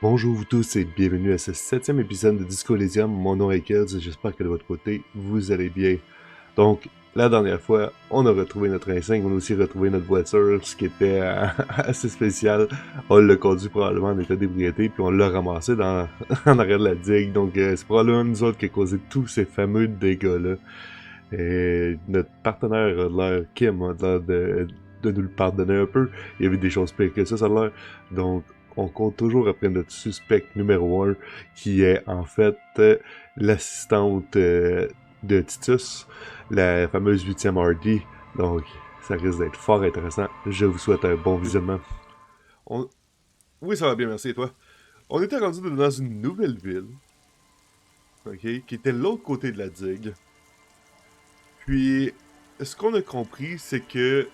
Bonjour vous tous et bienvenue à ce 7e épisode de Disco Elysium. Mon nom est Kels et j'espère que de votre côté, vous allez bien. Donc, la dernière fois, on a retrouvé notre insigne, on a aussi retrouvé notre voiture, ce qui était assez spécial. On l'a conduit probablement en état d'ébriété, puis on l'a ramassé en arrière de la digue. Donc, c'est probablement nous autres qui a causé tous ces fameux dégâts-là. Et notre partenaire a l'air, Kim, a l'air de nous le pardonner un peu. Il y avait des choses pires que ça a l'air. Donc, on compte toujours après notre suspect numéro 1, qui est en fait l'assistante de Titus, la fameuse 8e mardis. Donc, ça risque d'être fort intéressant. Je vous souhaite un bon visionnement. On... Oui, ça va bien, merci, et toi? On était rendu dans une nouvelle ville, ok, qui était de l'autre côté de la digue. Puis, ce qu'on a compris, c'est que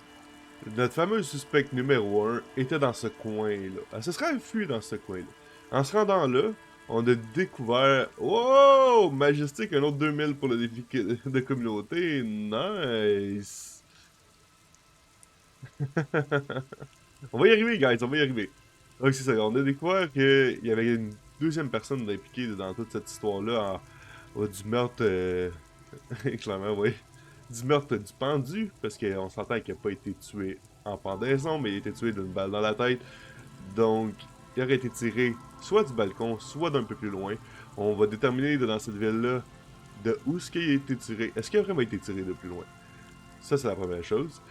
notre fameux suspect numéro 1 était dans ce coin-là. Elle se serait enfuie dans ce coin-là. En se rendant là, on a découvert... Wow! Majestic, un autre 2000 pour le défi de communauté. Nice! On va y arriver, guys, on va y arriver. Donc, c'est ça, on a découvert qu'il y avait une deuxième personne impliquée dans toute cette histoire-là, du meurtre... clairement, oui. Du meurtre du pendu, parce qu'on s'entend qu'il n'a pas été tué en pendaison, mais il a été tué d'une balle dans la tête. Donc, il aurait été tiré soit du balcon, soit d'un peu plus loin. On va déterminer dans cette ville-là de où est-ce qu'il a été tiré. Est-ce qu'il a vraiment été tiré de plus loin? Ça, c'est la première chose.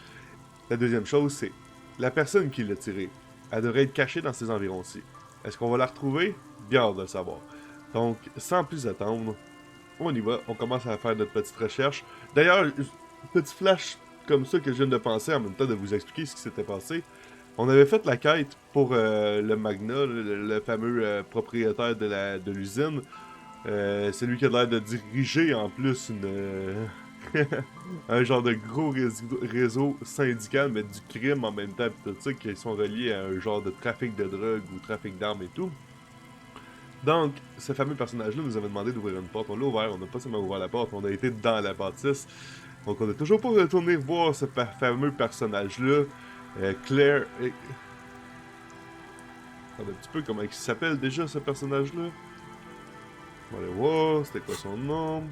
La deuxième chose, c'est la personne qui l'a tiré. Elle devrait être cachée dans ces environs-ci. Est-ce qu'on va la retrouver? Bien hâte de le savoir. Donc, sans plus attendre, on y va, on commence à faire notre petite recherche. D'ailleurs, petit flash comme ça que je viens de penser en même temps de vous expliquer ce qui s'était passé. On avait fait la quête pour le Magna, le fameux propriétaire de l'usine. C'est lui qui a l'air de diriger en plus un genre de gros réseau syndical, mais du crime en même temps, pis tout ça, qui sont reliés à un genre de trafic de drogue ou trafic d'armes et tout. Donc, ce fameux personnage-là nous avait demandé d'ouvrir une porte. On l'a ouvert, on n'a pas seulement ouvert la porte, on a été dans la bâtisse. Donc, on n'a toujours pas retourné voir ce fameux personnage-là. Claire... Regarde un petit peu comment il s'appelle déjà, ce personnage-là. On va aller voir, c'était quoi son nom.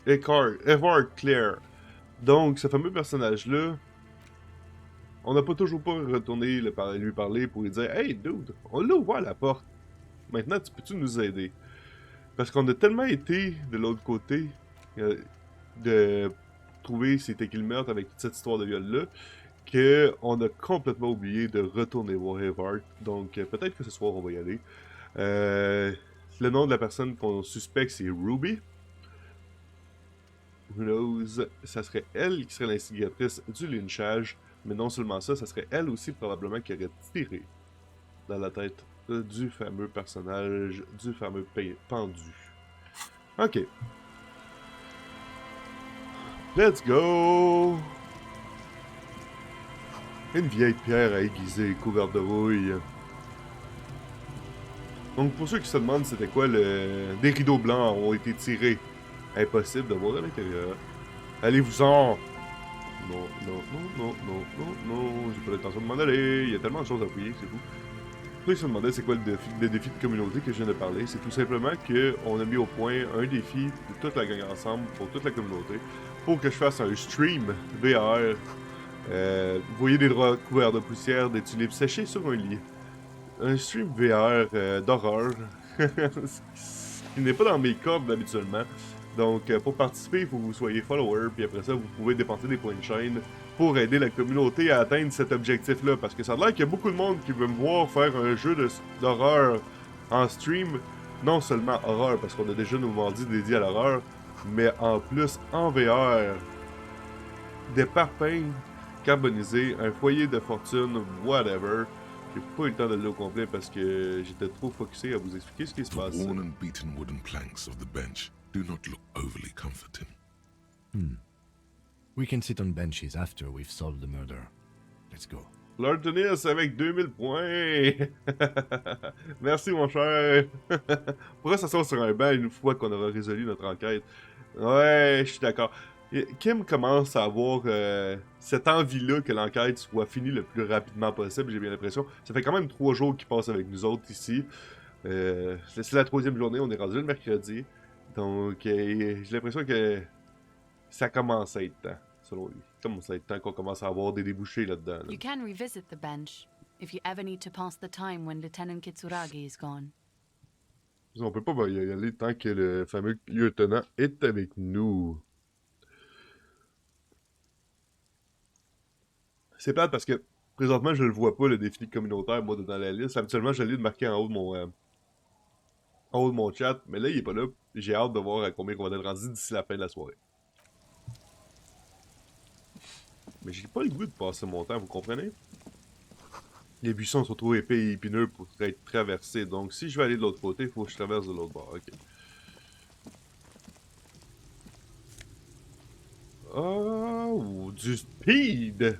Edward Claire. Donc, ce fameux personnage-là, on n'a pas toujours pas retourné lui parler pour lui dire « Hey, dude, on l'a ouvert la porte. Maintenant, tu peux-tu nous aider? » Parce qu'on a tellement été de l'autre côté de trouver c'était qui le meurtre avec toute cette histoire de viol-là, qu'on a complètement oublié de retourner voir Edward. Donc, peut-être que ce soir, on va y aller. Le nom de la personne qu'on suspecte, c'est Ruby. Who knows? Ça serait elle qui serait l'instigatrice du lynchage. Mais non seulement ça, ça serait elle aussi probablement qui aurait tiré dans la tête du fameux personnage, du fameux pendu. Ok. Let's go! Une vieille pierre à aiguiser, couverte de rouille. Donc pour ceux qui se demandent c'était quoi des rideaux blancs ont été tirés. Impossible de voir à l'intérieur. Allez-vous-en! Non, non, non, non, non, non, non, j'ai pas l'intention de m'en aller. Il y a tellement de choses à fouiller, c'est fou. Pour ceux qui se demandaient c'est quoi le défi de communauté que je viens de parler, c'est tout simplement qu'on a mis au point un défi de toute la gang ensemble, pour toute la communauté, pour que je fasse un stream VR. Vous voyez des draps couverts de poussière, des tulipes séchées sur un lit. Un stream VR d'horreur, ce qui n'est pas dans mes cordes habituellement. Donc, pour participer, il faut que vous soyez follower, puis après ça, vous pouvez dépenser des points de chaîne pour aider la communauté à atteindre cet objectif-là. Parce que ça a l'air qu'il y a beaucoup de monde qui veut me voir faire un jeu d'horreur en stream. Non seulement horreur, parce qu'on a déjà nos mardis dédiés à l'horreur, mais en plus en VR. Des parpaings carbonisés, un foyer de fortune, whatever. J'ai pas eu le temps de le lire au complet parce que j'étais trop focusé à vous expliquer ce qui se passe. The worn and beaten wooden planks of the bench do not look overly comforting. We can sit on benches after we've solved the murder. Let's go. Lord Dennis avec 2000 points! Merci mon cher! Pourquoi s'asseoir sur un banc une fois qu'on aura résolu notre enquête? Ouais, je suis d'accord. Kim commence à avoir cette envie-là que l'enquête soit finie le plus rapidement possible, j'ai bien l'impression. Ça fait quand même 3 jours qu'il passe avec nous autres ici. C'est la 3e journée, on est rendu le mercredi. Donc, j'ai l'impression que ça commence à être temps, selon lui. Ça commence à être temps qu'on commence à avoir des débouchés là-dedans. Là. You can revisit the bench if you ever need to pass the time when Lieutenant Kitsuragi is gone. On peut pas y aller tant que le fameux lieutenant est avec nous. C'est plate parce que présentement, je le vois pas, le défi communautaire, moi, dans la liste. Habituellement, je l'ai marqué en haut de mon chat, mais là, il est pas là. J'ai hâte de voir à combien on va être rendu d'ici la fin de la soirée. Mais j'ai pas le goût de passer mon temps, vous comprenez? Les buissons sont trop épais et épineux pour être traversés, donc si je vais aller de l'autre côté, il faut que je traverse de l'autre bord. Ok. Oh, du speed!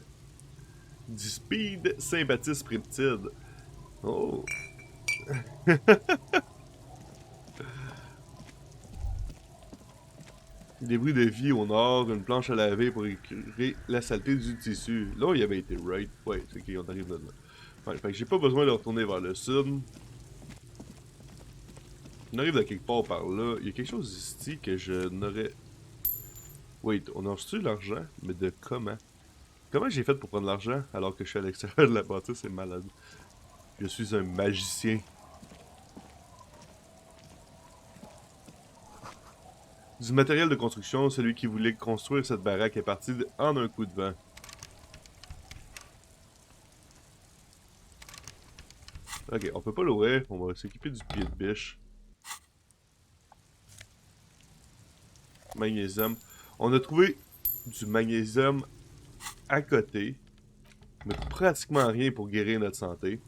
Du speed sympathie sprintide. Oh! Des bruits de vie au nord, une planche à laver pour écurer la saleté du tissu. Là, il avait été right. Ouais, c'est ok, on arrive de là. Ouais, fait que j'ai pas besoin de retourner vers le sud. On arrive de quelque part par là. Il y a quelque chose ici que je n'aurais... Wait, on a reçu l'argent? Mais de comment? Comment j'ai fait pour prendre l'argent alors que je suis à l'extérieur de la bâtisse? C'est malade. Je suis un magicien. Du matériel de construction, celui qui voulait construire cette baraque est parti en un coup de vent. Ok, on peut pas l'ouvrir, on va s'équiper du pied de biche. Magnésium. On a trouvé du magnésium à côté, mais pratiquement rien pour guérir notre santé.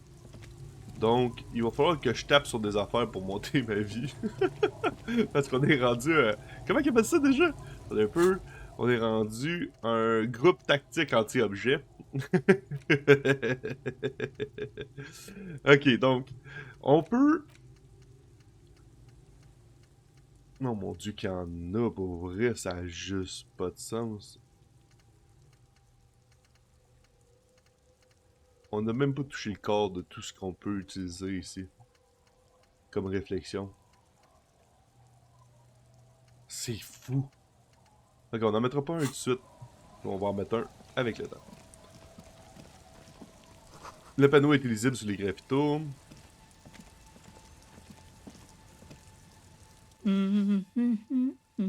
Donc, il va falloir que je tape sur des affaires pour monter ma vie. Parce qu'on est rendu... comment il appelle ça déjà? Un peu... On est rendu un groupe tactique anti-objet. Ok, donc... On peut... Non, mon Dieu, qu'il y en a, pour vrai, ça a juste pas de sens. On n'a même pas touché le corps de tout ce qu'on peut utiliser ici. Comme réflexion. C'est fou. Ok, on n'en mettra pas un tout de suite. On va en mettre un avec le temps. Le panneau est lisible sur les graffitos.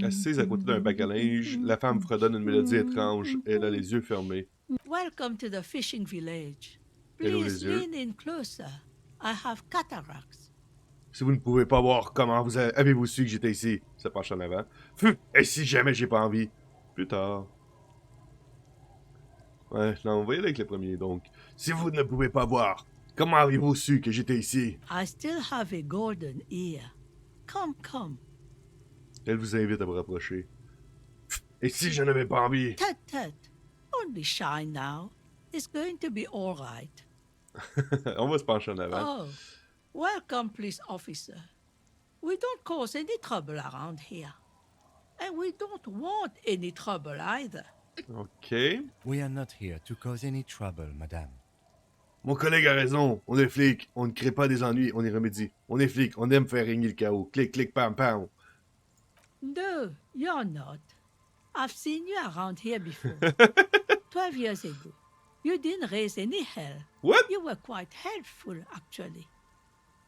Assise à côté d'un bac à linge, la femme fredonne une mélodie étrange. Elle a les yeux fermés. Welcome to the fishing village. Elle ouvre Please les yeux. lean in closer. I have cataracts. Si vous ne pouvez pas voir, comment vous avez-vous su que j'étais ici? Ça penche en avant. Et si jamais j'ai pas envie? Plus tard. Ouais, non, on va y aller avec le premier, donc. Si vous ne pouvez pas voir, comment avez-vous su que j'étais ici? I still have a golden ear. Come, come. Elle vous invite à vous rapprocher. Et si je n'avais pas envie? Tut, tut. Don't be shy now. It's going to be all right. On va se pencher en avant. Oh, welcome, police officer. We don't cause any trouble around here. And we don't want any trouble either. OK. We are not here to cause any trouble, madame. Mon collègue a raison. On est flic. On ne crée pas des ennuis, on y remédie. On est flic. On aime faire régner le chaos. Clic, clic, pam, pam. No, you're not. I've seen you around here before. 12 years ago. You didn't raise any hell. What? You were quite helpful, actually.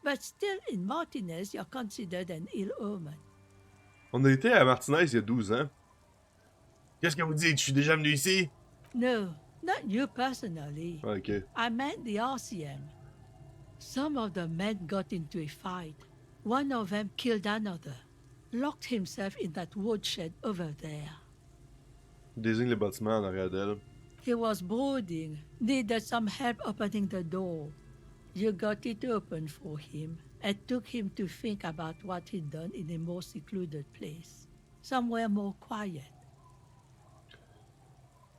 But still, in Martinez, you're considered an ill omen. On a été à Martinez il y a 12 ans. Qu'est-ce que vous dites? Je suis déjà venu ici? No, not you personally. OK. I meant the RCM. Some of the men got into a fight. One of them killed another. Locked himself in that woodshed over there. Désigne le bâtiment en arrière d'elle. He was brooding, needed some help opening the door. You got it open for him and took him to think about what he'd done in a more secluded place, somewhere more quiet.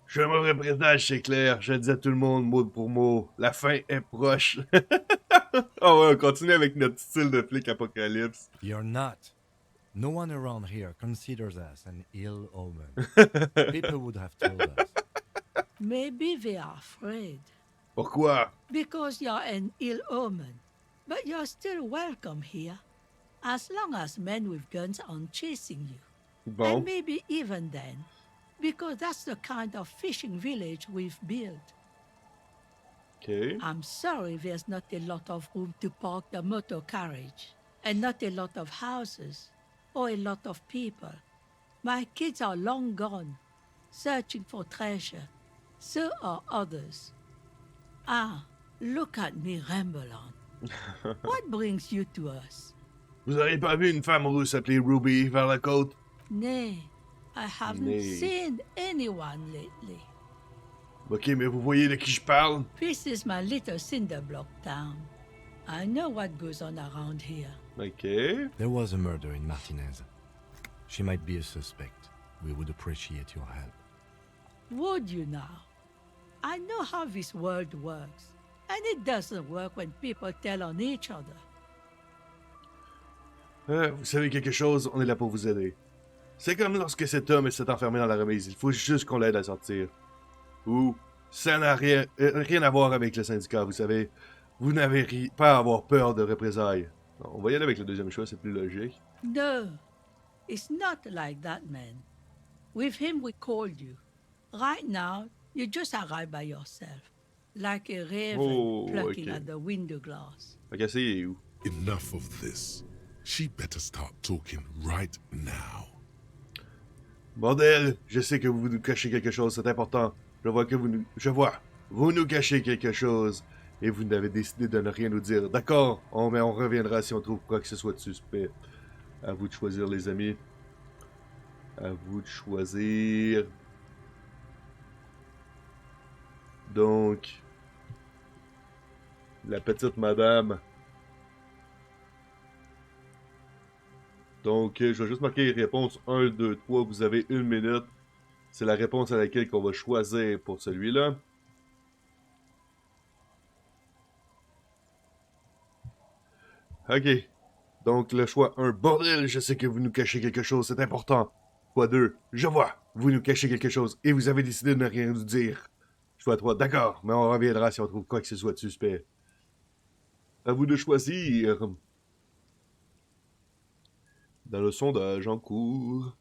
Je suis un mauvais présage, c'est clair. Je le dis à tout le monde, mot pour mot. La fin est proche. Oh ouais, on continue avec notre style de flic apocalypse. You're not. No one around here considers us an ill omen. People would have told us. Maybe they are afraid. Pourquoi? Because you're an ill omen. But you're still welcome here. As long as men with guns aren't chasing you. Bon. And maybe even then. Because that's the kind of fishing village we've built. Ok. I'm sorry there's not a lot of room to park the motor carriage. And not a lot of houses. Or a lot of people. My kids are long gone. Searching for treasure. So are others. Ah, look at me ramble on. What brings you to us? Vous avez pas vu une femme rousse appelée Ruby vers la côte? Nay, I haven't Nay. seen anyone lately. Ok, mais vous voyez de qui je parle? This is my little cinder block town. I know what goes on around here. Ok. There was a murder in Martinez. She might be a suspect. We would appreciate your help. Would you now? I know how this world works. And it doesn't work when people tell on each other. Vous savez quelque chose, on est là pour vous aider. C'est comme lorsque cet homme s'est enfermé dans la remise, il faut juste qu'on l'aide à sortir. Ou, ça n'a rien à voir avec le syndicat, vous savez. Vous n'avez pas à avoir peur de représailles. Non, on va y aller avec le deuxième choix, c'est plus logique. No, it's not like that, man. With him we called you. Right now, you just arrived by yourself. Like a raven plucking at the window glass. Ok, c'est où? Enough of this. She better start talking right now. Bordel, je sais que vous nous cachez quelque chose, c'est important. Vous nous cachez quelque chose. Et vous n'avez décidé de ne rien nous dire. D'accord, mais on reviendra si on trouve quoi que ce soit de suspect. À vous de choisir, les amis. À vous de choisir. Donc, la petite madame. Donc, je vais juste marquer réponse 1, 2, 3. Vous avez 1 minute. C'est la réponse à laquelle qu'on va choisir pour celui-là. Ok. Donc, le choix 1. Bordel, je sais que vous nous cachez quelque chose, c'est important. Choix 2. Je vois, vous nous cachez quelque chose et vous avez décidé de ne rien nous dire. Choix 3. D'accord, mais on reviendra si on trouve quoi que ce soit de suspect. À vous de choisir. Dans le sondage en cours.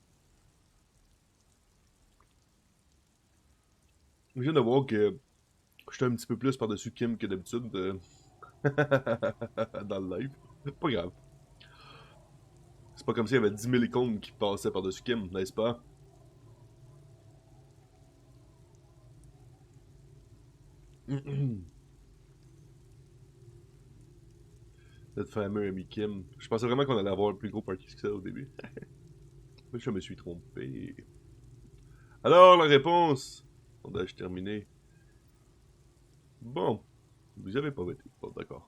Je viens de voir que je suis un petit peu plus par-dessus Kim que d'habitude dans le live. Pas grave. C'est pas comme s'il y avait 10 000 icônes qui passaient par-dessus Kim, n'est-ce pas? Notre fameux ami Kim. Je pensais vraiment qu'on allait avoir un plus gros party que ça au début. Mais je me suis trompé. Alors, la réponse. Sondage terminé. Bon. Vous avez pas voté. Bon, d'accord.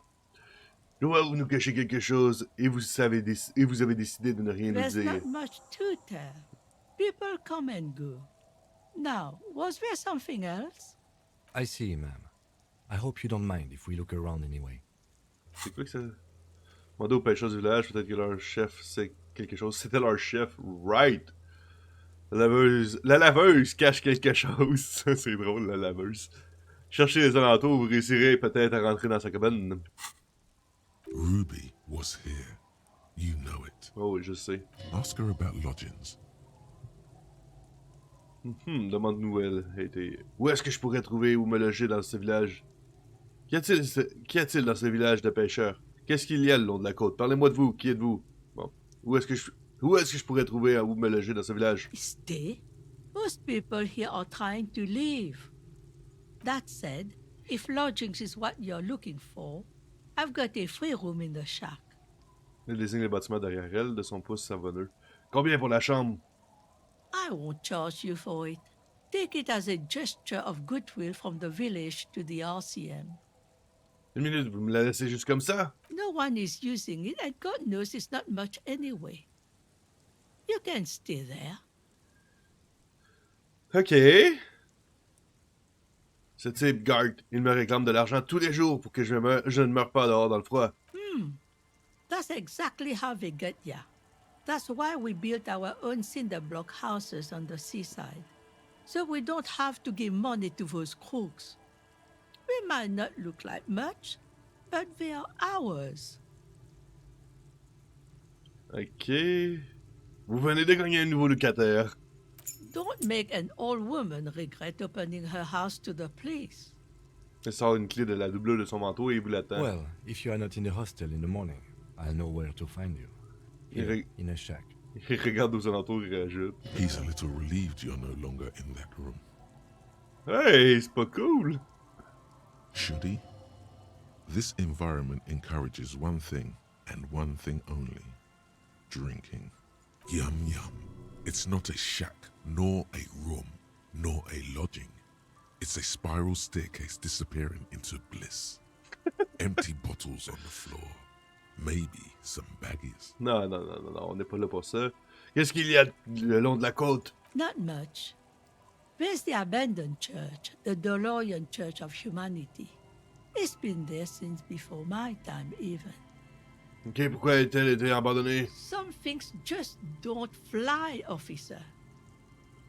Je vois vous nous cachez quelque chose et vous avez décidé de ne rien nous There's dire. not much to tell. People come and go. Now, was there something else? I see, ma'am. I hope you don't mind if we look around anyway. C'est quoi que ça... Demandez aux pêcheurs du village, peut-être que leur chef sait quelque chose. C'était leur chef, right? La laveuse cache quelque chose. C'est drôle, la laveuse. Cherchez les alentours, vous réussirez peut-être à rentrer dans sa cabane. Ruby was here. You know it. Oh oui, je sais. Ask her about lodgings. Demande nouvelle. Où est-ce que je pourrais trouver ou me loger dans ce village? Qu'y a-t-il dans ce village de pêcheurs? Qu'est-ce qu'il y a le long de la côte? Parlez-moi de vous. Qui êtes-vous? Bon. Où est-ce que je pourrais trouver où me loger dans ce village? Stay? Most people here are trying to leave. That said, if lodgings is what you're looking for, I've got a free room in the shack. Elle désigne les bâtiments derrière elle de son pouce savonneux. Combien pour la chambre? I won't charge you for it. Take it as a gesture of goodwill from the village to the RCM. Une minute, vous me la laissez juste comme ça? No one is using it, and God knows it's not much anyway. You can stay there. Ok. Ce type, Gart, il me réclame de l'argent tous les jours pour que je ne meure pas dehors dans le froid. That's exactly how they get ya. That's why we built our own cinder block houses on the seaside, so we don't have to give money to those crooks. We might not look like much, but they are ours. Ok. Vous venez de gagner un nouveau locataire. Don't make an old woman regret opening her house to the police. Elle sort une clé de la doublure de son manteau et vous l'attend. Well, if you are not in the hostel in the morning, I'll know where to find you. Here, in a shack. Il regarde aux alentours et rajoute. He's a little relieved you're no longer in that room. Hey, c'est pas cool! Should he? This environment encourages one thing and one thing only. Drinking. Yum yum. It's not a shack, nor a room, nor a lodging. It's a spiral staircase disappearing into bliss. Empty bottles on the floor. Maybe some baggies. Non, on n'est pas là pour ça. Qu'est-ce qu'il y a le long de la côte? Not much. There's the abandoned church, the DeLorean Church of Humanity. It's been there since before my time, even. Ok, pourquoi a-t-elle été abandonnée? Some things just don't fly, officer.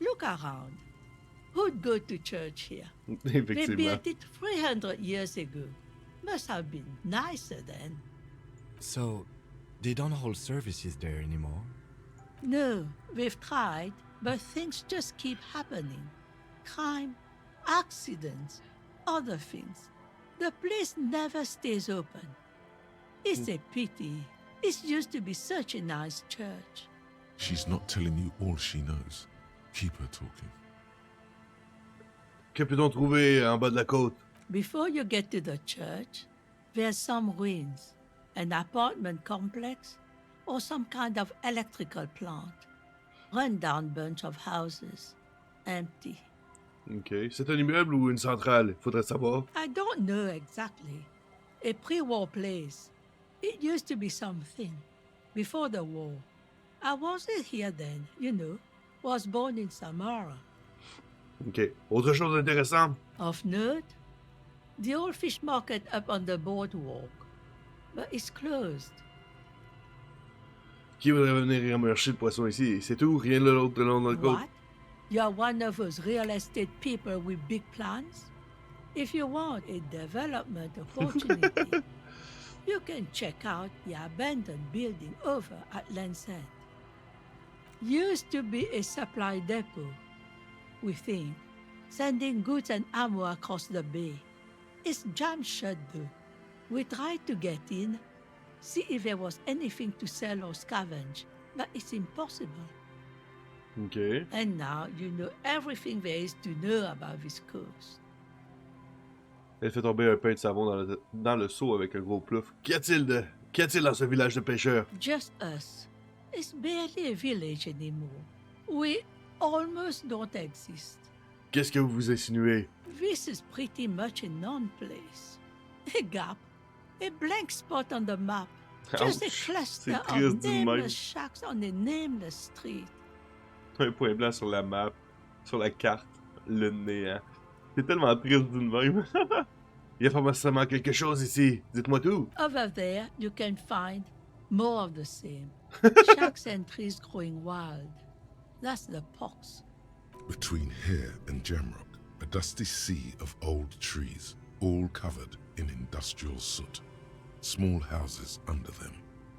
Look around. Who'd go to church here? They Effectivement. built it 300 years ago. Must have been nicer then. So, they don't hold services there anymore? No, we've tried, but things just keep happening. Crime, accidents, other things. The place never stays open. It's a pity. It used to be such a nice church. She's not telling you all she knows. Keep her talking. Que peut-on trouver en bas de la côte? Before you get to the church, there's some ruins, an apartment complex, or some kind of electrical plant. Run-down bunch of houses, empty. Ok. C'est un immeuble ou une centrale? Faudrait savoir. I don't know exactly. A pre-war place. It used to be something. Before the war. I wasn't here then, you know. Was born in Samara. Ok. Autre chose d'intéressant? Of note, the old fish market up on the boardwalk. But it's closed. Qui voudrait venir marcher le poisson ici? C'est tout? Rien de l'autre de long de la côte? What? You're one of those real estate people with big plans? If you want a development opportunity, you can check out the abandoned building over at Land's End. Used to be a supply depot, we think, sending goods and ammo across the bay. It's jammed shut though. We tried to get in, see if there was anything to sell or scavenge, but it's impossible. Ok. And now you know everything there is to know about this coast. Elle fait tomber un pain de savon dans le seau avec un gros plouf. Qu'y a-t-il dans ce village de pêcheurs? Just us. It's barely a village anymore. We almost don't exist. Qu'est-ce que vous insinuez? This is pretty much a non-place. A gap. A blank spot on the map. Just a Ouch. cluster C'est triste of du même. nameless shacks on a nameless street. Un point blanc sur la map, sur la carte, le néant. C'est tellement triste d'une même. Il y a forcément quelque chose ici. Dites-moi tout. Over there, you can find more of the same. Shacks and trees growing wild. That's the pox. Between here and Jamrock, a dusty sea of old trees, all covered in industrial soot. Small houses under them,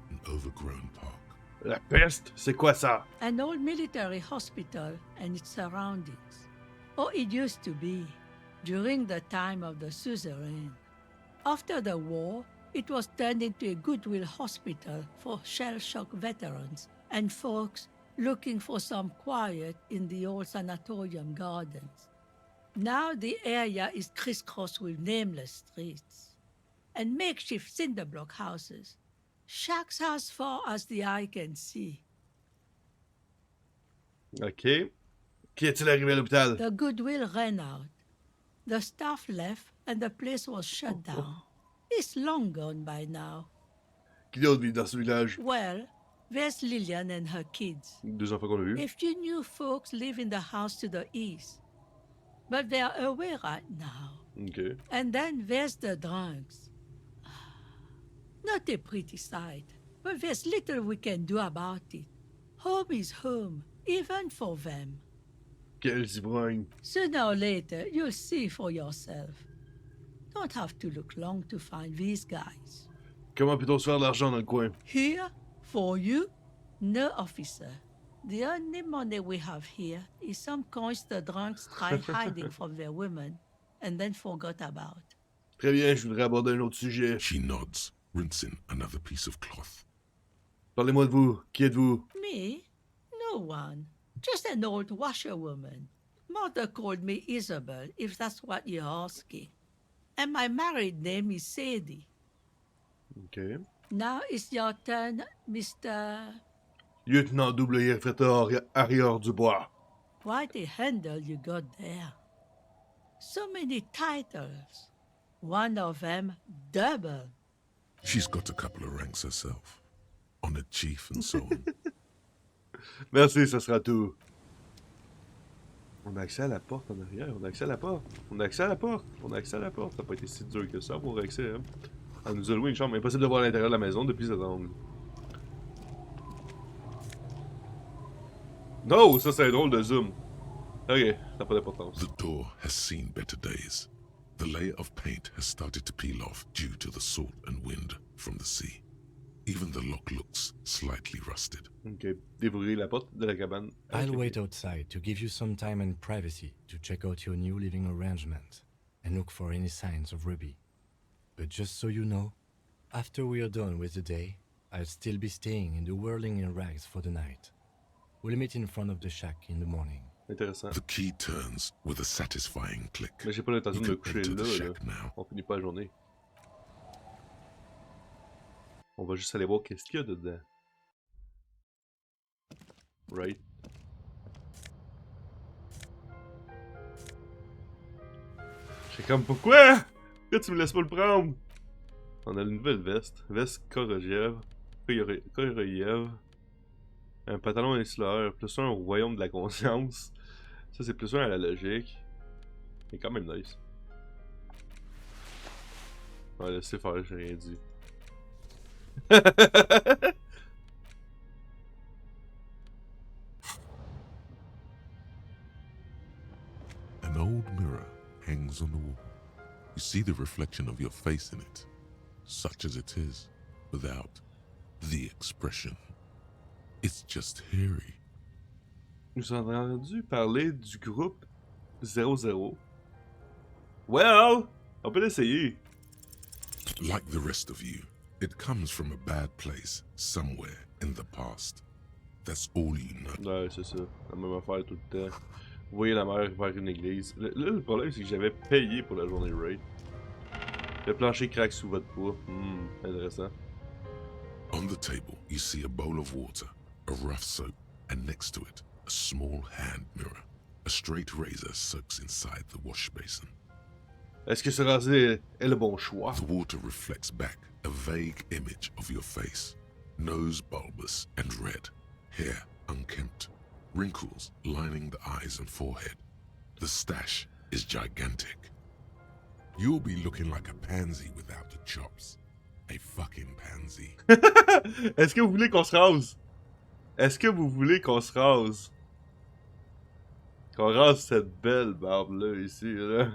an overgrown park. La peste, c'est quoi ça? An old military hospital and its surroundings. Or it used to be, during the time of the suzerain. After the war, it was turned into a goodwill hospital for shell-shock veterans and folks looking for some quiet in the old sanatorium gardens. Now the area is crisscrossed with nameless streets and makeshift cinder block houses. Shacks as far as the eye can see. Ok. Qu'y est-il arrivé à l'hôpital? The goodwill ran out. The staff left and the place was shut down. It's long gone by now. Qui d'autre vit dans ce village? Well, there's Lillian and her kids. Deux enfants qu'on a vus. A few new folks live in the house to the east. But they are away right now. Ok. And then there's the drunks. Not a pretty sight, but there's little we can do about it. Home is home, even for them. Quel ivrogne. Sooner or later, you'll see for yourself. Don't have to look long to find these guys. Comment peut-on se faire de l'argent dans le coin? Here, for you, no officer. The only money we have here is some coins the drunks tried hiding from their women and then forgot about. Très bien, je voudrais aborder un autre sujet. She nods, rinsing another piece of cloth. Parlez-moi de vous. Qui êtes-vous? Me? No one. Just an old washerwoman. Mother called me Isabel, if that's what you're asking. And my married name is Sadie. Ok. Now it's your turn, Mr. Lieutenant double réfracteur arrière du bois. Quite a handle you got there. So many titles. One of them double. She's got a couple of ranks herself. Honored chief and so on. Merci, ça sera tout. On a accès à la porte en arrière. On a accès à la porte. On a accès à la porte. On a accès à la porte. Ça n'a pas été si dur que ça pour accès. Hein. On nous a loué une chambre. Impossible de voir l'intérieur de la maison depuis cet angle. Non, ça c'est un drôle de zoom. Ok, ça n'a pas d'importance. The door has seen better days. The layer of paint has started to peel off due to the salt and wind from the sea. Even the lock looks slightly rusted. Ok, déverrouiller la porte de la cabane. I'll wait outside to give you some time and privacy to check out your new living arrangement and look for any signs of Ruby. But just so you know, after we are done with the day, I'll still be staying in the whirling in rags for the night. We'll meet in front of the shack in the morning. Intéressant. The key turns with a satisfying click. Mais j'ai pas l'intention de me You can coucher enter the là. shack now. On finit pas la journée. On va juste aller voir qu'est-ce qu'il y a dedans. Right. J'ai comme pourquoi? Pourquoi tu me laisses pas le prendre? On a une nouvelle veste. Veste corrogève. Corrogève. Un pantalon insulaire. Plus un au royaume de la conscience. Ça c'est plus un à la logique. Mais quand même nice. On va laisser faire, j'ai rien dit. An old mirror hangs on the wall. You see the reflection of your face in it, such as it is, without the expression. It's just hairy. Nous avons entendu parler du groupe 00. Well, on peut l'essayer. Like the rest of you, it comes from a bad place somewhere in the past. That's all you know. Ouais, c'est ça. La même affaire tout le temps. Vous voyez la mer vers une église. Là, le problème, c'est que j'avais payé pour la journée raid. Le plancher craque sous votre poids. Intéressant. On the table, you see a bowl of water, a rough soap, and next to it, a small hand mirror. A straight razor soaks inside the wash basin. Est-ce que ce rasé est le bon choix? The water reflects back a vague image of your face. Nose bulbous and red, hair unkempt, wrinkles lining the eyes and forehead. The stash is gigantic. You'll be looking like a pansy without the chops. A fucking pansy. Est-ce que vous voulez qu'on se rase? Est-ce que vous voulez qu'on se rase? Qu'on rase cette belle barbe-là, ici, là.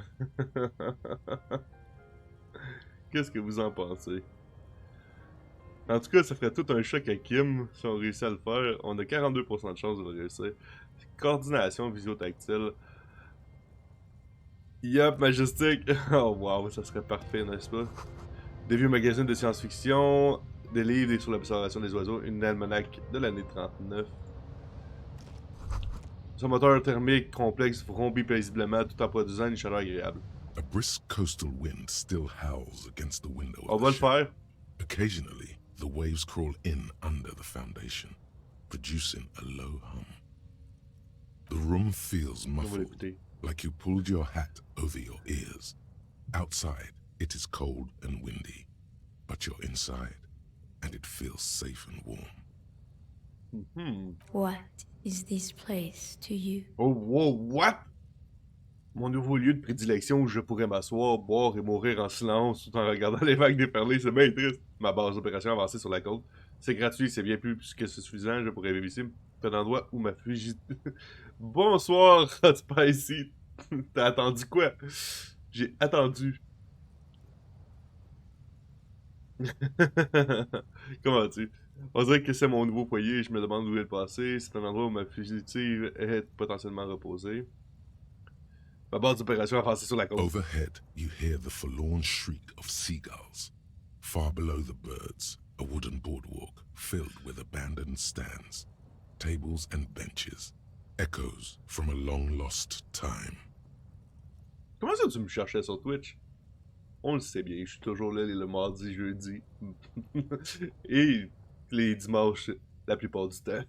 Qu'est-ce que vous en pensez? En tout cas, ça ferait tout un choc à Kim si on réussit à le faire. On a 42% de chance de le réussir. Coordination visio-tactile. Yup, majestique. Oh wow, ça serait parfait, n'est-ce pas? Des vieux magazines de science-fiction, des livres sur l'observation des oiseaux, une almanach de l'année 39. Son moteur thermique complexe vrombit paisiblement tout en produisant une chaleur agréable. A brisk coastal wind still howls against the window On of va the le ship. faire. Occasionally, the waves crawl in under the foundation, producing a low hum. The room feels On va muffled, l'écouter. like you pulled your hat over your ears. Outside, it is cold and windy, but you're inside, and it feels safe and warm. What is this place to you? Oh, wow, what? Mon nouveau lieu de prédilection où je pourrais m'asseoir, boire et mourir en silence tout en regardant les vagues déferler, c'est bien triste. Ma base d'opération avancée sur la côte. C'est gratuit, c'est bien plus que suffisant, je pourrais vivre ici. C'est un endroit où ma fusée... Bonsoir, Hot Spicy. T'as attendu quoi? J'ai attendu. Comment tu? On dirait que c'est mon nouveau foyer et je me demande où est le passé. C'est un endroit où ma fugitive est potentiellement reposée. Ma base d'opération avancée sur la côte. Overhead, you hear the forlorn shriek of seagulls. Far below the birds, a wooden boardwalk filled with abandoned stands, tables and benches, echoes from a long-lost time. Comment ça tu me cherchais sur Twitch? On le sait bien, je suis toujours là le mardi, jeudi. Et les dimanches, la plupart du temps.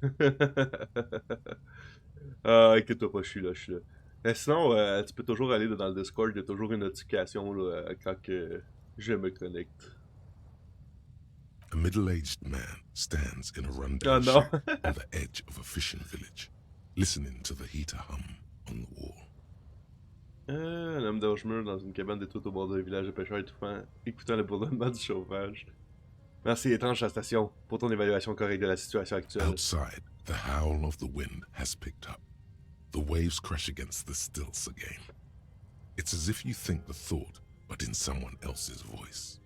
Ah, inquiète-toi pas, je suis là, je suis là. Mais sinon, tu peux toujours aller dans le Discord, il y a toujours une notification là, quand que je me connecte. A middle-aged man stands in a Oh rundown no. shack on the edge of a fishing village, listening to the heater hum on the wall. Un homme d'âge-mûr dans une cabane d'étoute au bord d'un village de pêcheurs étouffants, écoutant le bourdonnement du chauffage. Merci, étrange la station, pour ton évaluation correcte de la situation actuelle. Outside, the howl of the wind has picked up. The waves crash against the stilts again. It's as if you think the thought, but in someone else's voice.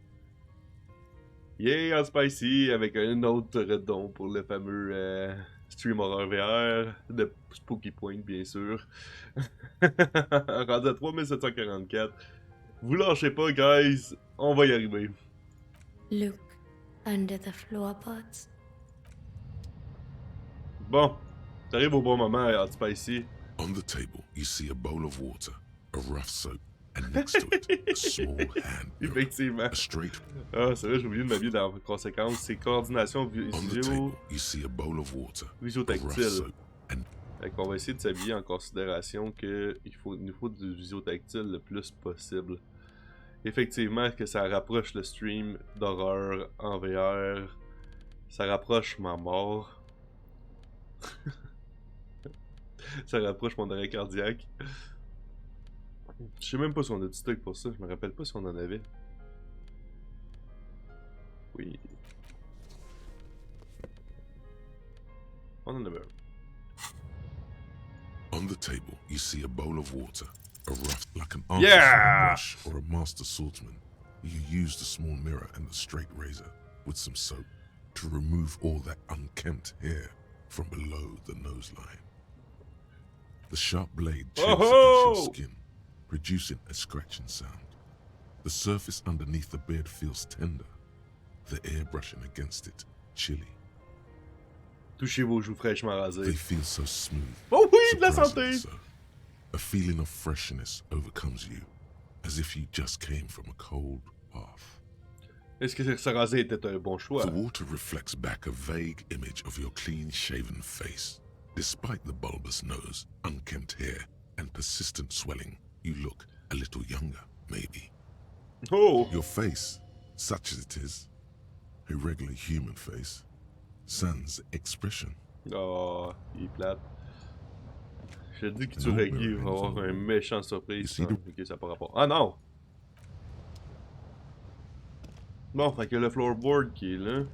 Yeah, en spicy, avec un autre redon pour le fameux stream horror VR de Spooky Point, bien sûr. Rendu à 3744. Vous lâchez pas, guys, on va y arriver. Look under the floorboards. Bon, t'arrives au bon moment, Hot Spicy. On the table, you see a bowl of water, a rough soap, and next to it, a small hand mirror, Effectivement. a straight. Ah, c'est vrai, j'ai oublié de m'habiller dans la conséquence. C'est coordination On the table, you see a bowl of water, a rough visio-tactile. soap, and Fait qu'on va essayer de s'habiller en considération qu'il nous faut du visio-tactile le plus possible. Effectivement, que ça rapproche le stream d'horreur en VR. Ça rapproche ma mort. Ça rapproche mon arrêt cardiaque. Je sais même pas si on a du stock pour ça. Je me rappelle pas si on en avait. Oui. On en avait un. on the table, you see a bowl of water, a rough like an Yeah! brush or a master swordsman. You use the small mirror and the straight razor with some soap to remove all that unkempt hair from below the nose line. The sharp blade chafes against your skin, producing a scratching sound. The surface underneath the beard feels tender, the air brushing against it chilly. Touchez vos joues fraîchement They rasées. feel so smooth. Oh oui, de la surprisingly santé! so. A feeling of freshness overcomes you, as if you just came from a cold bath. Est-ce que ce rasé était un bon choix? The water reflects back a vague image of your clean-shaven face. Despite the bulbous nose, unkempt hair, and persistent swelling, you look a little younger, maybe. Oh! Your face, such as it is, a regular human face, sans expression. Oh, il est plate. Je te dis que tu No Reggie mirror va avoir in un méchant surprise. You see Ah, ok, ça n'a pas rapport. Ah non! Bon, fait que le floorboard qui est là.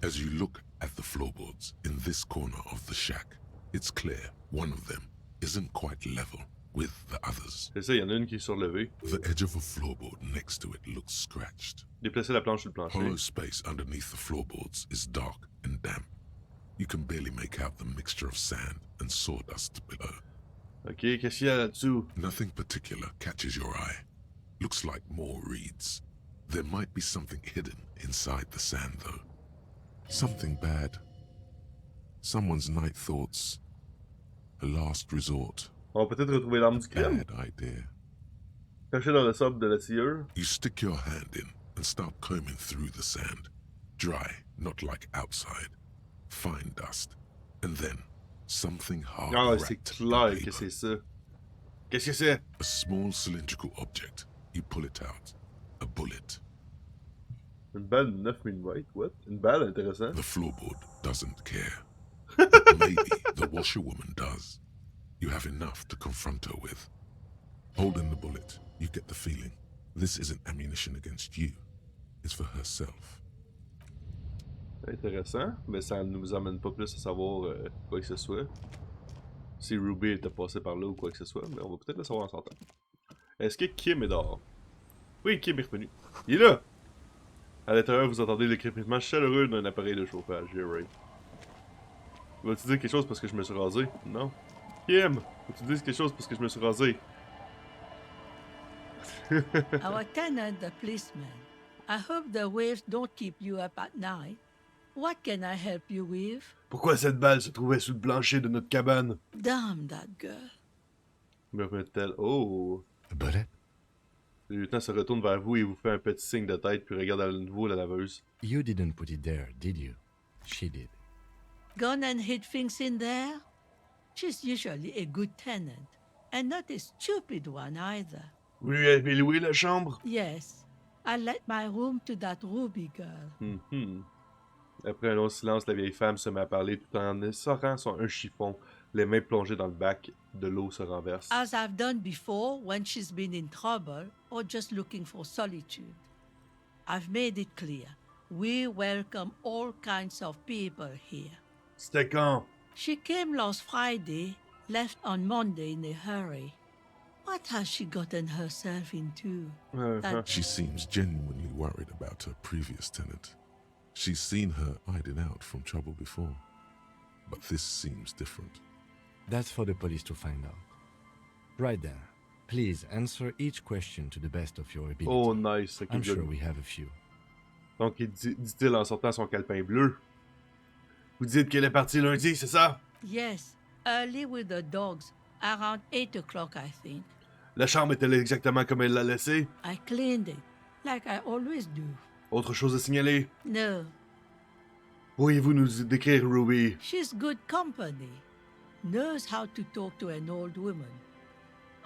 As you look at the floorboards in this corner of the shack, it's clear one of them isn't quite level with the others. C'est ça, il y en a une qui est surlevée. The edge of a floorboard next to it looks scratched. Déplacer la planche sur le plancher. Hollow space underneath the floorboards is dark and damp. You can barely make out the mixture of sand and sawdust below. Ok, qu'est-ce qu'il y a là-dessous? Nothing particular catches your eye. Looks like more reeds. There might be something hidden inside the sand, though. Something bad. Someone's night thoughts. A last resort. On va peut-être retrouver l'arme du crime. Bad idea. Caché dans le sable de la tilleure. You stick your hand in and start combing through the sand. Dry, not like outside. Fine dust. And then, something hard Ah, c'est wrapped in clair que paper. c'est ça. Qu'est-ce que c'est? A small cylindrical object. You pull it out. A bullet. Une balle de 9 mm. What? Une balle, intéressant. The floorboard doesn't care. But maybe the washerwoman does. You have enough to confront her with. Holding the bullet, you get the feeling this isn't ammunition against you. It's for herself. Intéressant, mais ça ne nous amène pas plus à savoir quoi que ce soit. Si Ruby était passé par là ou quoi que ce soit, mais on va peut-être le savoir en sortant. Est-ce que Kim est dehors? Oui, Kim est revenu. Il est là! À l'intérieur, vous entendez le crépitement chaleureux d'un appareil de chauffage. Yeah, right. Vas-tu dire quelque chose parce que je me suis rasé? Non. Kim! Vas-tu dire quelque chose parce que je me suis rasé? Our tenant, the policeman. I hope the waves don't keep you up at night. What can I help you with? Pourquoi cette balle se trouvait sous le plancher de notre cabane? Damn that girl. Murmure-t-elle. Oh! A bullet? Le lieutenant se retourne vers vous et vous fait un petit signe de tête puis regarde à nouveau la laveuse. You didn't put it there, did you? She did. Gone and hid things in there? She's usually a good tenant, and not a stupid one either. Vous lui avez loué la chambre? Yes, I let my room to that Ruby girl. Mhm. Après un long silence, la vieille femme se met à parler tout en essorant un chiffon, les mains plongées dans le bac, de l'eau se renverse. As I've done before when she's been in trouble or just looking for solitude. I've made it clear. We welcome all kinds of people here. C'était quand? She came last Friday, left on Monday in a hurry. What has she gotten herself into? That She seems genuinely worried about her previous tenant. She's seen her hiding out from trouble before. But this seems different. That's for the police to find out. Right then, please answer each question to the best of your ability. Oh, nice. Okay, I'm good. sure we have a few. Donc, dit-il en sortant son calepin bleu. Vous dites qu'elle est partie lundi, c'est ça? Yes, early with the dogs, around 8 o'clock, I think. La chambre est-elle exactement comme elle l'a laissée? I cleaned it, like I always do. Autre chose à signaler? No, Pourriez-vous nous décrire Ruby? she's good company. Knows how to talk to an old woman.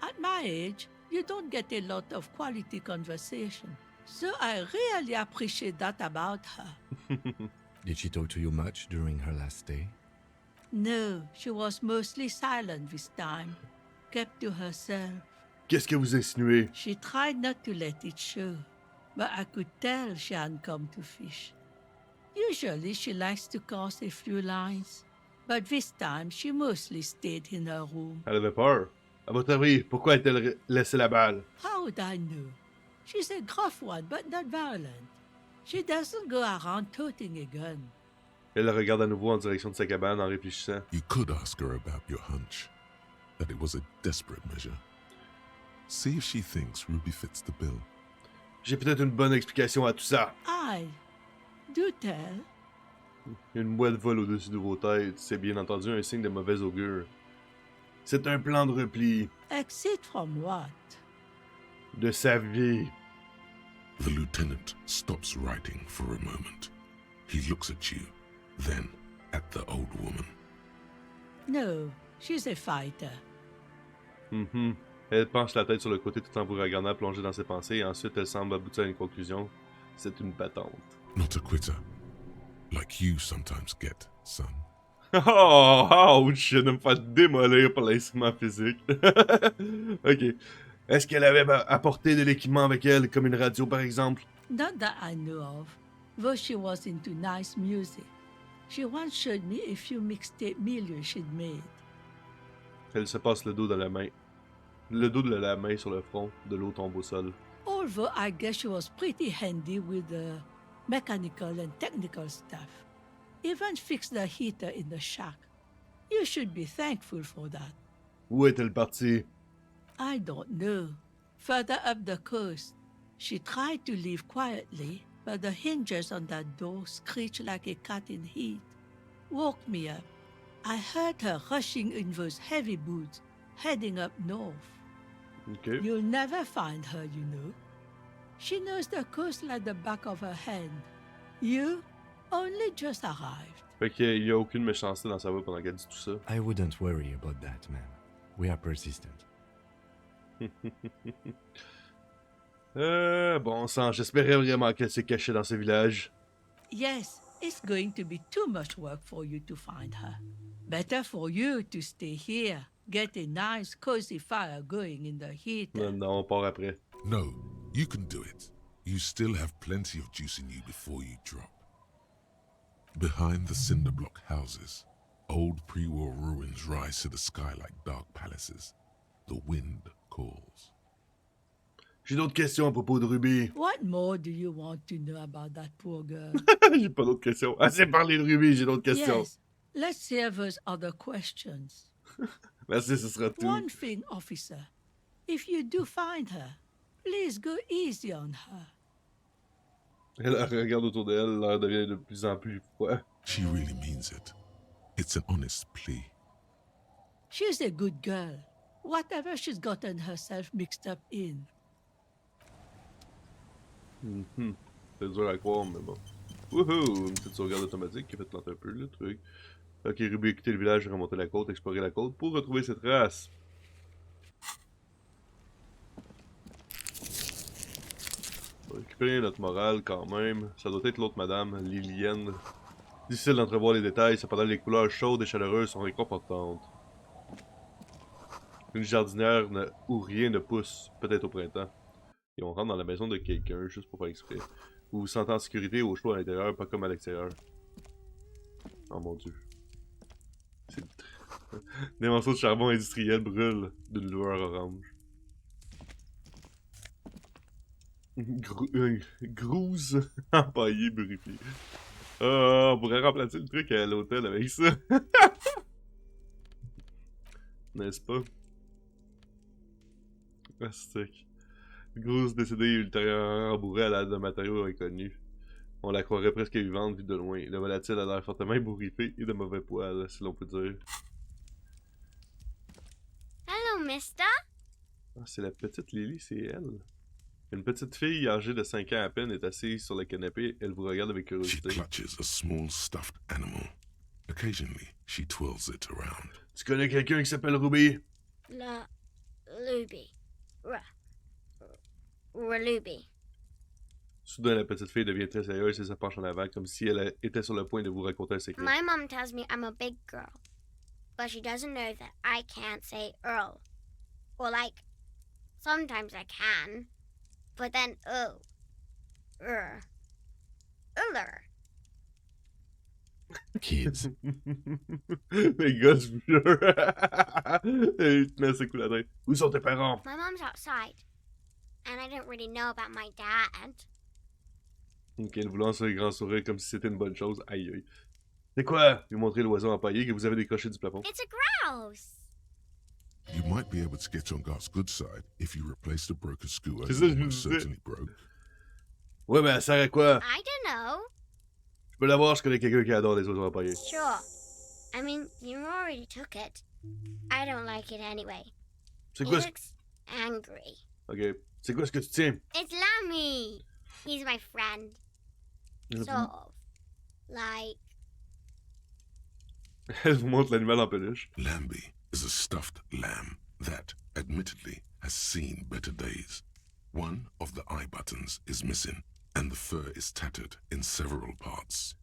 At my age, you don't get a lot of quality conversation. So I really appreciate that about her. Did she talk to you much during her last stay? No, she was mostly silent this time. Kept to herself. Qu'est-ce que vous insinuez? She tried not to let it show, but I could tell she hadn't come to fish. Usually she likes to cast a few lines, but this time she mostly stayed in her room. Elle avait peur. À votre avis, pourquoi a-t-elle laissé la balle? How would I know? She's a gruff one, but not violent. She doesn't go around toting a gun. Elle la regarde à nouveau en direction de sa cabane en réfléchissant. You could ask her about your hunch, that it was a desperate measure. See if she thinks Ruby fits the bill. J'ai peut-être une bonne explication à tout ça. Aye, do tell. Une mouette vole au-dessus de vos têtes. C'est bien entendu un signe de mauvais augure. C'est un plan de repli Exit from what? de sa vie. The lieutenant stops writing for a moment. He looks at you, then at the old woman. No, she's a fighter. Mhm. Elle penche la tête sur le côté tout en vous regardant plonger dans ses pensées et ensuite elle semble aboutir à une conclusion. C'est une battante. Not a quitter, like you sometimes get, son. Oh, ouch, je vais me faire démolir par l'instrument physique. Ok. Est-ce qu'elle avait apporté de l'équipement avec elle, comme une radio par exemple? Not that I know of, though she was into nice music. She once showed me a few mixtape milieux she'd made. Elle se passe le dos de la main. Le dos de la main sur le front, de l'eau tombe au sol. Although I guess she was pretty handy with the mechanical and technical stuff. Even fixed the heater in the shack. You should be thankful for that. Où est-elle partie? I don't know. Further up the coast. She tried to leave quietly, but the hinges on that door screeched like a cat in heat. Woke me up. I heard her rushing in those heavy boots, heading up north. Ok. You'll never find her, you know. She knows the coast like the back of her hand. You only just arrived. Fait qu'il n'y a aucune méchanceté dans sa voix pendant qu'elle dit tout ça. I wouldn't worry about that, man. We are persistent. Bon sang, j'espérais vraiment qu'elle s'est cachée dans ce village. Yes, it's going to be too much work for you to find her. Better for you to stay here, get a nice cozy fire going in the heater. Non, on part après. No, you can do it. You still have plenty of juice in you before you drop. Behind the cinder block houses, old pre-war ruins rise to the sky like dark palaces. The wind calls. J'ai d'autres questions à propos de Ruby. What more do you want to know about that poor girl? J'ai pas d'autres questions. Assez parlé de Ruby, j'ai d'autres questions. Yes, let's hear those other questions. Merci, ce sera tout. One thing, officer. If you do find her, please go easy on her. Elle regarde autour d'elle, l'air devient de plus en plus froid. She really means it. It's an honest plea. She's a good girl. Whatever she's gotten herself mixed up in. C'est dur à croire, mais bon. Wouhou! Une petite sauvegarde automatique qui a fait planter un peu le truc. Ok, Ruby a quitté le village, remonté la côte, explorer la côte pour retrouver ses traces. On va récupérer notre morale quand même. Ça doit être l'autre madame, Lilienne. Difficile d'entrevoir les détails, cependant les couleurs chaudes et chaleureuses sont réconfortantes. Une jardinière où rien ne pousse, peut-être au printemps. Et on rentre dans la maison de quelqu'un, juste pour faire exprès. Vous vous sentez en sécurité au chaud à l'intérieur, pas comme à l'extérieur. Oh mon dieu. Des morceaux de charbon industriel brûlent d'une lueur orange. Grouze empaillée purifiée. Oh, on pourrait remplacer le truc à l'hôtel avec ça. N'est-ce pas? Astic. Grouze décédée ultérieurement rembourrée à l'aide d'un matériau inconnu. On la croirait presque vivante vue de loin. Le volatile a l'air fortement ébouriffé et de mauvais poil, si l'on peut dire. Hello, mister. Ah, c'est la petite Lily, c'est elle. Une petite fille âgée de 5 ans à peine est assise sur le canapé. Elle vous regarde avec She curiosité. clutches a small stuffed animal. Occasionally, she twirls it around. Tu connais quelqu'un qui s'appelle Ruby? Luby. Ruby. Soudain, la petite fille devient très sérieuse et se penche en avant comme si elle était sur le point de vous raconter un secret. My mom tells me I'm a big girl, but she doesn't know that I can't say Earl. Or like, sometimes I can, but then Kids. Les gosses, je vous jure. Il tenait ses coups la tête. Où sont tes parents? My mom's outside, and I don't really know about my dad. Ok, elle vous lance un grand sourire comme si c'était une bonne chose. Aïe aïe. C'est quoi? Lui montrer l'oiseau empaillé que vous avez décroché du plafond. It's a grouse. You might be able to get on Gart's good side if you replace the broken skewer C'est ça, you je me almost disais. certainly broke. Ouais, mais elle sert à quoi? I don't know. Je peux l'avoir, je connais quelqu'un qui adore les oiseaux empaillés. Sure. I mean, you already took it. I don't like it anyway. C'est He quoi ce... looks angry. Ok. C'est quoi ce que tu tiens? It's Lammy. He's my friend. Sort of. Like, Elle vous montre l'animal en peluche. Lambie is a stuffed lamb that, admittedly, has seen better days. One of the eye buttons is missing, and the fur is tattered in several parts.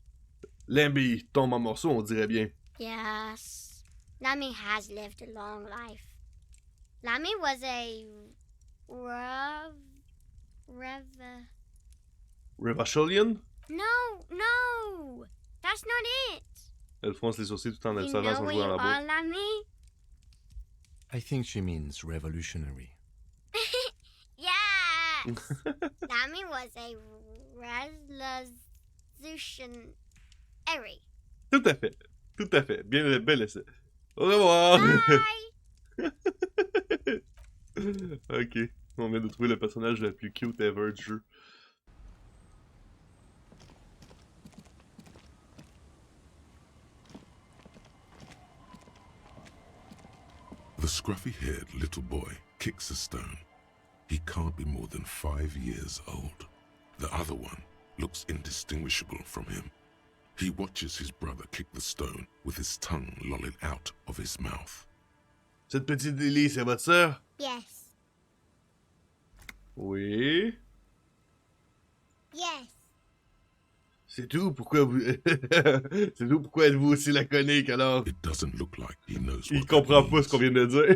Lamby tombe en morceaux, on dirait bien. yes. Lammy has lived a long life. Lammy was a Revacholian? No. That's not it. Elle fronce les sourcils tout en You observant know son where jouet you en la are, bouche. Lammy? I think she means revolutionary. Yes. Lammy was a resolution. Tout à fait. Tout à fait. Bien, bel essai. Au revoir! Bye. Ok. On vient de trouver le personnage le plus cute ever du jeu. The scruffy-haired little boy kicks a stone. He can't be more than 5 years old. The other one looks indistinguishable from him. He watches his brother kick the stone with his tongue lolling out of his mouth. Cette petite Lily, c'est votre sœur? Yes. Oui. Yes. C'est tout? Pourquoi vous... c'est tout? Pourquoi êtes-vous aussi laconique, alors? It doesn't look like he knows Il what comprend that pas ce qu'on means. vient de dire.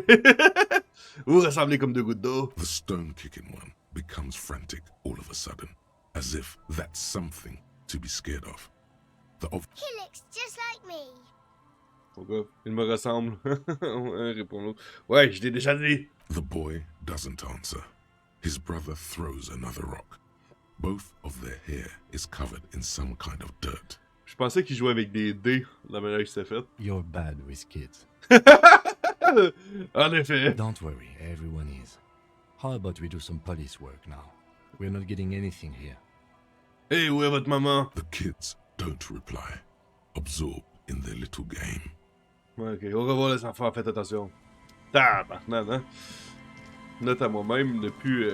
Vous ressemblez comme deux gouttes d'eau. The stone-kicking one becomes frantic all of a sudden, as if that's something to be scared of. He looks just like me. Pourquoi? Il me ressemble. Un répond l'autre. Ouais, je l'ai déjà dit. The boy doesn't answer. His brother throws another rock. Both of their hair is covered in some kind of dirt. Je pensais qu'il jouait avec des dés, la manière que c'était fait. You're bad with kids. En effet. Don't worry, everyone is. How about we do some police work now? We're not getting anything here. Hey, où est votre maman? The kids don't reply, absorbed in their little game. Ouais, ok, au revoir les enfants, faites attention. Tabarnak, hein? Note à moi-même ne plus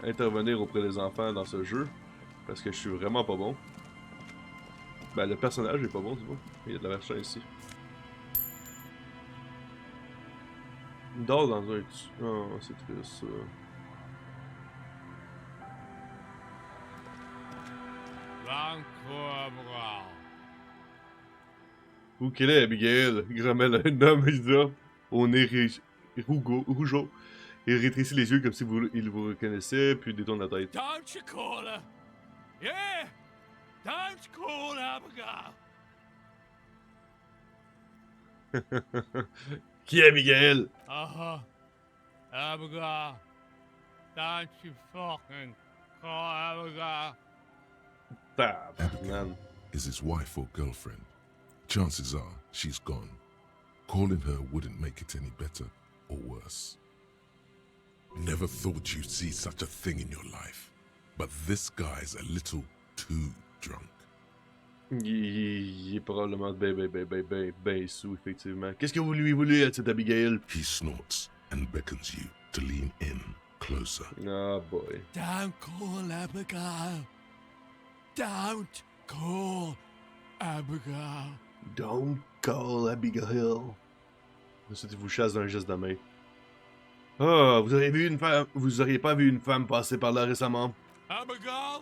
intervenir auprès des enfants dans ce jeu, parce que je suis vraiment pas bon. Ben, le personnage est pas bon, tu vois. Il y a de la version ici. Il dort dans un... Oh, c'est triste, ça. Où qu'elle est, Abigail? Grommelle un homme, il dit, au nez rougeau. Il rétrécit les yeux comme si il vous reconnaissait, puis détourne la tête. Don't you call her? Yeah! Don't call Abigail! Qui est Abigail? Uh-huh. Abigail. Don't you fucking call Abigail. Tabarnak. Is his wife or girlfriend? Chances are she's gone. Calling her wouldn't make it any better or worse. Never thought you'd see such a thing in your life. But this guy's a little too drunk. Il est probablement ben sous, effectivement. Qu'est-ce que vous lui voulez à cette Abigail? He snorts and beckons you to lean in closer. Ah, boy. Don't call Abigail. Don't call Abigail. Don't call Abigail. Ensuite, il vous chasse d'un geste de main. Ah, vous auriez vu une femme... Vous auriez pas vu une femme passer par là récemment? Abigail?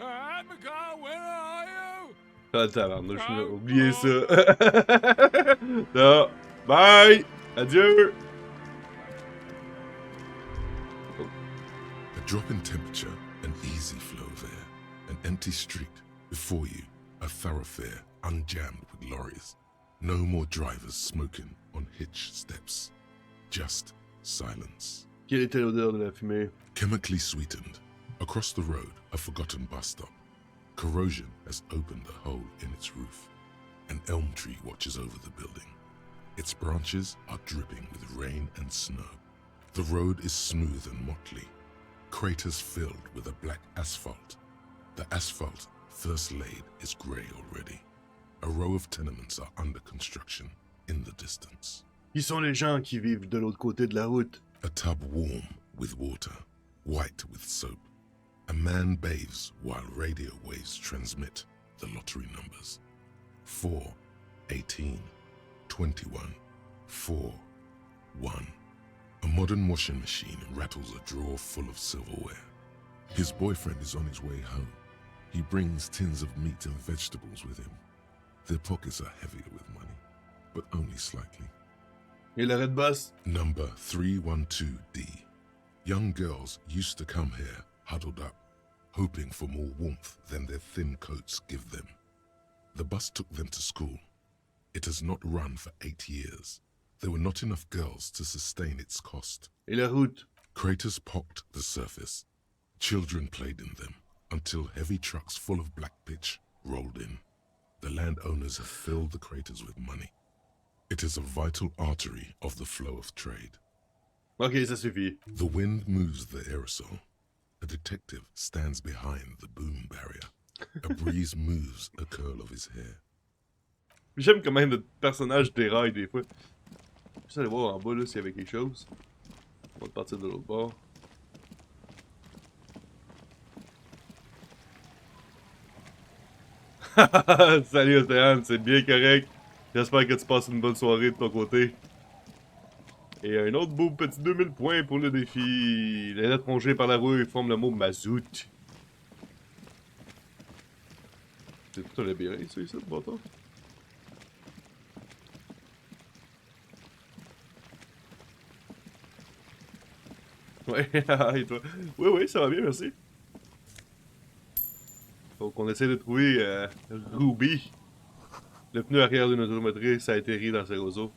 Abigail, where are you? Ah, tabarnak, j'ai oublié ça. Non. Bye! Adieu! A drop in temperature, an easy flow there. An empty street. Before you, a thoroughfare unjammed with lorries. No more drivers smoking on hitch steps. Just silence. Quelle était l'odeur de la fumée? Chemically sweetened. Across the road, a forgotten bus stop. Corrosion has opened a hole in its roof. An elm tree watches over the building. Its branches are dripping with rain and snow. The road is smooth and motley. Craters filled with a black asphalt. The asphalt, first laid, is grey already. A row of tenements are under construction in the distance. Qui sont les gens qui vivent de l'autre côté de la route? A tub warm with water, white with soap. A man bathes while radio waves transmit the lottery numbers. 4, 18, 21, 4, 1. A modern washing machine rattles a drawer full of silverware. His boyfriend is on his way home. He brings tins of meat and vegetables with him. Their pockets are heavier with money, but only slightly. Et l'arrêt de bus? Number 312D. Young girls used to come here, huddled up, hoping for more warmth than their thin coats give them. The bus took them to school. It has not run for 8 years. There were not enough girls to sustain its cost. Et la route? Craters pocked the surface. Children played in them until heavy trucks full of black pitch rolled in. The landowners have filled the craters with money. It is a vital artery of the flow of trade. Ok, ça suffit. The wind moves the aerosol. A detective stands behind the boom barrier. A breeze moves a curl of his hair. J'aime quand même notre personnage déraille des fois. Je vais aller voir en bas là s'il y avait quelque chose. On va partir de l'autre bord. Salut Océane, c'est bien correct. J'espère que tu passes une bonne soirée de ton côté. Et un autre beau petit 2000 points pour le défi. Les lettres rongées par la rue forment le mot mazout. C'est tout un labyrinthe, ça, ici, le bâtard? Ouais, et toi? Oui, oui, ça va bien, merci. Donc on essaie de trouver Ruby. Le pneu arrière d'une automotrice a atterri dans ses roseaux.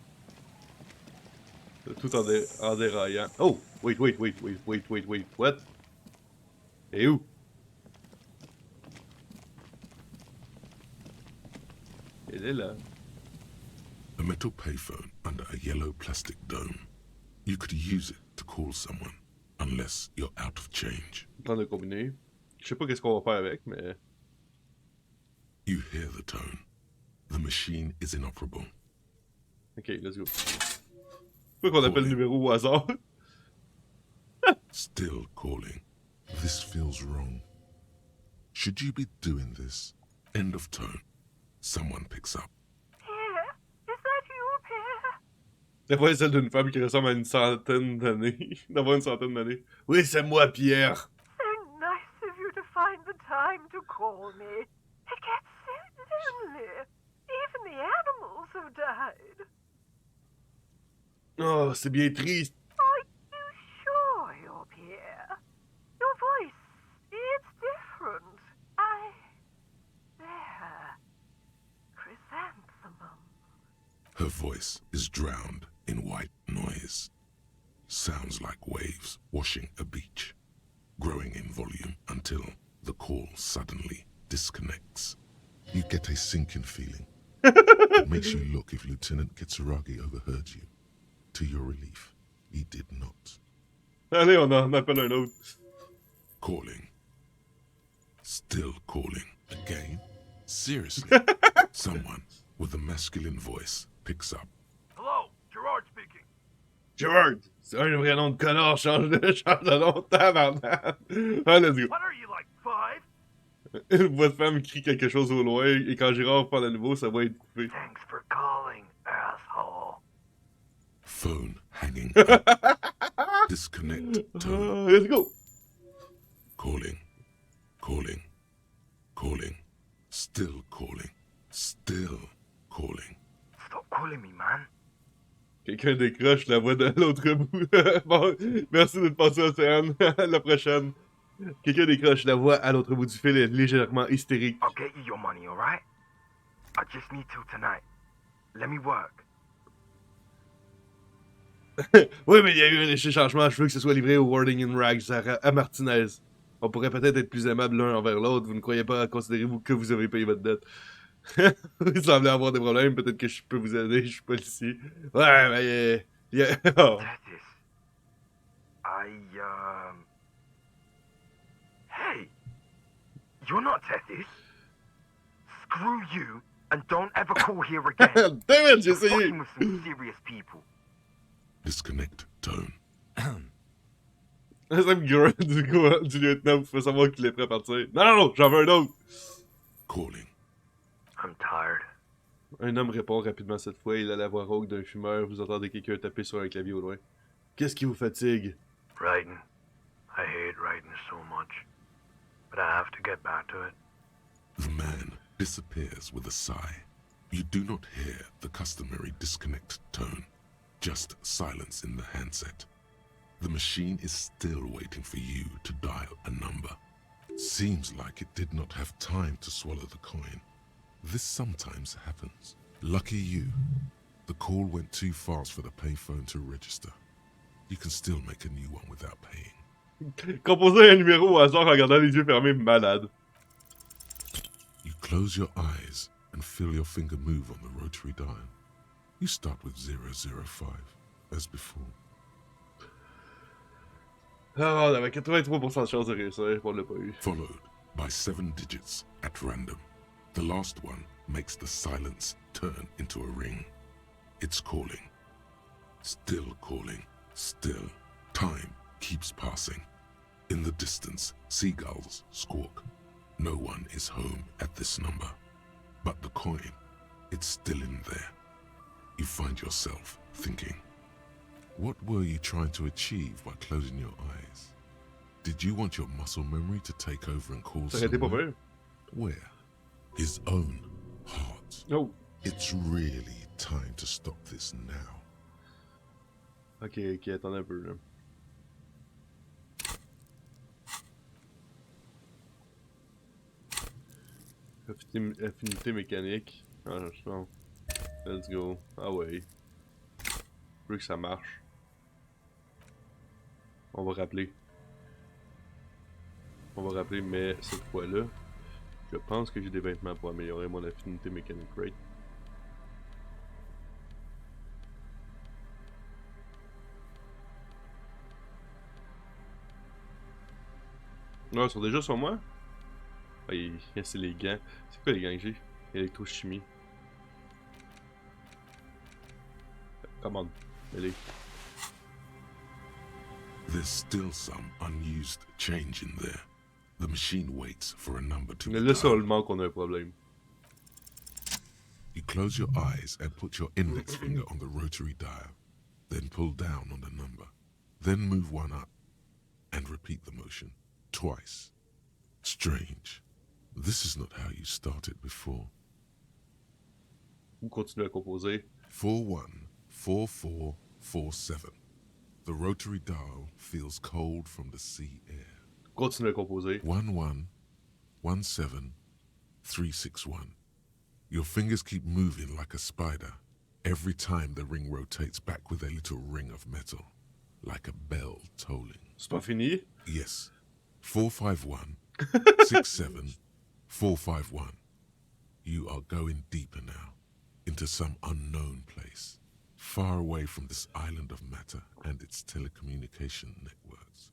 Tout en déraillant. Oh! Wait. What? Et où? Elle est là. A metal payphone under a yellow plastic dome. You could use it to call someone, unless you're out of change. Temps de combiner. Je sais pas qu'est-ce qu'on va faire avec, mais... You hear the tone. The machine is inoperable. Ok, let's go. Pourquoi qu'on appelle le numéro au hasard? Still calling. This feels wrong. Should you be doing this? End of tone. Someone picks up. Pierre, is that you, Pierre? La voix est celle d'une femme qui ressemble à une centaine d'années. D'avoir une centaine d'années. Oui, c'est moi, Pierre. So nice of you to find the time to call me. It gets so lonely. Even the animals have died. Oh, c'est bien triste. Are you sure you're Pierre? Your voice, it's different. There. Chrysanthemum. Her voice is drowned in white noise. Sounds like waves washing a beach, growing in volume until the call suddenly disconnects. You get a sinking feeling. It makes you look if Lieutenant Kitsuragi overheard you. To your relief, he did not. Allez, on en appelle un autre. Calling. Still calling. Again? Seriously? Someone with a masculine voice picks up. Hello, Gerard speaking. Gerard! C'est un vrai nom de connard, change de nom, tabarnak! Ah, let's go. What are you, like 5? Une voix de femme crie quelque chose au loin, et quand Gérard parle à nouveau, ça va être coupé. Thanks for calling, asshole. Phone hanging up. Disconnect tone. Let's go! Calling. Calling. Calling. Still calling. Still calling. Stop calling me, man. Quelqu'un décroche la voix de l'autre bout. Bon, merci de te passer, Océane. À la prochaine. Quelqu'un décroche la voix à l'autre bout du fil est légèrement hystérique. I'll get you your money, alright? I just need till tonight. Let me work. Oui, mais il y a eu un léger changement. Je veux que ce soit livré au Wording in Rags à Martinez. On pourrait peut-être être plus aimables l'un envers l'autre. Vous ne croyez pas, considérez-vous que vous avez payé votre dette. Vous semblez avoir des problèmes. Peut-être que je peux vous aider. Je suis policier. Ouais, mais... Oh. Tethys. Hey! You're not Tethys. Screw you, and don't ever call here again. Damn it, j'ai You're essayé. fucking with some serious people. Disconnect tone. Ça me gueule du lieutenant pour faire savoir qu'il est prêt à partir. Non, j'en veux un autre. Calling. I'm tired. Un homme répond rapidement cette fois. Il a la voix rauque d'un fumeur. Vous entendez quelqu'un taper sur un clavier au loin. Qu'est-ce qui vous fatigue? Writing. I hate writing so much. But I have to get back to it. The man disappears with a sigh. You do not hear the customary disconnect tone. Just silence in the handset. The machine is still waiting for you to dial a number. Seems like it did not have time to swallow the coin. This sometimes happens. Lucky you. The call went too fast for the payphone to register. You can still make a new one without paying. Composer un numéro au hasard en gardant les yeux fermés, malade. You close your eyes and feel your finger move on the rotary dial. You start with 005, as before. Ah, on avait 83% de chance de réussir, on l'a pas eu. Followed by 7 digits at random. The last one makes the silence turn into a ring. It's calling. Still calling. Still. Time keeps passing. In the distance, seagulls squawk. No one is home at this number. But the coin, it's still in there. You find yourself thinking, what were you trying to achieve by closing your eyes? Did you want your muscle memory to take over and call Ça aurait été pas someone? pire. Where? His own heart. Oh. It's really time to stop this now. Ok, attendez un peu, là. Affinité mécanique. Ah, non. Let's go. Ah ouais. Je veux que ça marche. On va rappeler. Mais cette fois-là, je pense que j'ai des vêtements pour améliorer mon affinité mécanique rate. Non, ils sont déjà sur moi? Ah, c'est les gants. C'est quoi les gants que j'ai? Électrochimie. Commande. Allez. There's still some unused change in there. The machine waits for a number to Mais be là dialed. seulement qu'on a un problème. You close your eyes and put your index finger on the rotary dial. Then pull down on the number. Then move one up and repeat the motion twice. Strange. This is not how you started before. Ou continuer à composer. 414447. The rotary dial feels cold from the sea air. Continuer à composer. 1117361. Your fingers keep moving like a spider. Every time the ring rotates back with a little ring of metal, like a bell tolling. C'est pas fini? Yes. 451 67 451. You are going deeper now, into some unknown place, far away from this island of matter and its telecommunication networks.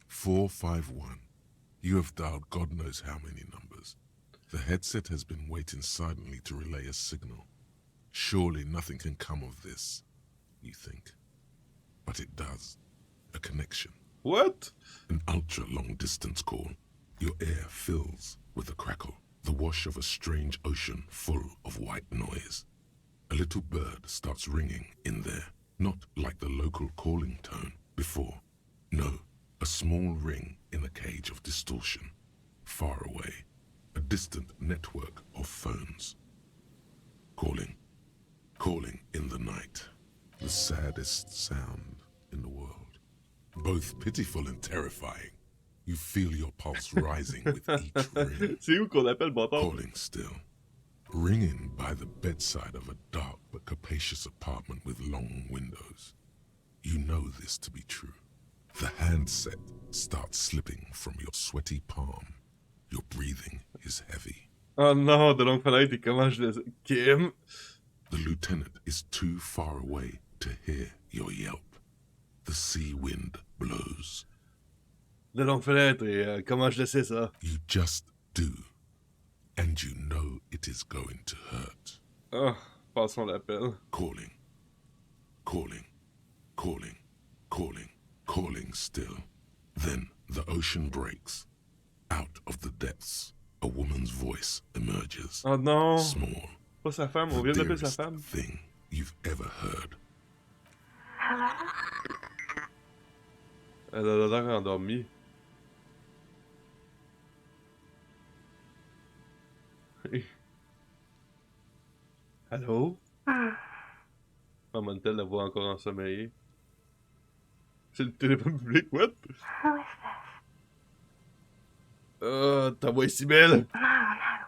451. You have dialed God knows how many numbers. The headset has been waiting silently to relay a signal. Surely nothing can come of this, you think. But it does. A connection. What? An ultra-long distance call. Your air fills with a crackle, the wash of a strange ocean full of white noise. A little bird starts ringing in there, not like the local calling tone before. No, a small ring in a cage of distortion, far away, a distant network of phones. Calling, calling in the night, the saddest sound in the world. Both pitiful and terrifying. You feel your pulse rising with each ring. C'est où qu'on appelle bâtard? Calling still. Ringing by the bedside of a dark but capacious apartment with long windows. You know this to be true. The handset starts slipping from your sweaty palm. Your breathing is heavy. Oh non, de longue fenêtre, et comment je le... Kim? The lieutenant is too far away to hear your yelp. The sea wind blows. De longue fenêtre, et comment je le sais ça? You just do. And you know it is going to hurt. Oh, passons l'appel. Calling. Calling. Calling. Calling. Calling still. Then the ocean breaks. Out of the depths, a woman's voice emerges. Oh non! Small. Pas sa femme, on The vient d'appeler sa dearest femme. thing you've ever heard. Hello? Elle a l'air endormie. Allô? Maman-t-elle la voix encore ensommeillée? C'est le téléphone public, what? Who is this? Ta voix est si belle! No, no.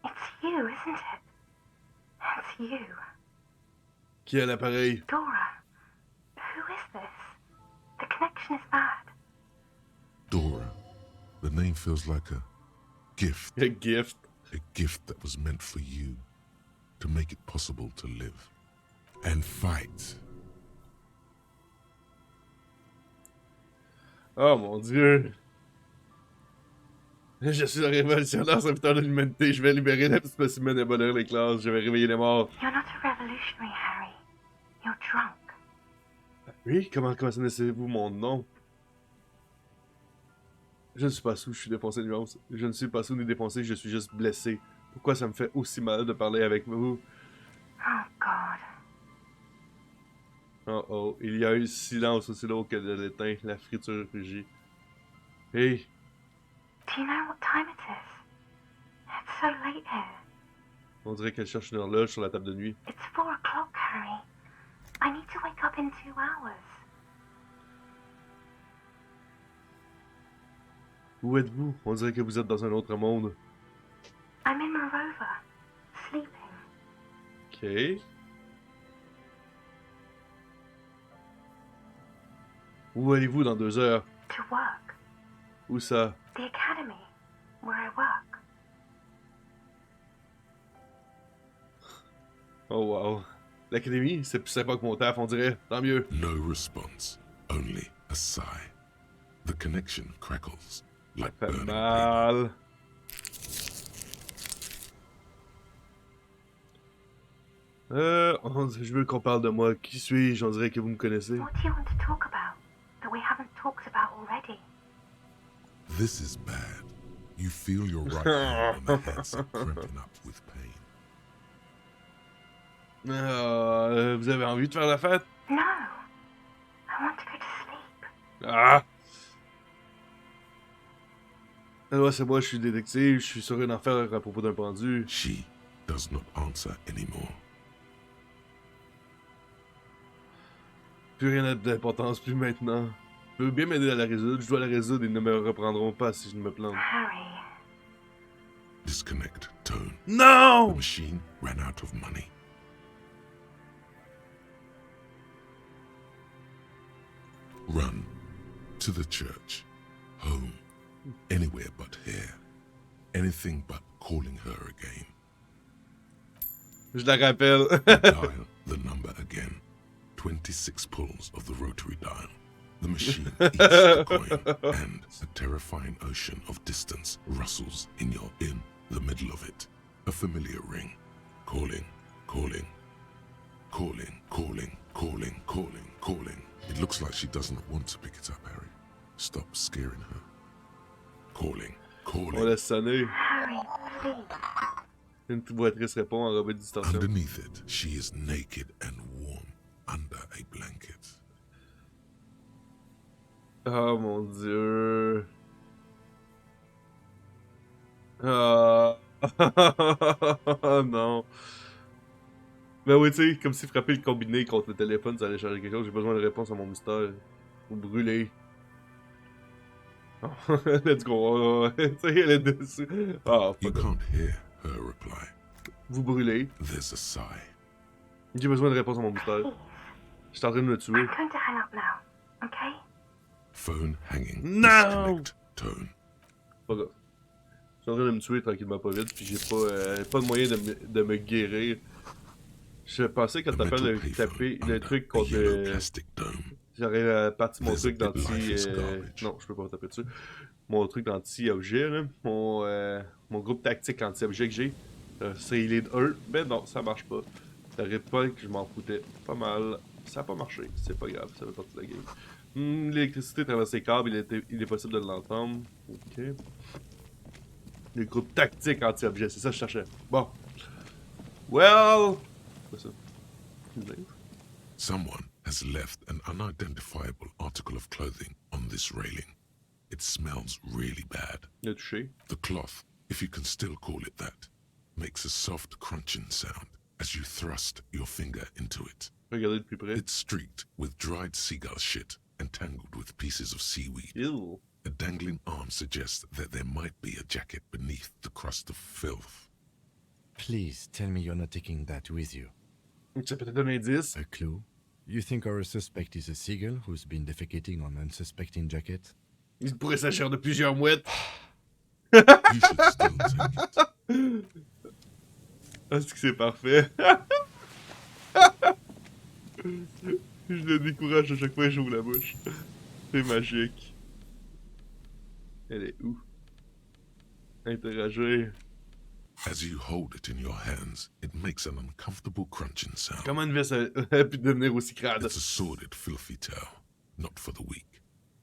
It's you, isn't it? It's you. Qui a l'appareil? Dora. Who is this? The connection is bad. Dora. The name feels like a gift. A gift. A gift that was meant for you. To make it possible to live. And fight. Oh mon dieu! Je suis un révolutionnaire serviteur de l'humanité. Je vais libérer la spécimen et abolir les classes. Je vais réveiller les morts. You're not a revolutionary, Harry. You're drunk. Oui? Comment connaissez-vous mon nom? Je ne suis pas sous, je suis défoncé de nuance. Je ne suis pas sous ni défoncé, je suis juste blessé. Pourquoi ça me fait aussi mal de parler avec vous? Oh, God. Oh oh, il y a eu silence aussi lourd que de l'étain, la friture rugit. Hey! Do you know what time it is? It's so late here. On dirait qu'elle cherche une horloge sur la table de nuit. It's 4 o'clock, Harry. I need to wake up in 2 hours. Où êtes-vous? On dirait que vous êtes dans un autre monde. I'm in my rover, sleeping. Ok. Où allez-vous dans 2 heures? To work. Où ça? The academy, where I work. Oh wow. L'académie, c'est plus sympa que mon taf, on dirait. Tant mieux. No response, only a sigh. The connection crackles like Fait burning paper. mal. Je veux qu'on parle de moi. Qui suis-je? On dirait que vous me connaissez. What do you want to talk about that we haven't talked about already? This is bad. You feel your right arm on the headset crimping up with pain. Vous avez envie de faire la fête? No. I want to go to sleep. Ah! Ouais, c'est moi, je suis détective. Je suis sur une affaire à propos d'un pendu. She does not answer anymore. Plus rien d'importance, plus maintenant. Je veux bien m'aider à la résoudre. Je dois la résoudre et ils ne me reprendront pas si je ne me plante. Harry. Disconnect tone. The Non! machine ran out of money. Run to the church, home, anywhere but here. Anything but calling her again. Je la rappelle. Dial the number again. 26 pulls of the rotary dial. The machine eats the coin, and a terrifying ocean of distance rustles in the middle of it. A familiar ring. Calling, calling, calling, calling, calling, calling, calling. It looks like she doesn't want to pick it up, Harry. Stop scaring her. Calling, calling. On laisse sonner. Harry, please. Une voitrice répond en robot de distorsion. Underneath it, she is naked and warm under a blanket. Oh mon dieu. Ah. Non. Ben oui, tu sais, comme si frapper le combiné contre le téléphone, ça allait changer quelque chose. J'ai besoin de réponse à mon mystère. Ou brûler. Let's go. Tu sais, elle est dessus. Ah, You fuck. can't hear her reply. Vous brûlez. There's a sigh. J'ai besoin de réponse à mon mystère. Je suis en train de me tuer. I'm going to hang up now, okay? Phone hanging. No! Disconnect tone. Pas grave. Je suis en train de me tuer tranquillement pas vite, puis j'ai pas de moyen de me guérir. Je pensais quand A t'appelles metal le payphone taper le under truc a contre yellow plastic dome. j'aurais parti mon There's truc a bit d'anti. life is garbage. Non, je peux pas taper dessus. Mon truc d'anti-objet, là. Mon groupe tactique anti-objet que j'ai. C'est Elite 1. Mais non, ça marche pas. T'aurais pas que je m'en foutais. Pas mal. Ça a pas marché. C'est pas grave, ça fait partie de la game. L'électricité traverse les câbles, il est possible de l'entendre. Ok. Le groupe tactique anti-objet, c'est ça que je cherchais. Bon. Well. C'est ça. Someone has left an unidentifiable article of clothing on this railing. It smells really bad. Il a touché. The cloth, if you can still call it that, makes a soft crunching sound as you thrust your finger into it. Regardez de plus près. It's streaked with dried seagull shit and tangled with pieces of seaweed. Ew. A dangling arm suggests that there might be a jacket beneath the crust of filth. Please tell me you're not taking that with you. C'est peut-être un indice. A clue? You think our suspect is a seagull who's been defecating on unsuspecting jacket? Il pourrait s'agir de plusieurs mouettes. You should still take it. Est-ce que c'est parfait? Je le décourage à chaque fois que j'ouvre la bouche. C'est magique. Elle est où? Interagir. As you hold it in your hands, it makes an uncomfortable crunching sound. Comment une vis a pu devenir aussi crade? It's a sordid, filthy tale, not for the weak.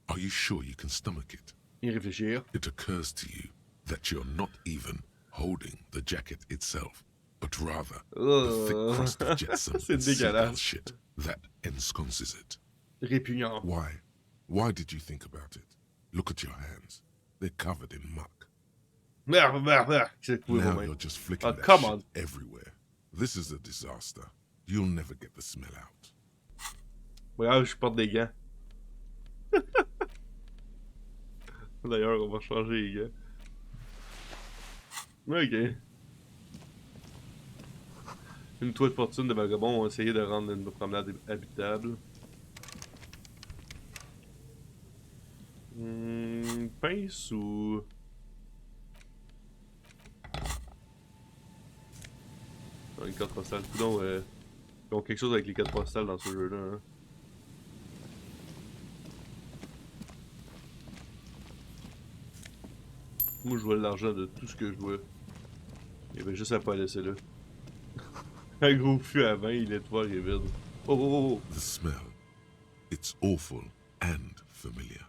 Are you sure you can stomach it? Y réfléchir. It occurs to you that you're not even holding the jacket itself, but rather the thick crust of jetsam C'est and seagull dégueulasse. shit that ensconces it. Répugnant. Why? Why did you think about it? Look at your hands. They're covered in muck. Merde, merde, merde. C'est cool, Now Romain. you're just flicking Oh, that come shit on. everywhere. This is a disaster. You'll never get the smell out. Regarde, je porte des gants. D'ailleurs, on va changer les gants. Ok. Une toile de fortune de vagabonds ont essayé de rendre une promenade habitable. Pince ou... Non, une carte postale. Coudonc, ils ont quelque chose avec les cartes postales dans ce jeu-là. Hein. Moi, je vois l'argent de tout ce que je vois. Il y avait juste à pas laisser là. Un gros fût à vin, il est voir, il est vide. Oh, oh, oh! The smell. It's awful and familiar.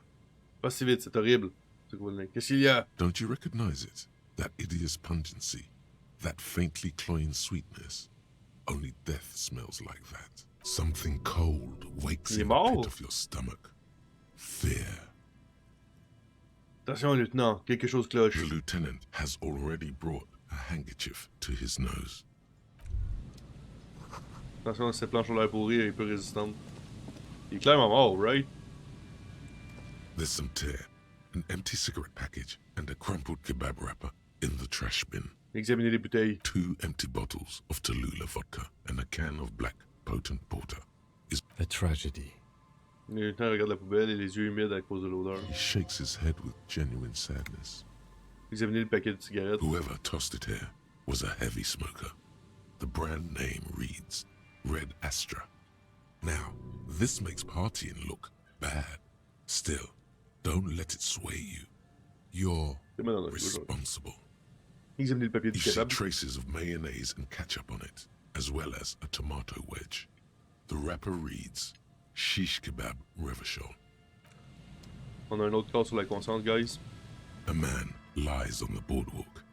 Pas si vite, c'est horrible. C'est quoi le mec? Qu'est-ce qu'il y a? Don't you recognize it? That hideous pungency, that faintly cloying sweetness. Only death smells like that. Something cold wakes in the pit of your stomach. Fear. Attention, lieutenant, quelque chose cloche. The lieutenant has already brought a handkerchief to his nose. Attention, cette planche en l'air pourri, elle est peu résistante. Il est clairement mort, right? There's some tear, an empty cigarette package, and a crumpled kebab wrapper in the trash bin. Examinez les bouteilles. 2 empty bottles of Tallulah vodka and a can of black potent porter. A tragedy. Le lieutenant regarde la poubelle et les yeux humides à cause de l'odeur. He shakes his head with genuine sadness. Examinez le paquet de cigarettes. Whoever tossed it here was a heavy smoker. The brand name reads Red Astra. Now, this makes partying look bad. Still, don't let it sway you. You're responsible. Examinez le papier du You see kebab. traces of mayonnaise and ketchup on it, as well as a tomato wedge. The wrapper reads Shish Kebab Revachol. On a un autre cas sur la conscience, guys. A man lies on the boardwalk,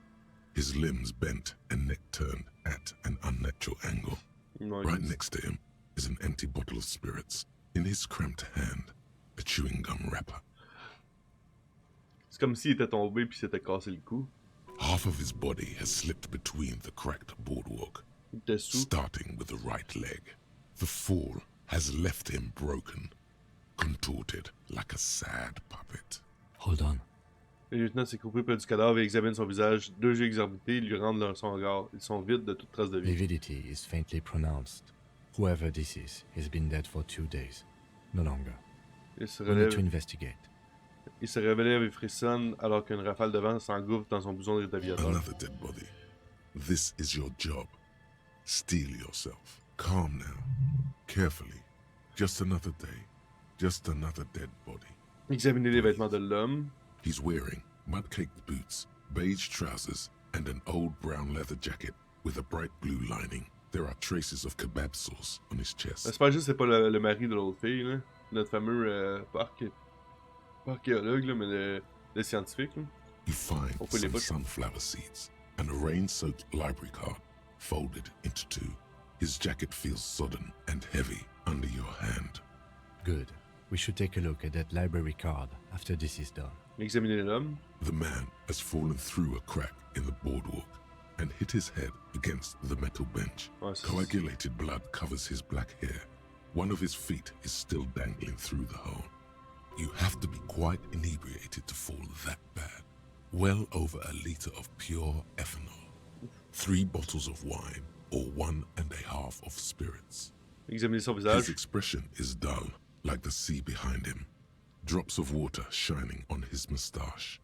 his limbs bent and neck turned at an unnatural angle. Nice. Right next to him is an empty bottle of spirits. In his cramped hand, a chewing gum wrapper. C'est comme s'il était tombé puis s'était cassé le cou. Half of his body has slipped between the cracked boardwalk, Il était sous. starting with the right leg. The fall has left him broken, contorted like a sad puppet. Hold on. Le lieutenant s'est coupé près du cadavre et examine son visage. 2 yeux exorbités lui rendent son regard. Ils sont vides de toute trace de vie. Lividity is faintly pronounced. Whoever this is has been dead for 2 days. No longer. Il se We need to relève. investigate. Il se réveille et frissonne alors qu'une rafale de vent s'engouffre dans son blouson d'aviateur. Another dead body. This is your job. Steel yourself. Calm now. Carefully. Just another day. Just another dead body. Examinez les vêtements de l'homme. He's wearing mud-caked boots, beige trousers, and an old brown leather jacket with a bright blue lining. There are traces of kebab sauce on his chest. J'espère juste que c'est pas le mari de l'autre fille, là. Notre fameux pas archéologue, là, mais le scientifique. Là. You find On peut les some bouts. sunflower seeds and a rain-soaked library card folded into 2. His jacket feels sodden and heavy under your hand. Good. We should take a look at that library card after this is done. Examinez l'homme. The man has fallen through a crack in the boardwalk and hit his head against the metal bench. Ouais, c'est- Coagulated blood covers his black hair. One of his feet is still dangling through the hole. You have to be quite inebriated to fall that bad. Well over a liter of pure ethanol. 3 bottles of wine or 1.5 of spirits. Examinez son His visage. expression is dull, like the sea behind him. Drops of water shining on his moustache.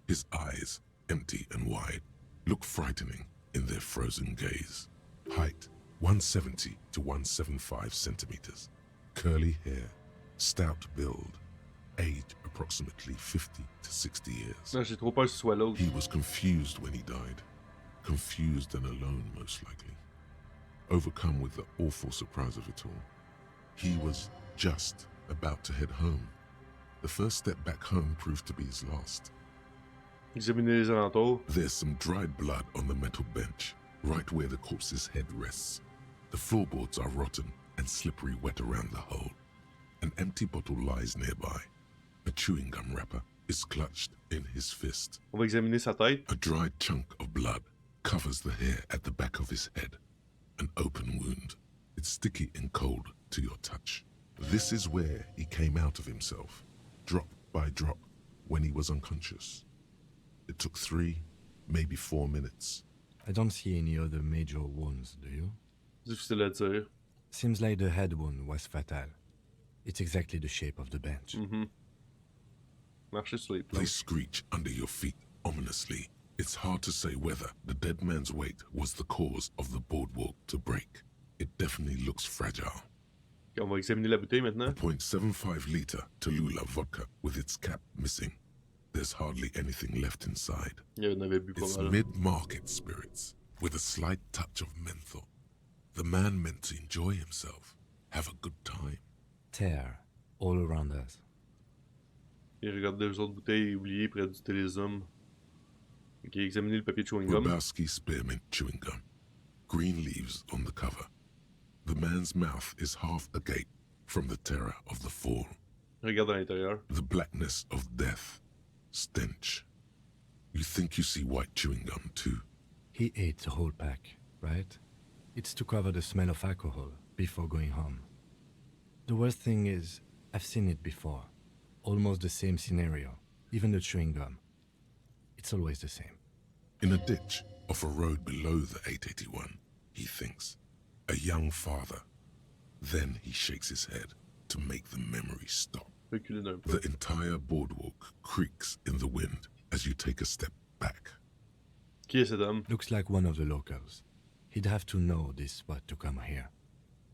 His eyes, empty and wide, look frightening in their frozen gaze. Height, 170 to 175 centimeters. Curly hair, stout build. Age, approximately 50 to 60 years. Non, j'ai trop peur que ce soit l'autre. He was confused when he died. Confused and alone, most likely. Overcome with the awful surprise of it all. He was just about to head home. The first step back home proved to be his last. Examinez les alentours. There's some dried blood on the metal bench, right where the corpse's head rests. The floorboards are rotten and slippery wet around the hole. An empty bottle lies nearby. A chewing gum wrapper is clutched in his fist. On va examiner sa tête. A dried chunk of blood covers the hair at the back of his head. An open wound. It's sticky and cold to your touch. This is where he came out of himself, drop by drop, when he was unconscious. It took 3, maybe 4 minutes. I don't see any other major wounds, do you? Difficile à dire. Seems like the head wound was fatal. It's exactly the shape of the bench. Marcher sur les They planches. screech under your feet ominously. It's hard to say whether the dead man's weight was the cause of the boardwalk to break. It definitely looks fragile. On va examiner la bouteille A maintenant. 0.75 litre Tallulah vodka with its cap missing. There's hardly anything left inside. Il y en avait bu pas It's mal. mid-market spirits with a slight touch of menthol. The man meant to enjoy himself, have a good time. Tear all around us. Il regarde deux autres bouteilles oubliées près du télézoom. Ok, examiner le papier de chewing gum. Lebowski spearmint chewing gum. Green leaves on the cover. The man's mouth is half agape from the terror of the fall. Regarde à l'intérieur. The blackness of death. Stench. You think you see white chewing gum too. He ate the whole pack, right? It's to cover the smell of alcohol before going home. The worst thing is, I've seen it before. Almost the same scenario, even the chewing gum. It's always the same. In a ditch off a road below the 881, he thinks. A young father. Then he shakes his head to make the memory stop. Reculer d'un peu. The entire boardwalk creaks in the wind as you take a step back. Qui est cet homme? Looks like one of the locals. He'd have to know this spot to come here.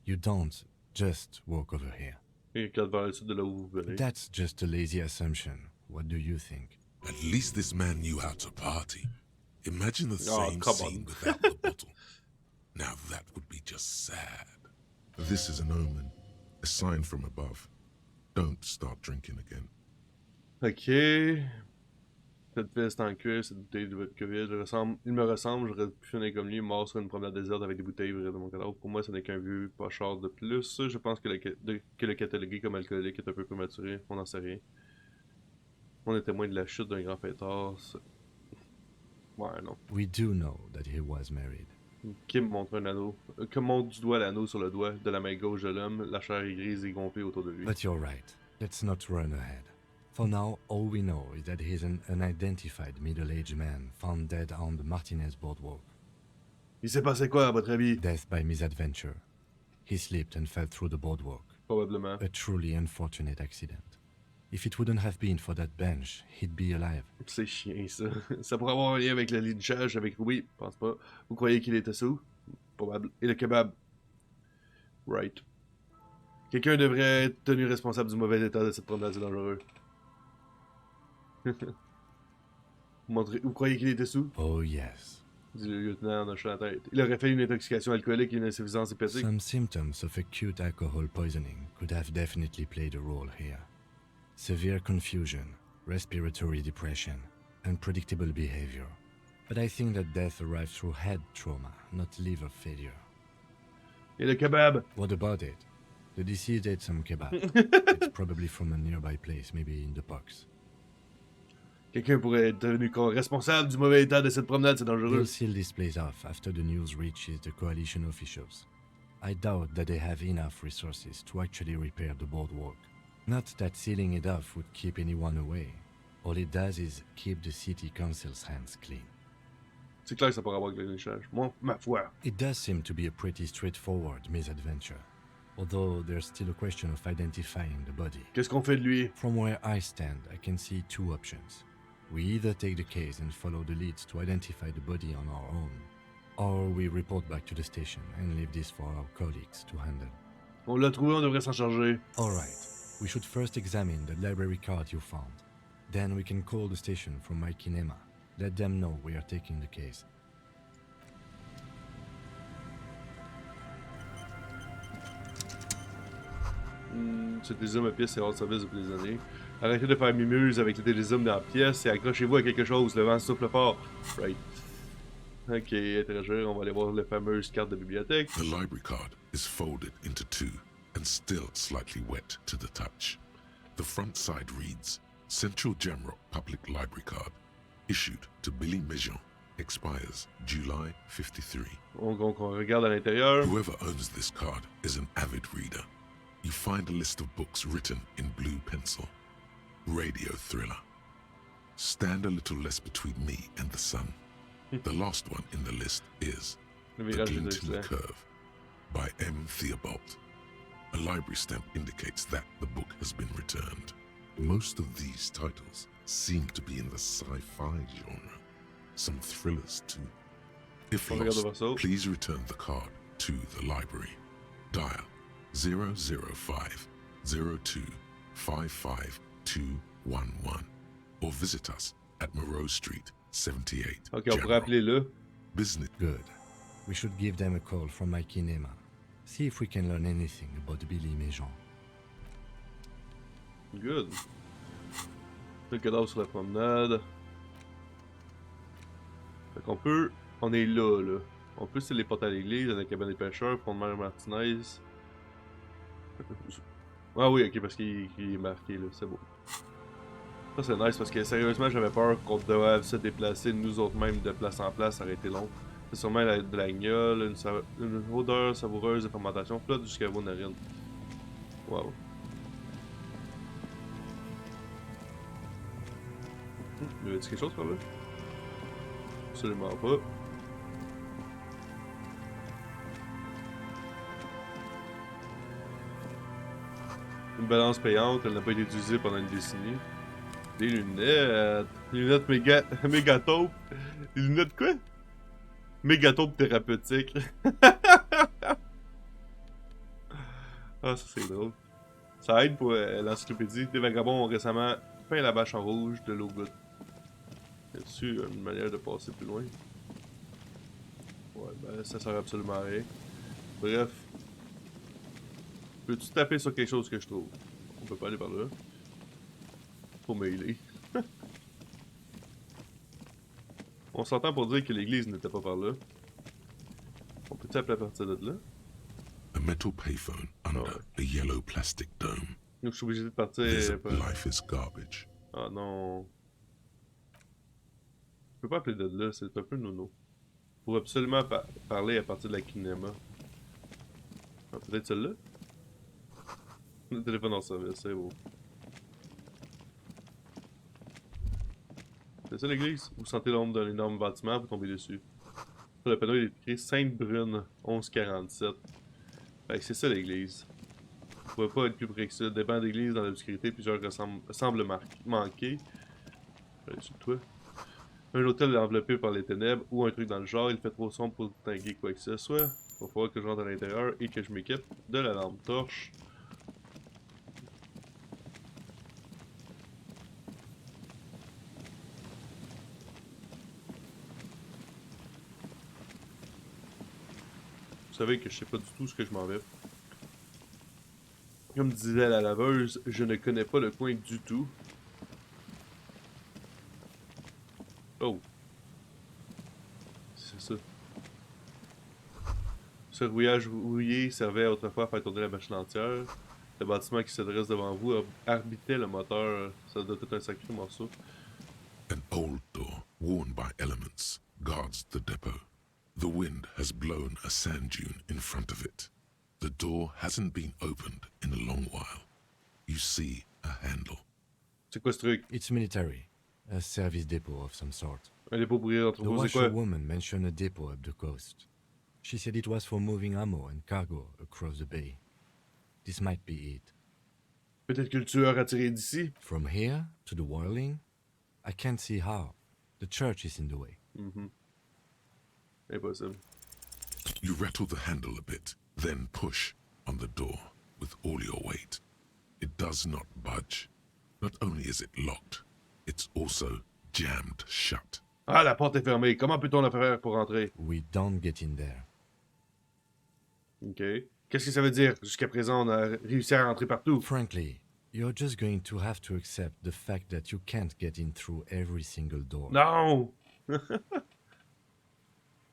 You don't just walk over here. Il regarde vers le sud de là où vous venez. That's just a lazy assumption. What do you think? At least this man knew how to party. Imagine the Oh, same come scene on. without the bottle. Now that would be just sad. This is an omen, a sign from above. Don't start drinking again. Ok. Cette veste en cuir, cette bouteille de vodka vide, il me ressemble, j'aurais pu finir comme lui, mort sur une promenade déserte avec des bouteilles vraies de mon cadavre. Pour moi, ce n'est qu'un vieux pochard de plus. Je pense que le catalogué comme alcoolique est un peu prématuré, on n'en sait rien. On est témoin de la chute d'un grand fêtard. Ouais, non. We do know that he was married. Kim montre un anneau. Comme montre du doigt l'anneau sur le doigt de la main gauche de l'homme, la chair est grise et gonflée autour de lui. But you're right. Let's not run ahead. For now, all we know is that he's an unidentified middle-aged man found dead on the Martinez boardwalk. Il s'est passé quoi, à votre avis? Death by misadventure. He slipped and fell through the boardwalk. Probablement. A truly unfortunate accident. If it wouldn't have been for that bench, he'd be alive. C'est chiant, ça. Ça pourrait avoir un lien avec le lynchage, avec Ruby? Pense pas. Vous croyez qu'il était sous? Probable. Et le kebab? Right. Quelqu'un devrait être tenu responsable du mauvais état de cette promenade, c'est dangereux. Vous croyez qu'il était sous? Oh yes. Dit le lieutenant en hochant la tête. Il aurait fallu une intoxication alcoolique et une insuffisance hépatique. Some symptoms of acute alcohol poisoning could have definitely played a role here. Severe confusion, respiratory depression, unpredictable behavior. But I think that death arrived through head trauma, not liver failure. Et le kebab? What about it? The deceased ate some kebab. It's probably from a nearby place, maybe in the box. Quelqu'un pourrait être tenu responsable du mauvais état de cette promenade, c'est dangereux. We'll seal this place off after the news reaches the coalition officials. I doubt that they have enough resources to actually repair the boardwalk. Not that sealing it off would keep anyone away. All it does is keep the city council's hands clean. C'est clair que ça pourrait avoir avec le lynchage. Moi, ma foi. It does seem to be a pretty straightforward misadventure, although there's still a question of identifying the body. Qu'est-ce qu'on fait de lui? From where I stand, I can see two options. We either take the case and follow the leads to identify the body on our own, or we report back to the station and leave this for our colleagues to handle. On l'a trouvé, on devrait s'en charger. Alright, we should first examine the library card you found. Then we can call the station from my kinema. Let them know we are taking the case. Ce télézoom à pièce, c'est hors service depuis des années. Arrêtez de faire mimuse avec le télézoom dans la pièce et accrochez-vous à quelque chose, le vent souffle fort. Right. Ok, interagir, on va aller voir la fameuse carte de bibliothèque. The library card is folded into two and still slightly wet to the touch. The front side reads, Central Jamrock Public Library Card, issued to Billy Mejean, expires July 53. On regarde à l'intérieur. Whoever owns this card is an avid reader. You find a list of books written in blue pencil. Radio thriller. Stand a little less between me and the sun. The last one in the list is Le The virage Glint des in the excellents. Curve. by M. Theobald. A library stamp indicates that the book has been returned. Most of these titles seem to be in the sci-fi genre. Some thrillers too. If lost, please return the card to the library. Dial 005 02 55 211 or visit us at Moreau Street, 78. Ok, on pourrait appeler là. Business. Good. We should give them a call from my kinema. See if we can learn anything about Billy Méjean. Good. Le cadavre sur la promenade. Fait qu'on peut... On est là, là. On peut se téléporter à l'église, à la cabane des pêcheurs, prendre Mère Martinez. Ah oui, ok, parce qu'il est marqué, là. C'est beau. Ça, c'est nice, parce que sérieusement, j'avais peur qu'on devait se déplacer nous autres mêmes de place en place, ça aurait été long. C'est sûrement de la gnôle, une odeur savoureuse de fermentation flotte jusqu'à vos narines. Wow. Il y avait quelque chose par là? Absolument pas. Une balance payante, elle n'a pas été utilisée pendant une décennie. Des lunettes. Des lunettes méga taupe. Des lunettes quoi? Méga taupe thérapeutique. Ah, ça c'est drôle. Ça aide pour l'encyclopédie. Des vagabonds ont récemment peint la bâche en rouge de l'eau goutte. Y a-tu une manière de passer plus loin? Ouais, ben ça sert absolument à rien. Bref. Peux-tu taper sur quelque chose que je trouve? On peut pas aller par là. Faut mailer. On s'entend pour dire que l'église n'était pas par là. On peut appeler à partir de là? A metal payphone under a yellow plastic dome. Donc je suis obligé de partir. Life is garbage. Ah non. Je peux pas appeler de là, c'est un peu nono. Pour absolument parler à partir de la kinema. Ah, peut-être celle-là? Le téléphone en service, c'est beau. C'est ça l'église? Vous sentez l'ombre d'un énorme bâtiment, vous tombez dessus. Sur le panneau, il est écrit Sainte-Brune, 1147. Fait que c'est ça l'église. Vous pouvez pas être plus près que ça. Des bancs d'église dans l'obscurité, plusieurs semblent manquer. Allez, sur toi. Un hôtel enveloppé par les ténèbres ou un truc dans le genre, il fait trop sombre pour distinguer quoi que ce soit. Il va falloir que je rentre à l'intérieur et que je m'équipe de la lampe torche. Vous savez que je sais pas du tout ce que je m'en vais. Comme disait la laveuse, je ne connais pas le coin du tout. Oh. C'est ça. Ce rouillage rouillé servait autrefois à faire tourner la machine entière. Le bâtiment qui se dresse devant vous arbitait le moteur. Ça doit être un sacré morceau. An old door, worn by elements, guards the depot. The wind has blown a sand dune in front of it. The door hasn't been opened in a long while. You see a handle. C'est quoi ce truc? It's military. A service depot of some sort. Un dépôt pour y The retrouver, c'est quoi? washerwoman mentioned a depot up the coast. She said it was for moving ammo and cargo across the bay. This might be it. Peut-être que le tueur a tiré d'ici? From here to the whirling? I can't see how. The church is in the way. Impossible. You rattle the handle a bit, then push on the door with all your weight. It does not budge. Not only is it locked, it's also jammed shut. Ah, la porte est fermée. Comment peut-on la faire pour entrer? We don't get in there. Ok. Qu'est-ce que ça veut dire? Jusqu'à présent, on a réussi à rentrer partout. Frankly, you're just going to have to accept the fact that you can't get in through every single door. Non!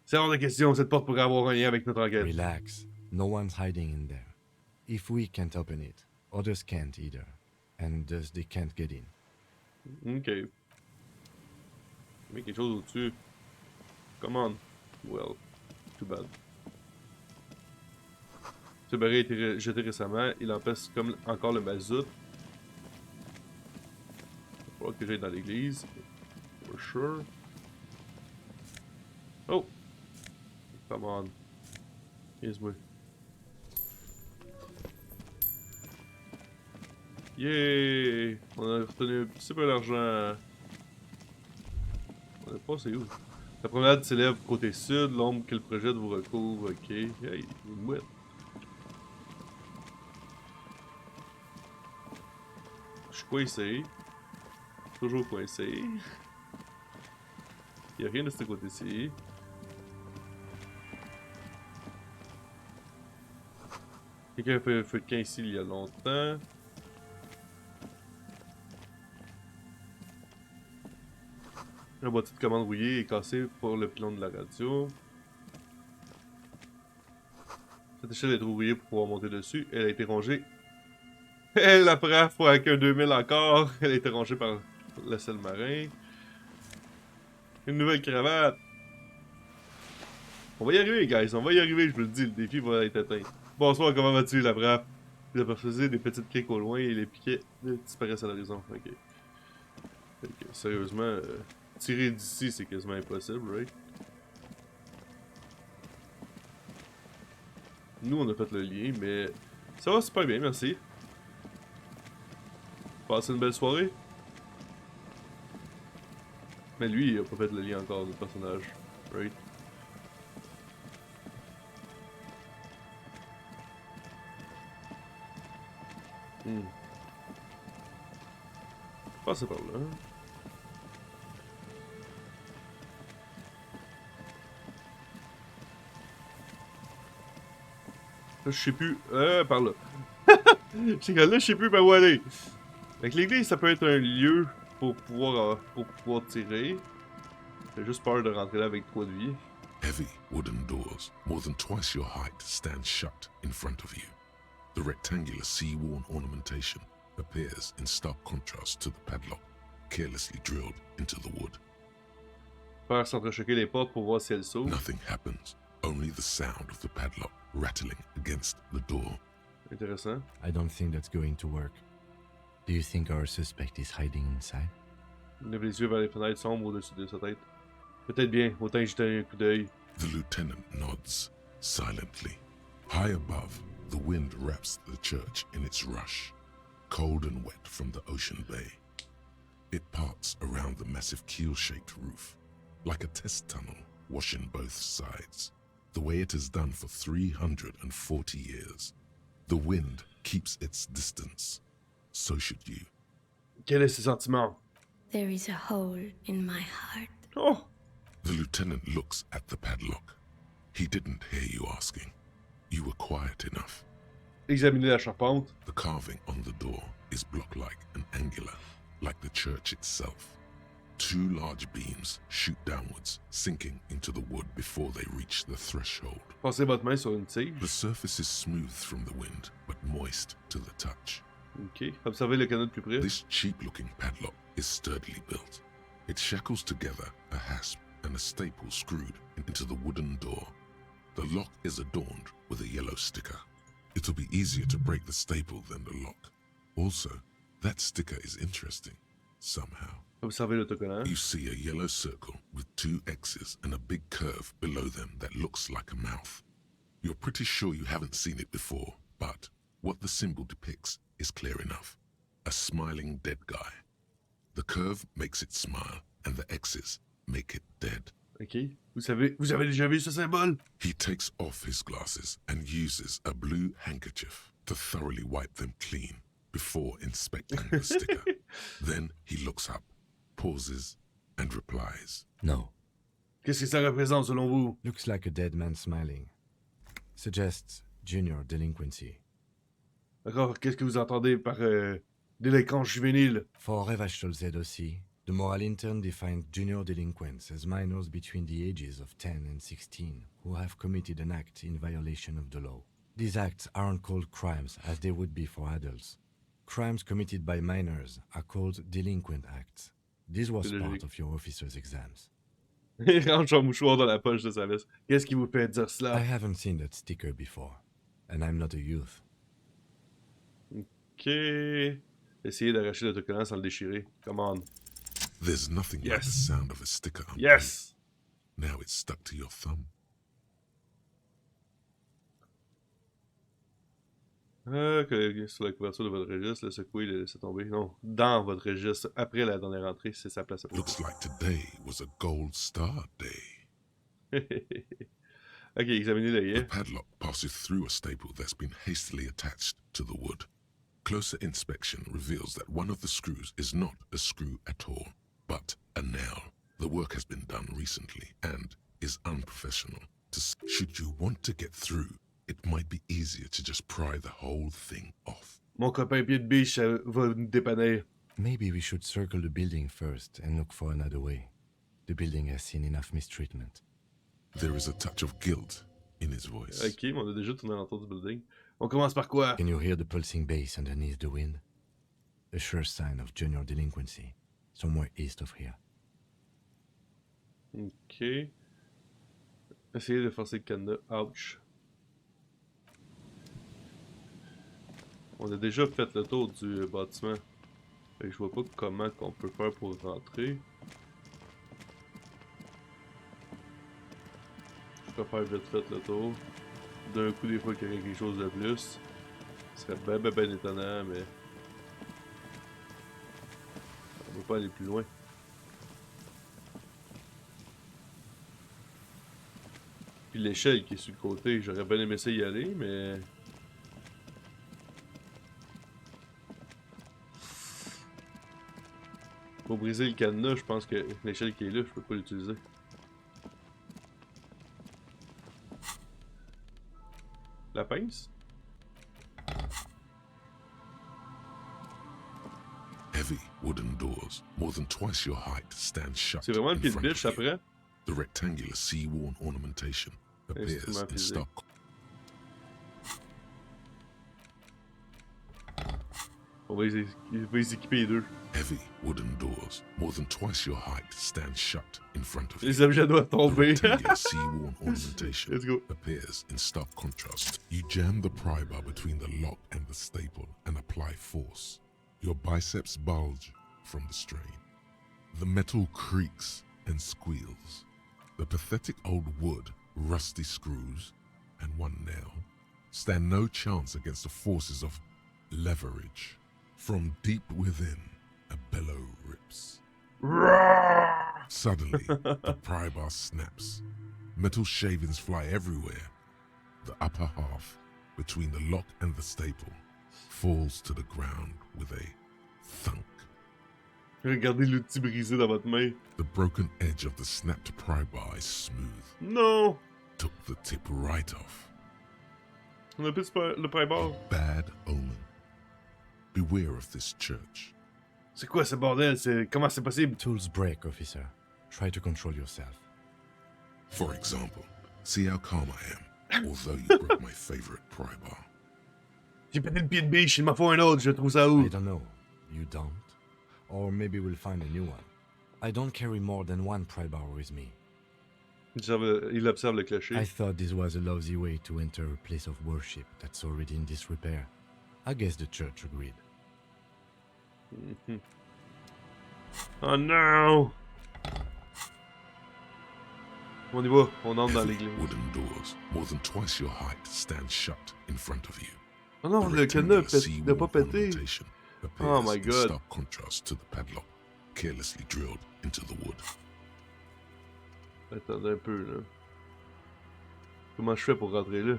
C'est hors de question. Cette porte pourrait avoir un lien avec notre enquête. Relax. No one's hiding in there. If we can't open it, others can't either. And thus they can't get in. Ok. Mais quelque chose au-dessus. Come on. Well, too bad. Ce baril a été jeté récemment. Il empêche comme encore le mazout. Il va falloir que j'aille dans l'église. For sure. Oh! Come on. Yes, moi. Yeah! On a obtenu un petit peu d'argent. On a passé où? La promenade s'élève côté sud, l'ombre que le projet vous recouvre. Ok. Hey, une mouette. Je suis coincé. Toujours coincé. Y'a rien de ce côté-ci. Quelqu'un a fait un feu de camp ici il y a longtemps. La boîte de commande rouillée est cassée pour le pylône de la radio. Cette échelle est trop rouillée pour pouvoir monter dessus. Elle a été rongée. Elle la prend pour avec un 2000 encore. Elle a été rongée par le sel marin. Une nouvelle cravate. On va y arriver, guys. On va y arriver, je vous le dis. Le défi va être atteint. Bonsoir, comment vas-tu, la brave? Vous apercevez des petites criques au loin et les piquets disparaissent à l'horizon. Ok. Sérieusement, tirer d'ici, c'est quasiment impossible, right? Nous, on a fait le lien, mais ça va super bien, merci. Passez une belle soirée. Mais lui, il a pas fait le lien encore, notre personnage, right? Passez par là. Là, je sais plus. Par là. Je sais plus par où aller. Fait que l'église, ça peut être un lieu pour pouvoir tirer. J'ai juste peur de rentrer là avec 3 de vie. Heavy wooden doors, more than twice your height, stand shut in front of you. The rectangular sea-worn ornamentation appears in stark contrast to the padlock, carelessly drilled into the wood. Faire s'entrechoquer les portes pour voir si elles s'ouvrent. Nothing happens, only the sound of the padlock rattling against the door. Intéressant. I don't think that's going to work. Do you think our suspect is hiding inside? Il lève les yeux vers les fenêtres sombres au-dessus de sa tête. Peut-être bien, autant y jeter un coup d'œil. The lieutenant nods, silently. High above, the wind wraps the church in its rush, cold and wet from the ocean bay. It parts around the massive keel-shaped roof, like a test tunnel washing both sides, the way it has done for 340 years. The wind keeps its distance. So should you. Quel est ses sentiments? There is a hole in my heart. Oh! The lieutenant looks at the padlock. He didn't hear you asking. You were quiet enough. Examinez la charpente. The carving on the door is block-like and angular, like the church itself. 2 large beams shoot downwards, sinking into the wood before they reach the threshold. Passez votre main sur une tige. The surface is smooth from the wind, but moist to the touch. Ok. Observez le canot de plus près. This cheap-looking padlock is sturdily built. It shackles together a hasp and a staple screwed into the wooden door. The lock is adorned with a yellow sticker. It'll be easier to break the staple than the lock. Also, that sticker is interesting, somehow. Observez l'autocollant. You see a yellow circle with 2 X's and a big curve below them that looks like a mouth. You're pretty sure you haven't seen it before, but what the symbol depicts is clear enough. A smiling dead guy. The curve makes it smile, and the X's make it dead. Ok. Vous avez déjà vu ce symbole? He takes off his glasses and uses a blue handkerchief to thoroughly wipe them clean before inspecting the sticker. Then he looks up, pauses, and replies. No. Qu'est-ce que ça représente selon vous? Looks like a dead man smiling. Suggests junior delinquency. D'accord, qu'est-ce que vous entendez par délinquance juvénile? For Revachol ZOC, the moral intern defined junior delinquents as minors between the ages of 10 and 16 who have committed an act in violation of the law. These acts aren't called crimes as they would be for adults. Crimes committed by minors are called delinquent acts. This was part of your officer's exams. Il range son mouchoir dans la poche de sa veste. Qu'est-ce qui vous fait dire cela? I haven't seen that sticker before, and I'm not a youth. Ok. Essayez d'arracher l'autocollant sans le déchirer. Come on. There's nothing like the sound of a sticker. Yes! Now it's stuck to your thumb. Sur la couverture de votre registre, le secouer, le laisser tomber. Non, dans votre registre, après la dernière entrée, c'est sa place à peu Looks like today was a gold star day. Ok, examinez The l'œillet. padlock passes through a staple that's been hastily attached to the wood. Closer inspection reveals that one of the screws is not a screw at all, but a nail. The work has been done recently and is unprofessional. Should you want to get through, it might be easier to just pry the whole thing off. Mon copain pied de biche va nous dépanner. Maybe we should circle the building first and look for another way. The building has seen enough mistreatment. There is a touch of guilt in his voice. Ok, mais on a déjà tourné alentour du building. On commence par quoi? Can you hear the pulsing bass underneath the wind? A sure sign of junior delinquency, somewhere east of here. Ok. Essayez de forcer le cadenas. Ouch. On a déjà fait le tour du bâtiment. Fait que je vois pas comment qu'on peut faire pour rentrer. Je peux faire vite fait le tour. D'un coup, des fois qu'il y a quelque chose de plus. Ce serait ben étonnant, mais... On peut pas aller plus loin. Puis l'échelle qui est sur le côté, j'aurais bien aimé ça y aller, mais... Pour briser le cadenas, je pense que l'échelle qui est là, je peux pas l'utiliser. La pince? Heavy wooden doors, more than twice your height, stand shut C'est vraiment le in pied de front biche of you. après? The rectangular sea-worn ornamentation appears Instrument in physique. stark On va les équiper les deux. heavy wooden doors, more than twice your height, stand shut in front of you. Les objets doivent The tomber. rectangular sea-worn ornamentation Let's go. appears in stark contrast. You jam the pry bar between the lock and the staple and apply force. Your biceps bulge from the strain. The metal creaks and squeals. The pathetic old wood, rusty screws, and one nail stand no chance against the forces of leverage. From deep within, a bellow rips. Suddenly, the pry bar snaps. Metal shavings fly everywhere. The upper half, between the lock and the staple, falls to the ground with a thunk. Regardez l'outil brisé dans votre main. The broken edge of the snapped pry bar is smooth. Non! Took the tip right off. On a plus le pry bar. Bad omen. Beware of this church. C'est quoi ce bordel? Comment c'est possible? Tools break, officer. Try to control yourself. For example, see how calm I am, although you broke my favorite pry bar. J'ai pété le pied de biche, il m'en faut un autre, je trouve ça où? I don't know. You don't? Or maybe we'll find a new one. I don't carry more than one pry bar with me. Il observe le clocher. I thought this was a lousy way to enter a place of worship that's already in disrepair. I guess the church agreed. Oh non! On y va, on entre dans Heavy l'église. wooden doors, more than twice your height, stand shut in front of you. Oh non, The le cadenas rectangular n'a pas sea-worn pété. ornamentation Oh appears my in God. stark contrast to the padlock, carelessly drilled into the wood. Attendez un peu, là. Comment je fais pour rentrer là?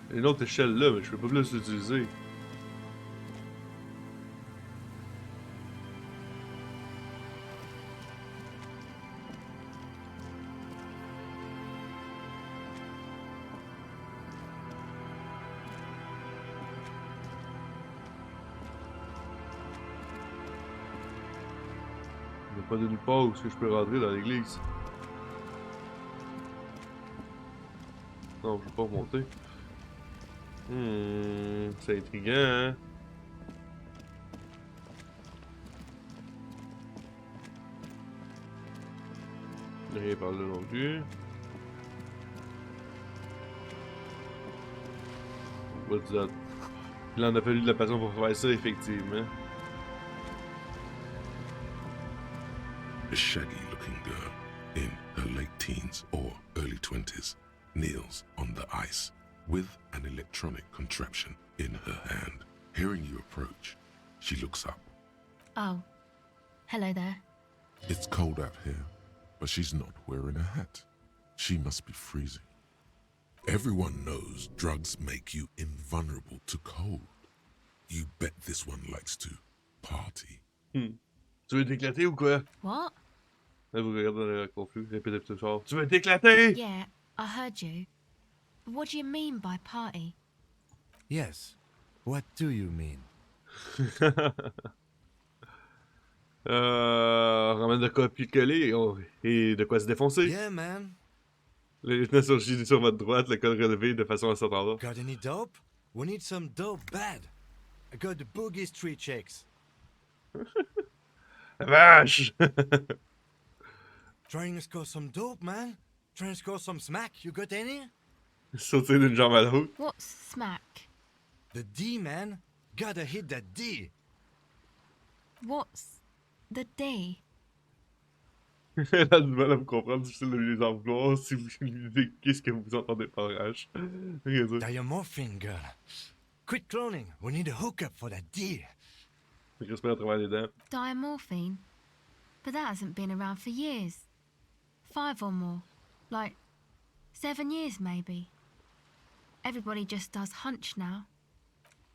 Il y a une autre échelle là, mais je peux pas plus l'utiliser. Il n'y a pas de nulle part où je peux rentrer dans l'église. Non, je peux pas remonter. C'est intriguant, hein? Rien par là non plus. What's that? Il en a fallu de la passion pour faire ça, effectivement. A shaggy-looking girl in her late teens or early 20s kneels on the ice with an electronic contraption in her hand. Hearing you approach, she looks up. Oh, hello there. It's cold out here, but she's not wearing a hat. She must be freezing. Everyone knows drugs make you invulnerable to cold. You bet this one likes to party. Tu veux t'éclater ou quoi? What? Là, vous regardez dans l'air confus, répétez plus fort. Tu veux t'éclater? Yeah, I heard you. What do you mean by party? Yes. What do you mean? Ramène de quoi picoler et de quoi se défoncer. Yeah, man. Le lieutenant surgit sur votre droite, le col relevé de façon à s'entendre. Got any dope? We need some dope bad. I got the Boogie Street checks. Vache! Trying to score some dope, man. Trying to score some smack. You got any? Sauter d'une jambe à l'autre. What's smack? The D, man. Gotta hit that D. What's the D? Elle a du mal à vous comprendre, difficile de les en vouloir si vous lui dites qu'est-ce que vous entendez par H. Rien dire. Diamorphine, girl. Quit cloning. We need a hookup for that D. Respire à travers les dents. Diamorphine? But that hasn't been around for years. 5 or more. Like 7 years, maybe. Everybody just does hunch now.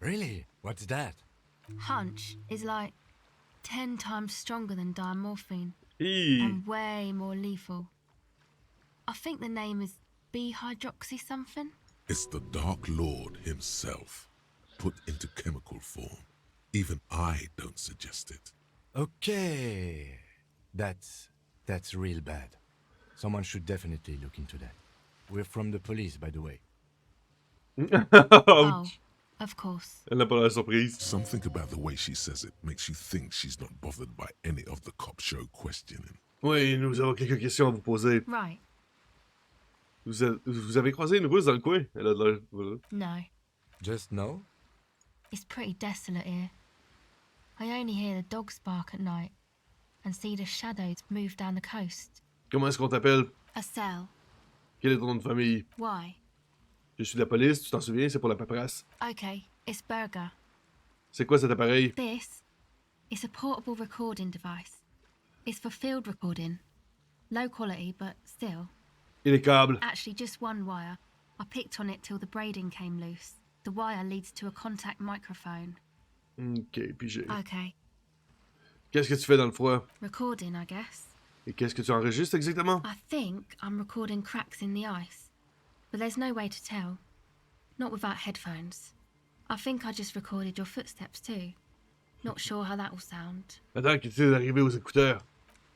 Really? What's that? Hunch is like 10 times stronger than diamorphine. Hi. And way more lethal. I think the name is B-hydroxy something. It's the Dark Lord himself, put into chemical form. Even I don't suggest it. Okay. That's real bad. Someone should definitely look into that. We're from the police, by the way. Oh, of course. Elle n'a pas l'air surprise. Something about the way she says it makes you think she's not bothered by any of the cop show questioning. Oui, nous avons quelques questions à vous poser. Right. Vous avez croisé une Russe dans le coin? Elle a de l'air... Voilà. No. Just no? It's pretty desolate here. I only hear the dogs bark at night and see the shadows move down the coast. Comment est-ce qu'on t'appelle? A cell. Quel est ton nom de famille? Why? Je suis de la police, tu t'en souviens? C'est pour la paperasse. Okay, it's Burger. C'est quoi cet appareil? This is a portable recording device. It's for field recording. Low quality, but still. Et les câbles? Actually, just one wire. I picked on it till the braiding came loose. The wire leads to a contact microphone. Ok, pigé. Okay, Qu'est-ce que tu fais dans le froid? recording, I guess. Et qu'est-ce que tu enregistres exactement? I think I'm recording cracks in the ice, but there's no way to tell. Not without headphones. I think I just recorded your footsteps too. Not sure how that will sound. Attends, qu'est-ce qui est arrivé aux écouteurs?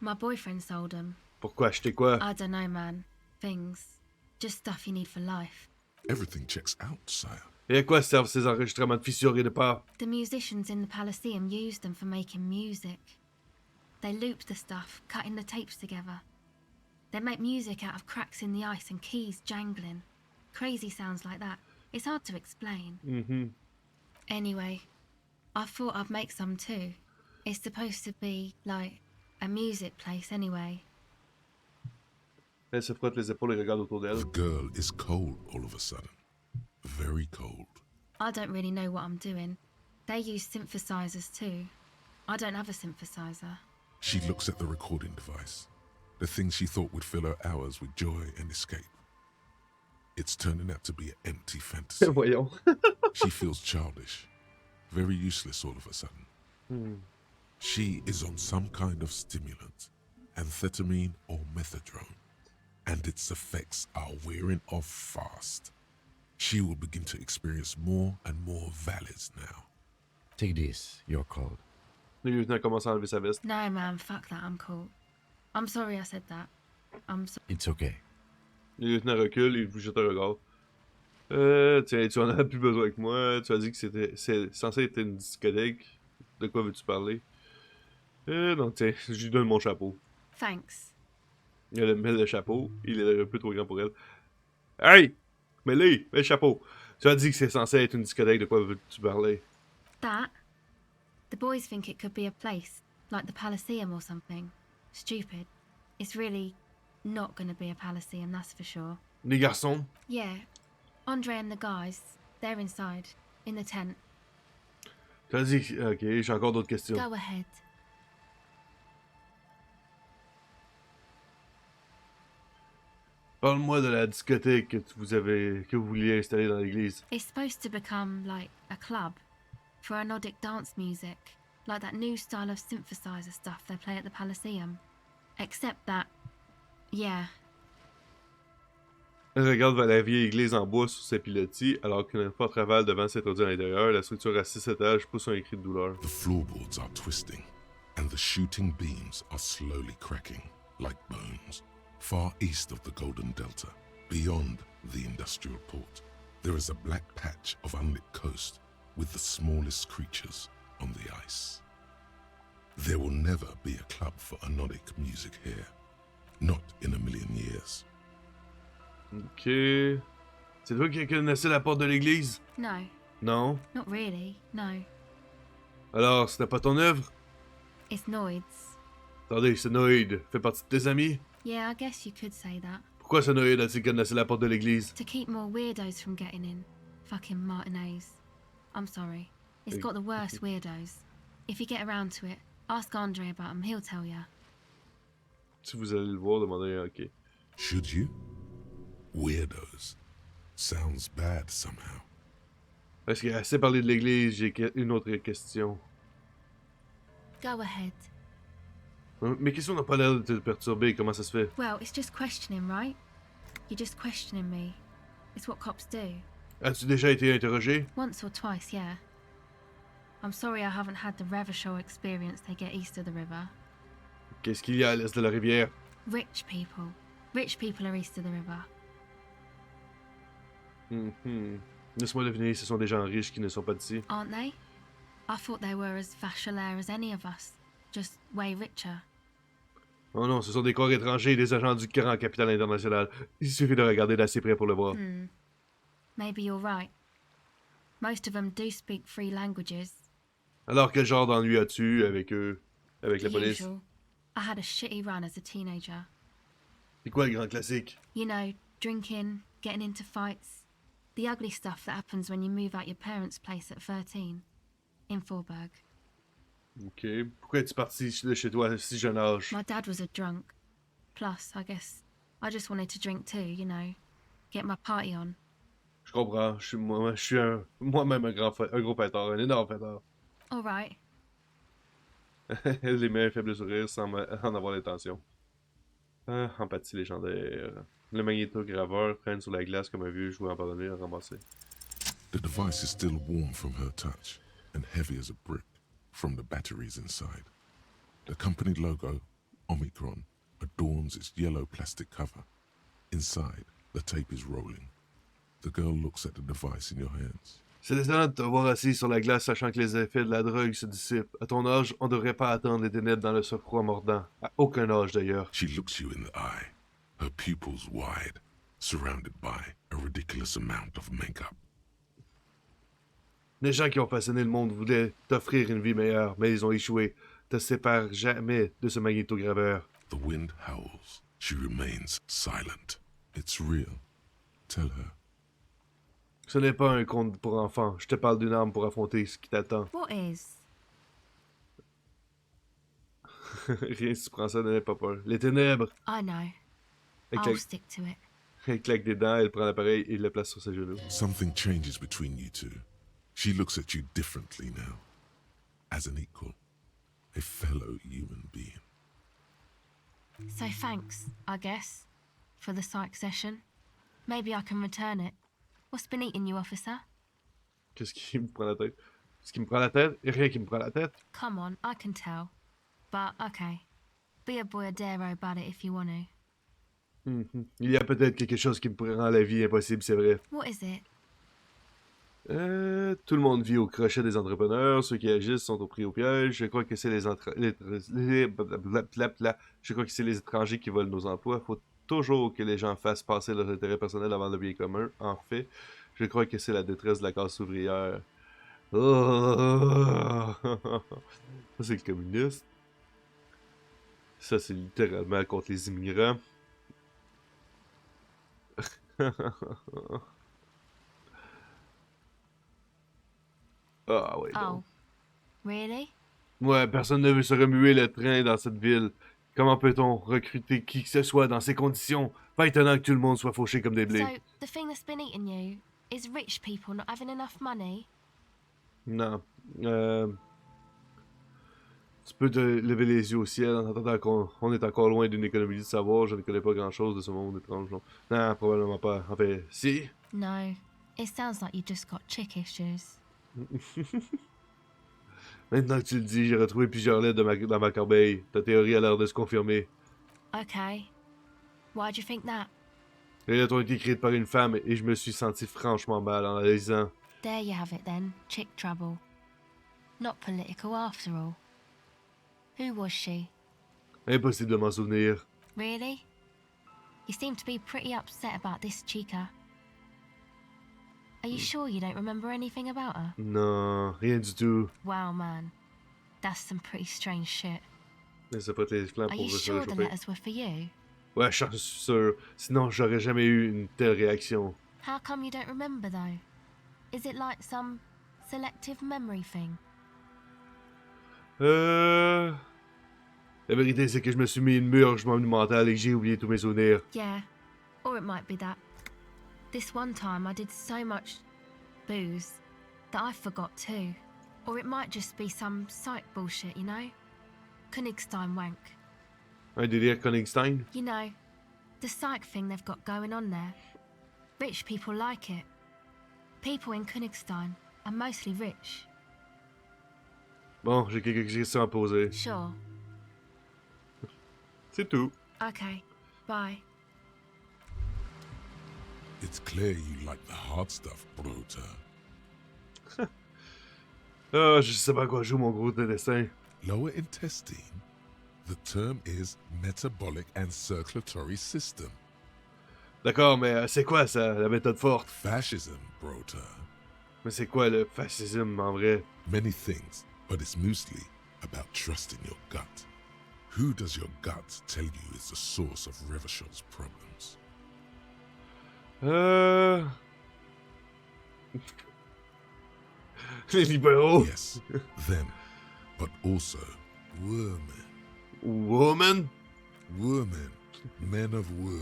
My boyfriend sold them. Pourquoi acheter quoi? I don't know, man. Things. Just stuff you need for life. Everything checks out, sire. Et à quoi servent ces enregistrements de fissures et de parts? The musicians in the Palaceum used them for making music. They looped the stuff, cutting the tapes together. They make music out of cracks in the ice and keys jangling. Crazy sounds like that. It's hard to explain. Mhm. Anyway, I thought I'd make some too. It's supposed to be, like, a music place anyway. Elle se frotte les épaules et regarde autour d'elle. The girl is cold all of a sudden. Very cold. I don't really know what I'm doing. They use synthesizers too. I don't have a synthesizer. She looks at the recording device, the thing she thought would fill her hours with joy and escape. It's turning out to be an empty fantasy. Voyons. She feels childish, very useless all of a sudden. She is on some kind of stimulant, amphetamine or methadone, and its effects are wearing off fast. She will begin to experience more and more valleys now. Take this. You're cold. Le lieutenant commence à enlever sa veste. No, man, fuck that, I'm cool. I'm sorry I said that. I'm so It's okay. Le lieutenant recule et vous jette un regard. Tiens, tu en as plus besoin que moi. Tu as dit que c'est censé être une discothèque. De quoi veux-tu parler? Donc, tiens, je lui donne mon chapeau. Thanks. Elle met le chapeau. Il est un peu trop grand pour elle. Hey! Mets le chapeau. Tu as dit que c'est censé être une discothèque. De quoi veux-tu parler? That? The boys think it could be a place, like the Palaceum or something. Stupid. It's really not gonna be a Palaceum, that's for sure. Les garçons? Yeah. Andre and the guys, they're inside, in the tent. Tu as dit... Ok, j'ai encore d'autres questions. Go ahead. Parle-moi de la discothèque que vous vouliez installer dans l'église. It's supposed to become like a club for anodic dance music, like that new style of synthesizer stuff they play at the Palaceum. Except that, yeah, Elle regarde vers la vieille église en bois sous ses pilotis, alors qu'un fort aval devant s'introduit à l'intérieur. La structure à 6 étages pousse un cri de douleur. The floorboards are twisting, and the shooting beams are slowly cracking, like bones. Far east of the Golden Delta, beyond the industrial port, there is a black patch of unlit coast with the smallest creatures on the ice. There will never be a club for anodic music here. Not in a million years. Ok. C'est toi qui connaissais la porte de l'église? no, Non? not really, no. Alors, c'était pas ton œuvre? It's Noid's. Attendez, ce Noïd fait partie de tes amis? Yeah, I guess you could say that. Pourquoi ce Noïd a-t-il connaissé la porte de l'église? To keep more weirdos from getting in. Fucking Martinez. I'm sorry. It's got the worst weirdos. If you get around to it, ask Andre about him, he'll tell ya. Si vous allez le voir, demandez, ok. Should you? Weirdos. Sounds bad somehow. Parce qu'il a assez parlé de l'église, j'ai une autre question. Go ahead. Mes questions n'ont pas l'air de te perturber, comment ça se fait? Well, it's just questioning, right? You're just questioning me. It's what cops do. As-tu déjà été interrogé? Once or twice, yeah. I'm sorry I haven't had the Revershaw experience they get east of the river. Qu'est-ce qu'il y a à l'est de la rivière? Rich people. Rich people are east of the river. Laisse-moi deviner, ce sont des gens riches qui ne sont pas d'ici. Aren't they? I thought they were as vachalaire as any of us. Just way richer. Oh non, ce sont des corps étrangers, des agents du grand capital international. Il suffit de regarder d'assez près pour le voir. Maybe you're right. Most of them do speak 3 languages. Alors, quel genre d'ennui as-tu avec eux, avec la police? Usual. I had a shitty run as a teenager. C'est quoi le grand classique? You know, drinking, getting into fights. The ugly stuff that happens when you move out your parents' place at 13. In Forberg. Ok. Pourquoi es-tu parti de chez toi à si jeune âge? My dad was a drunk. Plus, I guess, I just wanted to drink too, you know. Get my party on. Je comprends. Je suis moi-même un gros fêtard, un énorme fêtard. Alright. Elle les met un faible sourire sans en avoir l'intention. Ah, empathie légendaire. Le magnétograveur traîne sur la glace comme un vieux jouet abandonné à ramasser. The device is still warm from her touch and heavy as a brick from the batteries inside. The company logo, Omicron, adorns its yellow plastic cover. Inside, the tape is rolling. The girl looks at the device in your hands. C'est étonnant de te voir assis sur la glace sachant que les effets de la drogue se dissipent. À ton âge, on ne devrait pas attendre les ténèbres dans le surfroid mordant. À aucun âge d'ailleurs. She looks you in the eye, her pupils wide, surrounded by a ridiculous amount of makeup. Les gens qui ont façonné le monde voulaient t'offrir une vie meilleure, mais ils ont échoué. Te sépare jamais de ce magnétograveur. The wind howls. She remains silent. It's real. Tell her. Ce n'est pas un conte pour enfants. Je te parle d'une arme pour affronter ce qui t'attend. What is? Rien si tu prends ça, n'aie pas peur. Les ténèbres. I know. Elle I'll claque, stick to it. elle claque des dents, elle prend l'appareil et le place sur ses genoux. Something changes between you two. She looks at you differently now. As an equal. A fellow human being. So thanks, I guess, for the psych session. Maybe I can return it. What's been eating you, officer? Qu'est-ce qui me prend la tête? Ce qui me prend la tête? Et rien qui me prend la tête. Come on, I can tell. But, okay. Be a boyadero about it if you want to. Il y a peut-être quelque chose qui me rend la vie impossible, c'est vrai. What is it? Tout le monde vit au crochet des entrepreneurs. Ceux qui agissent sont pris au piège. Je crois que c'est Je crois que c'est les étrangers qui volent nos emplois. Faut toujours que les gens fassent passer leur intérêt personnel avant le bien commun. En fait, je crois que c'est la détresse de la classe ouvrière. Oh! Ça, c'est le communiste. Ça, c'est littéralement contre les immigrants. Ah ouais, Oh, donc. really? Ouais, personne ne veut se remuer le train dans cette ville. Comment peut-on recruter qui que ce soit dans ces conditions? Pas étonnant que tout le monde soit fauché comme des blés. So, the thing that's been eating you is rich people not having enough money? Non. Tu peux te lever les yeux au ciel en entendant qu'on est encore loin d'une économie de savoir. Je ne connais pas grand-chose de ce monde étrange. Non, probablement pas. En fait, si. No. It sounds like you just got chick issues. Maintenant que tu le dis, j'ai retrouvé plusieurs lettres dans ma corbeille. Ta théorie a l'air de se confirmer. Okay. Why do you think that? Les lettres ont été écrites par une femme et je me suis senti franchement mal en la lisant. There you have it then, chick trouble. Not political after all. Who was she? Impossible de m'en souvenir. Really? You seem to be pretty upset about this chica. Are you sure you don't remember anything about her? Non, rien du tout. Wow, man. That's some pretty strange shit. C'est pas tes plans Are pour you se sure the réchauffer. letters were for you? Ouais, je suis sûr. Sinon, j'aurais jamais eu une telle réaction. How come you don't remember though? Is it like some selective memory thing? La vérité, c'est que je me suis mis une murge monumentale et que j'ai oublié tous mes souvenirs. Yeah. Or it might be that. This one time I did so much booze that I forgot too. Or it might just be some psych bullshit, you know? Königstein wank. Un délire Königstein? You know, the psych thing they've got going on there. Rich people like it. People in Königstein are mostly rich. Bon, j'ai quelques questions à poser. Sure. C'est tout. Okay. Bye. It's clear you like the hard stuff, Brota. Ah, je sais pas à quoi joue mon gros dessin. Lower intestine? The term is metabolic and circulatory system. D'accord, mais c'est quoi ça, la méthode forte? Fascism, Brota. Mais c'est quoi le fascisme en vrai? Many things, but it's mostly about trusting your gut. Who does your gut tell you is the source of Revachel's problems? Les libéraux? Yes, them, but also women. Woman? Women, men of Wu.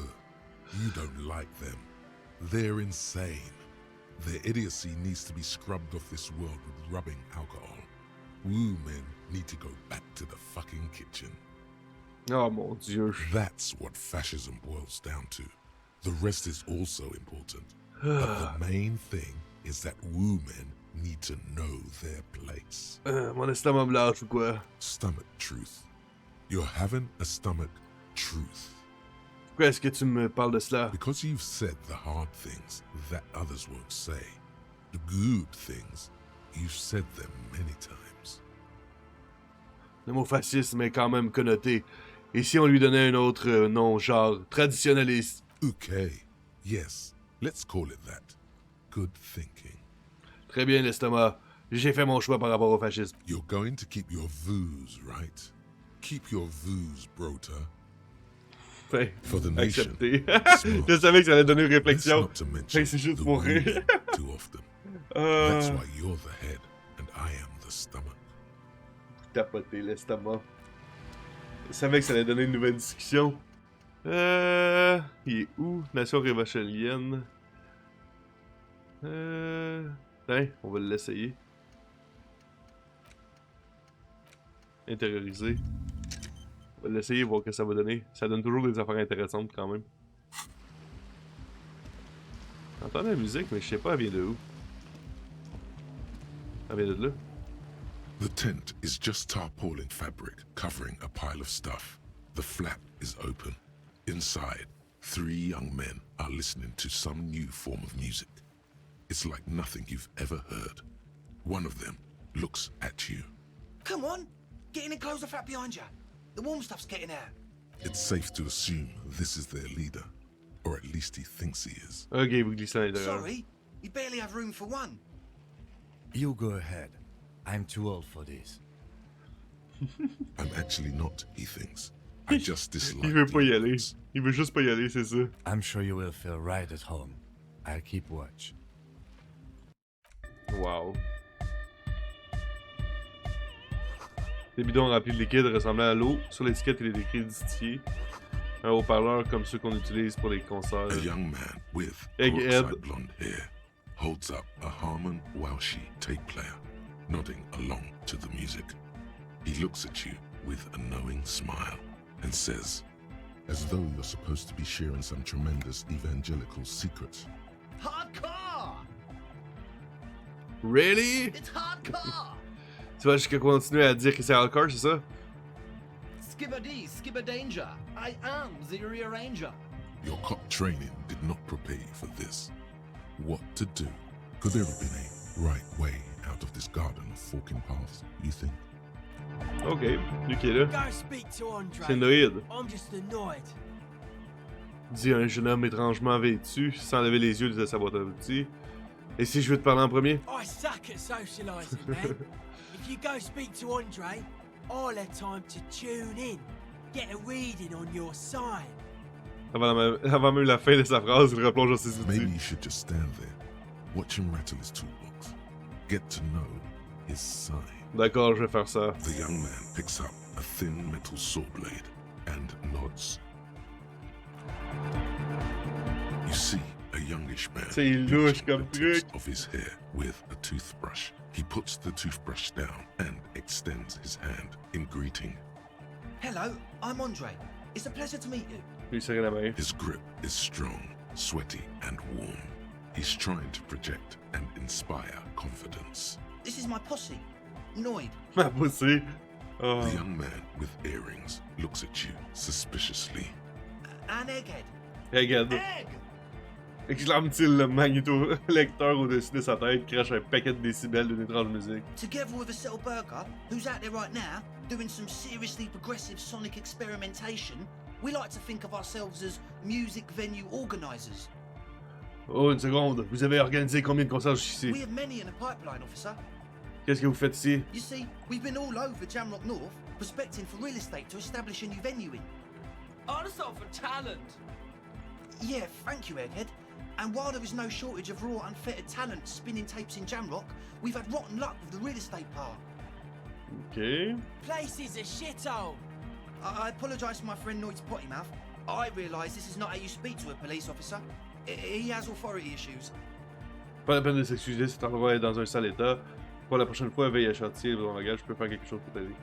You don't like them. They're insane. Their idiocy needs to be scrubbed off this world with rubbing alcohol. Wu men need to go back to the fucking kitchen. Oh mon Dieu. That's what fascism boils down to. The rest is also important. But the main thing is that Wu men need to know their place. Mon estomac me lâche ou quoi? Stomach truth. You're having a stomach truth. Pourquoi est-ce que tu me parles de cela? Because you've said the hard things that others won't say. The good things, you've said them many times. Le mot fascisme est quand même connoté. Et si on lui donnait un autre nom, genre traditionnaliste? Okay, yes, let's call it that. Good thinking. Très bien, l'estomac. J'ai fait mon choix par rapport au fascisme. You're going to keep your Vous, right? Keep your Vous, Brota. Fait, For the nation. accepté. Smart. Je savais que ça allait donner une Let's réflexion. not to Fait mention que c'est juste the pour Wu rire. men too often. That's why you're the head and I am the stomach. Tapoter l'estomac. Je savais que ça allait donner une nouvelle discussion. Il est où? Nation révachelienne. Tiens, on va l'essayer. Intérioriser. On va l'essayer, voir ce que ça va donner. Ça donne toujours des affaires intéressantes quand même. J'entends la musique, mais je sais pas, elle vient de où. Elle vient de là. The tent is just tarpaulin fabric covering a pile of stuff. The flap is open. Inside, 3 young men are listening to some new form of music. It's like nothing you've ever heard. One of them looks at you. Come on, get in and close the flap behind you. The warm stuff's getting out. It's safe to assume this is their leader, or at least he thinks he is. Ok, vous glissez à l'intérieur. Sorry, you barely have room for one. You go ahead. I'm too old for this. I'm actually not, he thinks. I just dislike Il veut pas y the aller. others. Il veut juste pas y aller, c'est ça. I'm sure you will feel right at home. I'll keep watch. Wow. Des bidons remplis de liquide ressemblant à l'eau. Sur l'étiquette, il est écrit distillé. Un haut-parleur comme ceux qu'on utilise pour les concerts. A young man with Egghead. peroxide blonde hair holds up a Harman Welshi tape player, nodding along to the music. He looks at you with a knowing smile and says, as though you're supposed to be sharing some tremendous evangelical secret, Hardcore! Really? It's hardcore! Tu vas jusqu'à continuer à dire que c'est hardcore, c'est ça? Skibbity, skibberdanger. I am the rearranger. your cop training did not prepare you for this. What to do? Could there have been a right way out of this garden of forking paths, you think? Ok, lui qui est là. Go speak to Andre. C'est Noïd. I'm just annoyed. Dit un jeune homme étrangement vêtu, sans lever les yeux de sa boîte à outils. Et si je veux te parler en premier? I suck at socialising, man. If you go speak to Andre, I'll have time to tune in, get a reading on your sign. Avant même la fin de sa phrase, il replonge dans ses outils. Maybe you should just stand there, watch him rattle his toolbox, get to know his sign. D'accord, je vais faire ça. The young man picks up a thin metal saw blade and nods. You see a youngish man C'est louche comme truc. of his hair with a toothbrush. He puts the toothbrush down and extends his hand in greeting. Hello, I'm Andre. It's a pleasure to meet you. Lui serre la main. His grip is strong, sweaty, and warm. He's trying to project and inspire confidence. This is my posse, Noid. Ma poussée. Oh. The young man with earrings looks at you suspiciously. And Egghead. Regarde. Egg! Exclame-t-il le magnéto-lecteur au-dessus de sa tête, crache un paquet de décibels d'une étrange musique. Together with a Settle Burger, who's out there right now, doing some seriously progressive sonic experimentation, we like to think of ourselves as music venue organisers. Oh, une seconde. Vous avez organisé combien de concerts jusqu'ici? We have many in the pipeline, officer. Qu'est-ce que vous faites ici? You see, we've been all over Jamrock North, prospecting for real estate to establish a new venue in. Honestly, for talent. Yeah, thank you, Egghead. And while there is no shortage of raw, unfettered talent spinning tapes in Jamrock, we've had rotten luck with the real estate part. Ok. Place is a shithole. I apologise for my friend Noid's potty mouth. I realise this is not how you speak to a police officer. He has authority issues. Pas la peine de s'excuser, cet endroit est dans un sale état. Pour la prochaine fois, veille à chantier, dans langage, je peux faire quelque chose pour t'aider.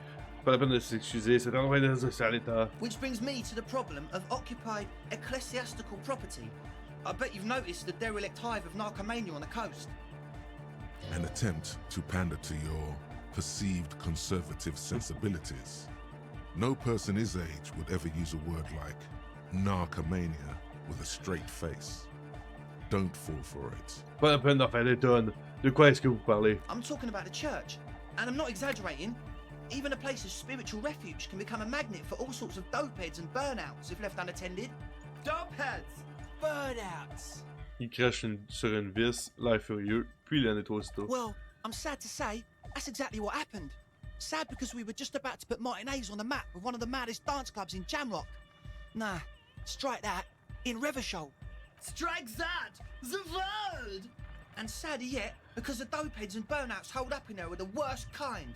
Pas la peine de s'excuser, cet endroit est dans un sale état. Which brings me to the problem of occupied ecclesiastical property. I bet you've noticed the derelict hive of narcomania on the coast. An attempt to pander to your perceived conservative sensibilities. No person his age would ever use a word like narcomania with a straight face. Don't fall for it. Pas la peine d'en faire des tonnes. De quoi est-ce que vous parlez? I'm talking about the church, and I'm not exaggerating. Even a place of spiritual refuge can become a magnet for all sorts of dopeheads and burnouts if left unattended. Dopeheads. Burnouts. Il crache sur une vis, l'air furieux, puis il la nettoie aussitôt. Well, I'm sad to say, that's exactly what happened. Sad because we were just about to put Martinez on the map with one of the maddest dance clubs in Jamrock. Nah, strike that, in Revershoal. Strike that. The word. And sadder yet, because the dopeheads and burnouts hold up in there are the worst kind.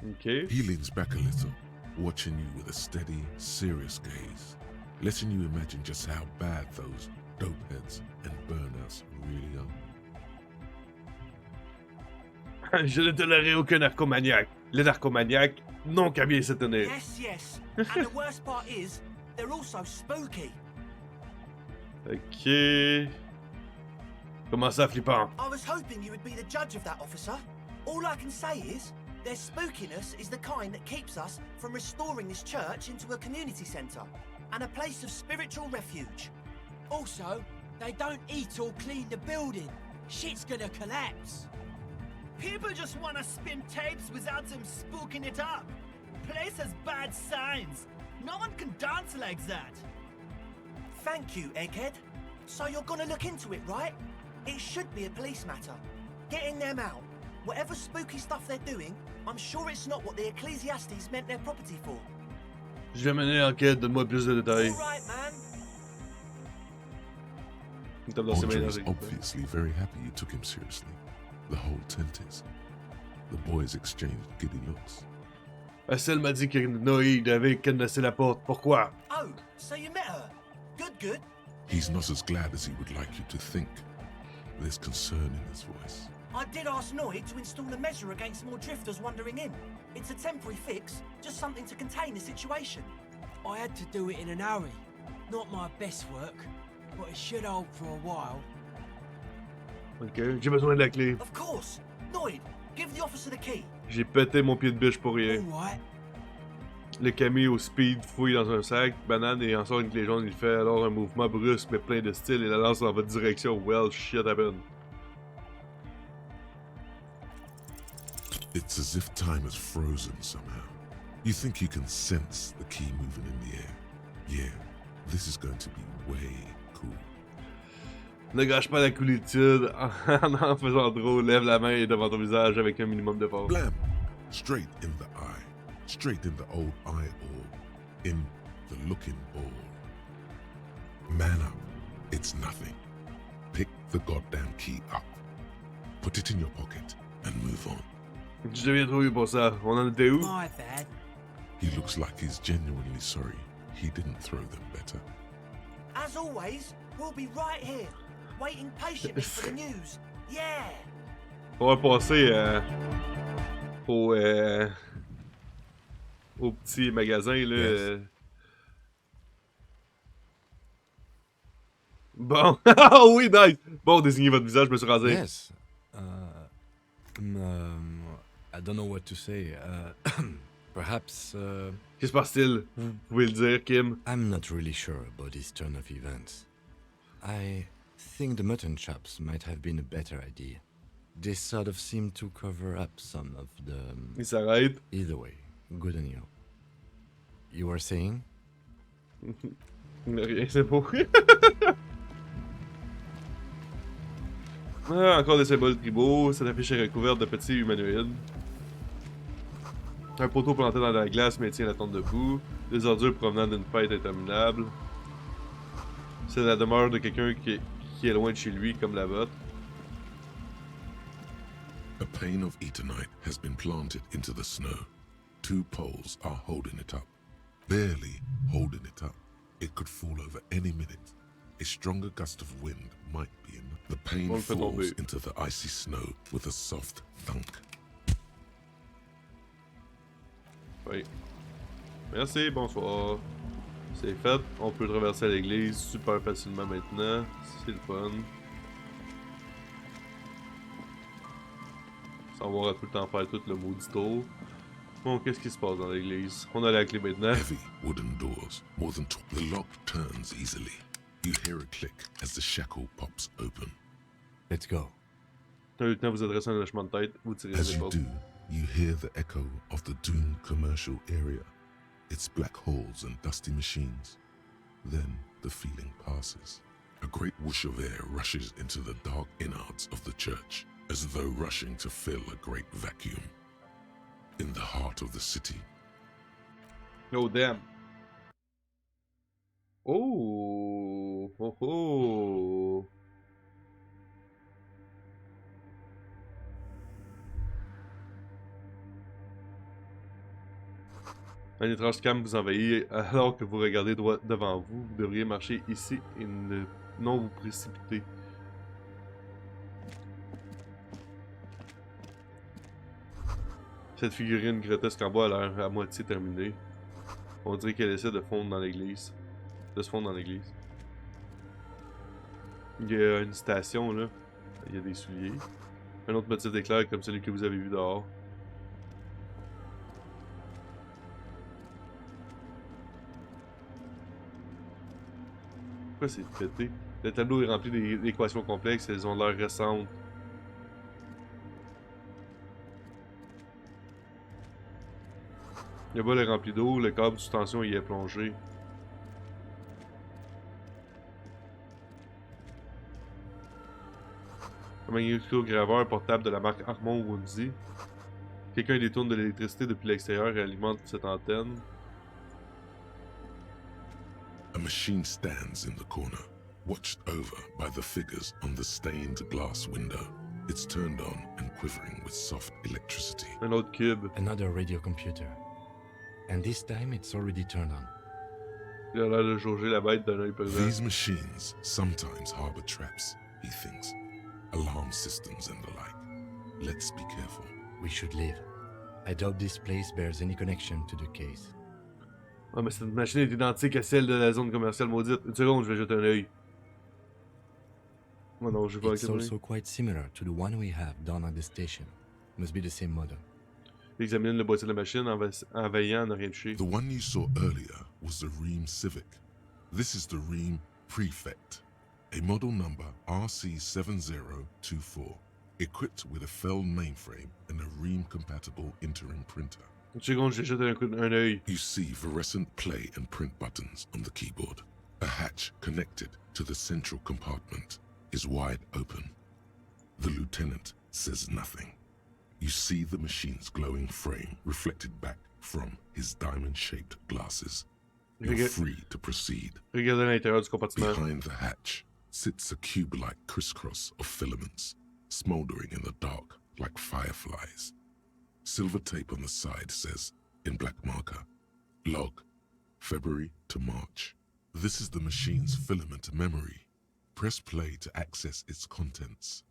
Ok. He leans back a little, watching you with a steady, serious gaze, letting you imagine just how bad those dopeheads and burnouts really are. Je ne tolérerai aucun narcomaniaque. Les narcomaniaques n'ont qu'à bien se tenir. Yes, yes. And the worst part is, they're also spooky. Ok. Comment ça, flippant? I was hoping you would be the judge of that, officer. All I can say is, their spookiness is the kind that keeps us from restoring this church into a community centre and a place of spiritual refuge. Also, they don't eat or clean the building. Shit's gonna collapse. People just want to spin tapes without them spooking it up. Place has bad signs. No one can dance like that. Thank you, Egghead. So you're gonna look into it, right? It should be a police matter. Getting them out. Whatever spooky stuff they're doing, I'm sure it's not what the Ecclesiastes meant their property for. Je vais mener l'enquête, donne-moi plus de détails. All right, man. Il tape dans ses mains Andre dans is les- obviously very happy you took him seriously. The whole tent is. The boys exchanged giddy looks. Estelle m'a dit que Noé avait cadenassé la porte. Pourquoi? Oh, so you met her. Good, good. He's not as glad as he would like you to think. There's concern in his voice. I did ask Noy to install a measure against more drifters wandering in. It's a temporary fix, just something to contain the situation. I had to do it in an hurry. Not my best work, but it should hold for a while. Ok, j'ai besoin de la clé. Of course. Noy, give the officer the key. J'ai pété mon pied de biche pour rien. All right. Le Camille au speed fouille dans un sac, banane et en sort une clé jaune. Il fait alors un mouvement brusque mais plein de style et la lance dans votre direction. Well, shit happened. It's as if time is frozen somehow. You think you can sense the key moving in the air. Yeah, this is going to be way cool. Ne gâche pas la coolitude en faisant trop. Lève la main devant ton visage avec un minimum de force. Blam! Straight in the eye. Straight in the old eye orb. In the looking ball. Man up. It's nothing. Pick the goddamn key up. Put it in your pocket and move on. Je deviens trop vieux pour ça. On en était où? My bad. He looks like he's genuinely sorry he didn't throw them better. As always, we'll be right here, waiting patiently for the news. Yeah! On va passer au petit magasin là. Yes. Bon, ah oui, nice. Bon, désignez votre visage, je me suis rasé. Yes. I don't know what to say. Perhaps. Qu'est-ce qui se passe-t-il? Vous pouvez le dire, Kim. I'm not really sure about this turn of events. I think the mutton chops might have been a better idea. They sort of seem to cover up some of the. Il s'arrête. Either way, good on you. You were saying? Rien, c'est beau. Ah, encore des symboles tribaux. Cette affiche est recouverte de petits humanoïdes. Un poteau planté dans la glace maintient la tente debout. Des ordures provenant d'une fête interminable. C'est la demeure de quelqu'un qui est loin de chez lui, comme la vôtre. A pane of Eternite has been planted into the snow. 2 poles are holding it up. Barely holding it up. It could fall over any minute. A stronger gust of wind might be enough. The pane falls into the icy snow with a soft thunk. Oui. Merci, bonsoir. C'est fait. On peut traverser l'église super facilement maintenant. C'est le fun. Sans avoir à tout le temps faire tout le maudit tour. Bon, qu'est-ce qui se passe dans l'église? On a la clé maintenant. Heavy wooden doors, more than the lock turns easily. You hear a click as the shackle pops open. Let's go. T'as eu le temps de vous adresser un lâchement de tête, vous tirez As les you portes. do, you hear the echo of the doomed commercial area. Its black halls and dusty machines. Then the feeling passes. A great whoosh of air rushes into the dark innards of the church, as though rushing to fill a great vacuum. In the heart of the city, Oh, damn. Oh, oh, oh. Un étrange calme vous envahit alors que vous regardez droit devant vous. Vous devriez marcher ici et non vous précipiter. Cette figurine grotesque en bois a l'air à moitié terminée. On dirait qu'elle essaie de fondre dans l'église. De se fondre dans l'église. Il y a une station là. Il y a des souliers. Un autre petit éclair comme celui que vous avez vu dehors. Pourquoi c'est pété? Le tableau est rempli d'équations complexes, elles ont l'air récentes. Le bol est rempli d'eau, le câble sous tension y est plongé. Un magnétograveur portable de la marque Harmon Woundsy. Quelqu'un détourne de l'électricité depuis l'extérieur et alimente cette antenne. A machine stands in the corner, watched over by the figures on the stained glass window. It's turned on and quivering with soft electricity. Un autre cube. Another radio computer. And this time it's already turned on. Il a l'air de jauger la bête d'un œil pesant. These machines sometimes harbor traps, he thinks. Alarm systems and the like. Let's be careful. We should leave. I doubt this place bears any connection to the case. Ah, mais cette machine est identique à celle de la zone commerciale maudite. Une seconde, je vais jeter un œil. Oh non, je vais It's also quite similar to the one we have down at the station. Must be the same model. Examine le boîtier de la machine en veillant à ne rien toucher. The one you saw earlier was the Ream Civic. This is the Ream Prefect, a model number RC7024, equipped with a Fell mainframe and a Ream-compatible interim printer. Une seconde, je jette un œil. You see fluorescent play and print buttons on the keyboard. A hatch connected to the central compartment is wide open. The lieutenant says nothing. You see the machine's glowing frame reflected back from his diamond-shaped glasses. You're free to proceed. Regardez l'intérieur du compartiment. Behind the hatch sits a cube-like crisscross of filaments, smoldering in the dark like fireflies. Silver tape on the side says, in black marker, log, February to March. This is the machine's filament memory. Press play to access its contents.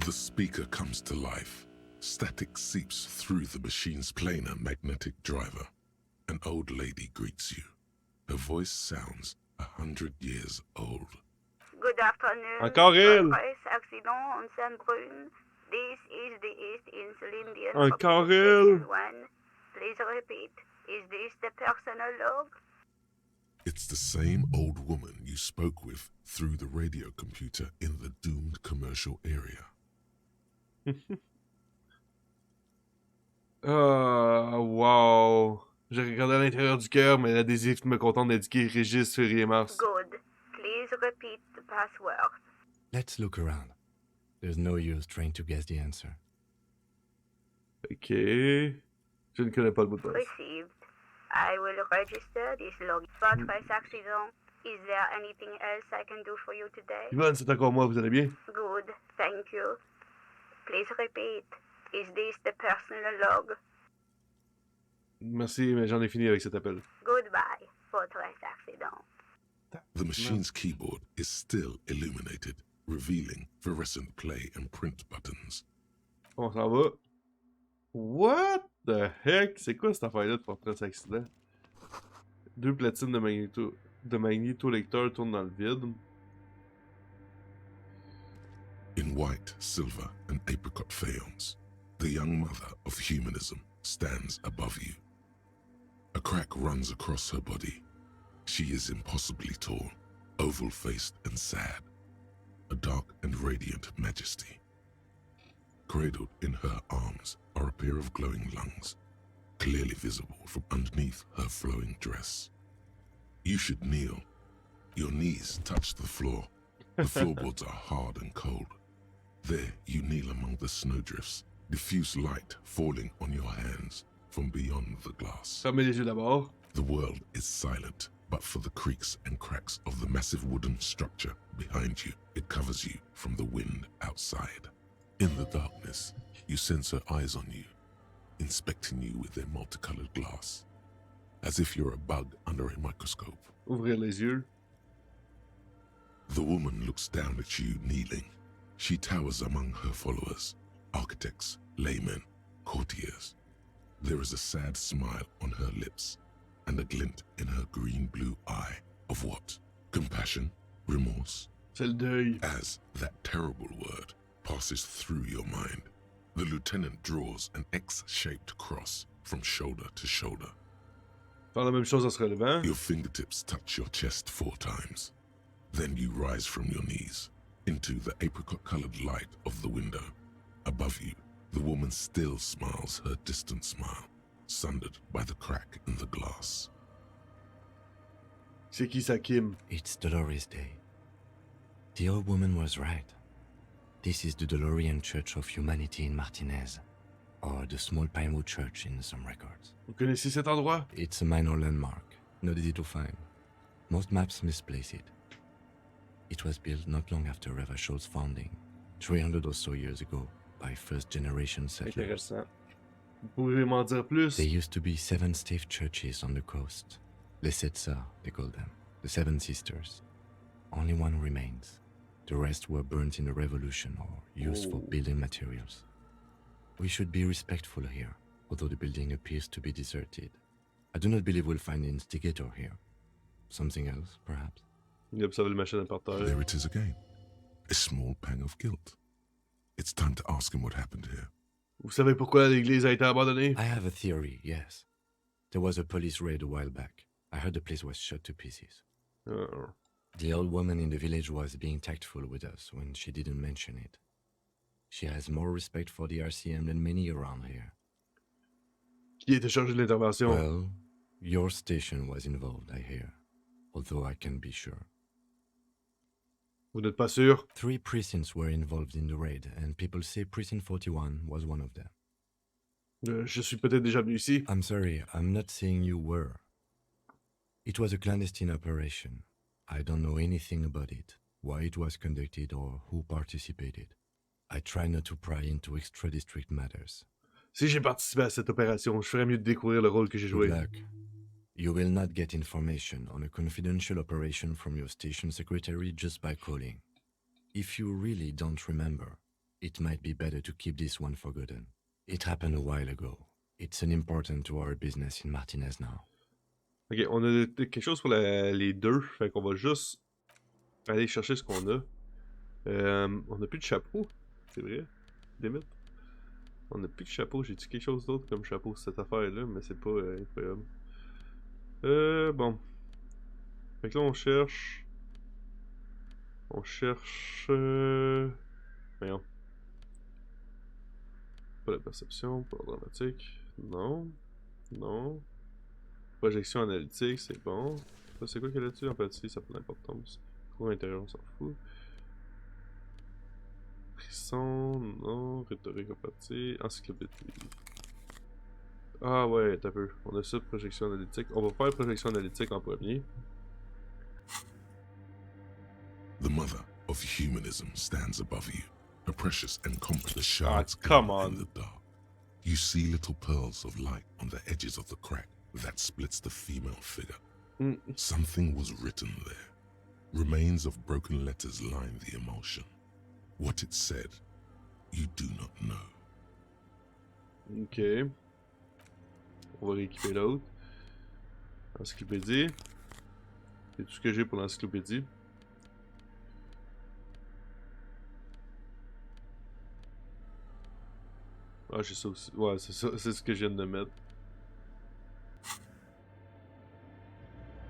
The speaker comes to life. Static seeps through the machine's planar magnetic driver. An old lady greets you. Her voice sounds 100 years old. Good afternoon. Encore elle. Accident on Saint-Brune. This is the East Insulindian. Encore elle. Please repeat. Is this the personal log? It's the same old woman you spoke with through the radio computer in the doomed commercial area. Wow. J'ai regardé à l'intérieur du cœur, mais l'adhésif me contente d'indiquer Régis, février et mars. Good. Please repeat the password. Let's look around. There's no use trying to guess the answer. Ok. Je ne connais pas le mot de passe. Received. I will register this log. Votre accident. Is there anything else I can do for you today? Yvonne, c'est encore moi, vous allez bien? Good. Thank you. Please repeat. Is this the personal log? Merci, mais j'en ai fini avec cet appel. Goodbye. Votre accident. The machine's keyboard is still illuminated, revealing fluorescent play and print buttons. On s'en va. What the heck? C'est quoi cette affaire-là de portrait d'accident? Deux platines de magnétolecteur tournent dans le vide. In white, silver, and apricot faience, the young mother of humanism stands above you. A crack runs across her body. She is impossibly tall, oval-faced and sad, a dark and radiant majesty. Cradled in her arms are a pair of glowing lungs, clearly visible from underneath her flowing dress. You should kneel. Your knees touch the floor. The floorboards are hard and cold. There you kneel among the snowdrifts, diffuse light falling on your hands from beyond the glass. Fermez les yeux d'abord. The world is silent, but for the creaks and cracks of the massive wooden structure behind you, it covers you from the wind outside. In the darkness, you sense her eyes on you, inspecting you with their multicolored glass, as if you're a bug under a microscope. Ouvrir les yeux. The woman looks down at you kneeling. She towers among her followers, architects, laymen, courtiers. There is a sad smile on her lips and a glint in her green-blue eye of what? Compassion? Remorse? C'est le deuil. As that terrible word passes through your mind, the lieutenant draws an X-shaped cross from shoulder to shoulder. Faire la même chose en se relevant. Your fingertips touch your chest 4 times. Then you rise from your knees into the apricot-colored light of the window. Above you, the woman still smiles her distant smile. sundered by the crack in the glass. C'est qui ça, Kim? It's Dolores Day. The old woman was right. This is the DeLorean Church of Humanity in Martinez, or the Small Pinewood Church in some records. Vous connaissez cet endroit? It's a minor landmark, not easy to find. Most maps misplace it. It was built not long after Ravachol's founding, 300 or so years ago, by first-generation settlers. Intéressant. Vous pouvez m'en dire plus? There used to be 7 stave churches on the coast. Les Sept Sœurs, they call them. The 7 Sisters. Only one remains. The rest were burnt in the revolution or used for building materials. We should be respectful here, although the building appears to be deserted. I do not believe we'll find the instigator here. Something else, perhaps? Il a observé le machin d'importeur. There it is again. A small pang of guilt. It's time to ask him what happened here. Vous savez pourquoi l'église a été abandonnée? I have a theory, yes. There was a police raid a while back. I heard the place was shot to pieces. The old woman in the village was being tactful with us when she didn't mention it. She has more respect for the RCM than many around here. Qui était chargé de l'intervention? Well, your station was involved, I hear. Although I can't be sure. Vous n'êtes pas sûr? 3 precincts were involved in the raid, and people say Precinct 41 was one of them. Je suis peut-être déjà venu ici. I'm sorry, I'm not saying you were. It was a clandestine operation. I don't know anything about it, why it was conducted, or who participated. I try not to pry into extra-district matters. Si j'ai participé à cette opération, je ferais mieux de découvrir le rôle que j'ai joué. Good luck. You will not get information on a confidential operation from your station secretary just by calling. If you really don't remember, it might be better to keep this one forgotten. It happened a while ago. It's unimportant to our business in Martinez now. Ok, on a quelque chose pour les deux, fait qu'on va juste aller chercher ce qu'on a. On a plus de chapeau, c'est vrai, limite. On a plus de chapeau, j'ai dit quelque chose d'autre comme chapeau cette affaire-là, mais c'est pas incroyable. Bon. Fait que là on cherche... On cherche... Voyons. Pas la perception, pas la dramatique. Non. Non. Projection analytique, c'est bon. Ça, c'est quoi qu'il y a là-dessus? Empathie, ça a pas d'importance. Cours intérieur, on s'en fout. Frisson, non. Rhétorique, empathie. Encyclopédie. Ah ouais, t'as peu. On a ça, projection analytique. On va faire projection analytique en premier. The mother of humanism stands above you, a precious and complex shards come in the dark. You see little pearls of light on the edges of the crack that splits the female figure. Something was written there. Remains of broken letters line the emulsion. What it said, you do not know. Ok. On va rééquiper l'autre. Encyclopédie. C'est tout ce que j'ai pour l'encyclopédie. Ah, j'ai ça aussi. Ouais, c'est ça. C'est ce que je viens de mettre.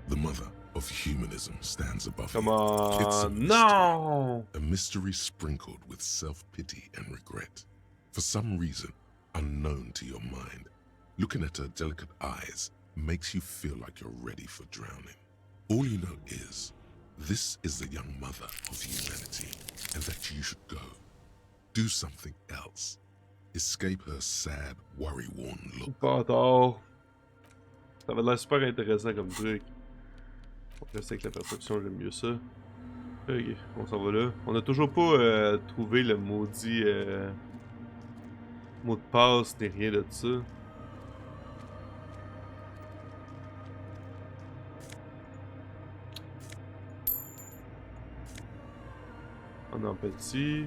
The mother of humanism stands above Come you. on. It's a mystery. No! A mystery sprinkled with self-pity and regret. For some reason, unknown to your mind, looking at her delicate eyes makes you feel like you're ready for drowning. All you know is, this is the young mother of humanity, and that you should go. Do something else. Escape her sad, worry-worn look. Bâtard. Ça va l'air super intéressant comme truc. On reste avec la perception, j'aime mieux ça. Ok, on s'en va là. On a toujours pas trouvé le maudit mot de passe ni rien de ça. En empathie.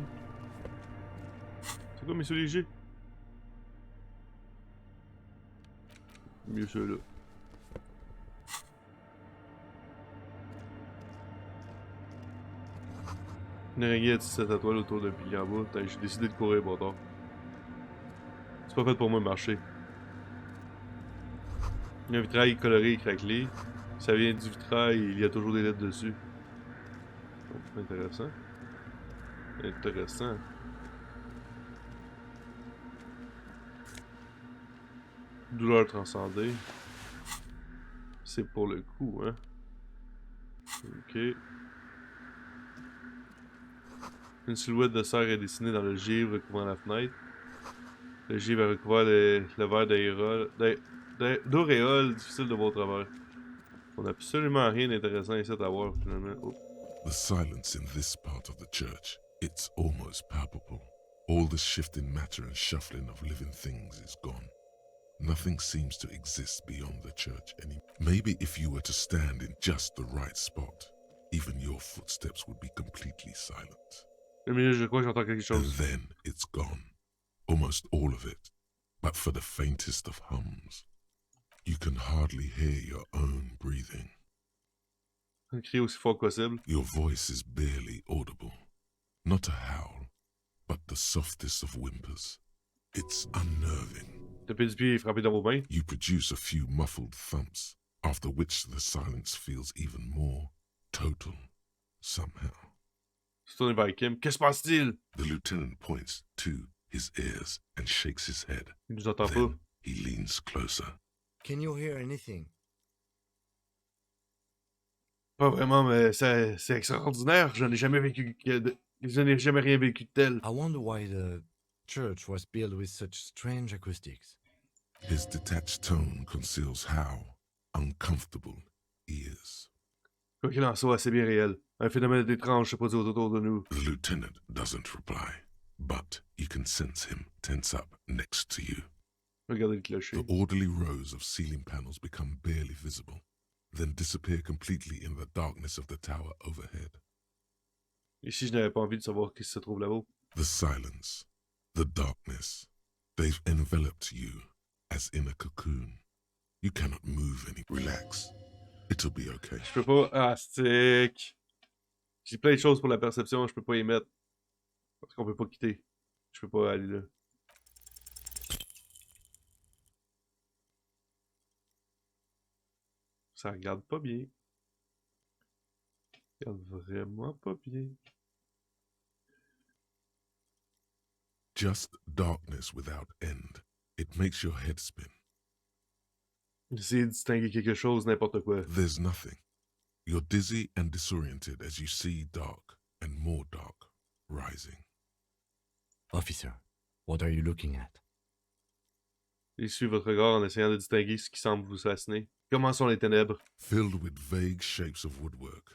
C'est quoi mes sous légers? Mieux ceux-là. Une araignée à 17 étoiles autour d'un pilier en bas. J'ai décidé de courir, bâtard. C'est pas fait pour moi marcher. Un vitrail coloré et craquelé. Ça vient du vitrail, il y a toujours des lettres dessus. Oh, intéressant. Intéressant. Douleur transcendée. C'est pour le coup, hein. Ok. Une silhouette de cerf est dessinée dans le givre recouvrant la fenêtre. Le givre a recouvert le verre d'auréole difficile de voir au travers. On n'a absolument rien d'intéressant ici à voir finalement. Oh. The silence in this part of the church, it's almost palpable. All the shifting matter and shuffling of living things is gone. Nothing seems to exist beyond the church anymore. Maybe if you were to stand in just the right spot, even your footsteps would be completely silent. Je crois que j'entends quelque chose. And then it's gone. Almost all of it. But for the faintest of hums, you can hardly hear your own breathing. Un cri aussi fort que possible. Your voice is barely audible. Not a howl, but the softest of whimpers. It's unnerving. Taper du pied et frapper dans vos mains. You produce a few muffled thumps, after which the silence feels even more total, somehow. Se tourne vers Kim. Qu'est-ce qui se passe-t-il? The lieutenant points to his ears and shakes his head. Il nous entend Then pas. he leans closer. Can you hear anything? Pas vraiment, mais c'est extraordinaire. Je n'ai jamais vécu je n'ai jamais rien vécu de tel. I wonder why the church was built with such strange acoustics. His detached tone conceals how uncomfortable he is. Quoi qu'il en soit, c'est bien réel. Un phénomène étrange se produit autour de nous. The lieutenant doesn't reply, but you can sense him tense up next to you. Regardez le clocher. The orderly rows of ceiling panels become barely visible, then disappear completely in the darkness of the tower overhead. Et si je n'avais pas envie de savoir qui se trouve là-haut? The silence, the darkness, they've enveloped you as in a cocoon. You cannot move any. Relax. It'll be okay. Je peux pas... Ah, stick! J'ai plein de choses pour la perception, je peux pas y mettre. Parce qu'on peut pas quitter. Je peux pas aller là. Ça regarde pas bien. Ça regarde vraiment pas bien. Just darkness without end. It makes your head spin. J'essaie de distinguer quelque chose, n'importe quoi. There's nothing. You're dizzy and disoriented as you see dark and more dark rising. Officer, what are you looking at? Et suivez votre regard en essayant de distinguer ce qui semble vous fasciner. Comment sont les ténèbres? Filled with vague shapes of woodwork,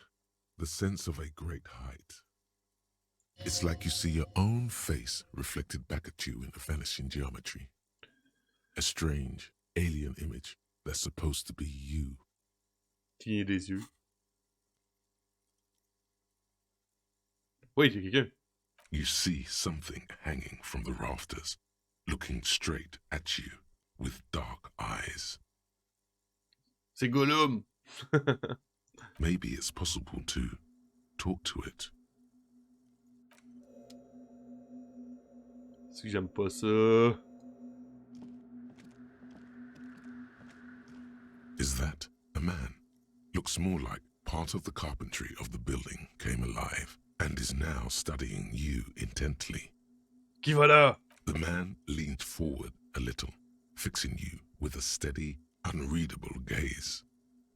the sense of a great height. It's like you see your own face reflected back at you in a vanishing geometry. A strange, alien image that's supposed to be you. Cligner des yeux. Oui, il y a quelqu'un. You see something hanging from the rafters, looking straight at you with dark eyes. C'est Gollum! Maybe it's possible to talk to it. C'est que j'aime pas ça. Is that a man? Looks more like part of the carpentry of the building came alive and is now studying you intently. Qui va là? The man leaned forward a little, fixing you with a steady, unreadable gaze.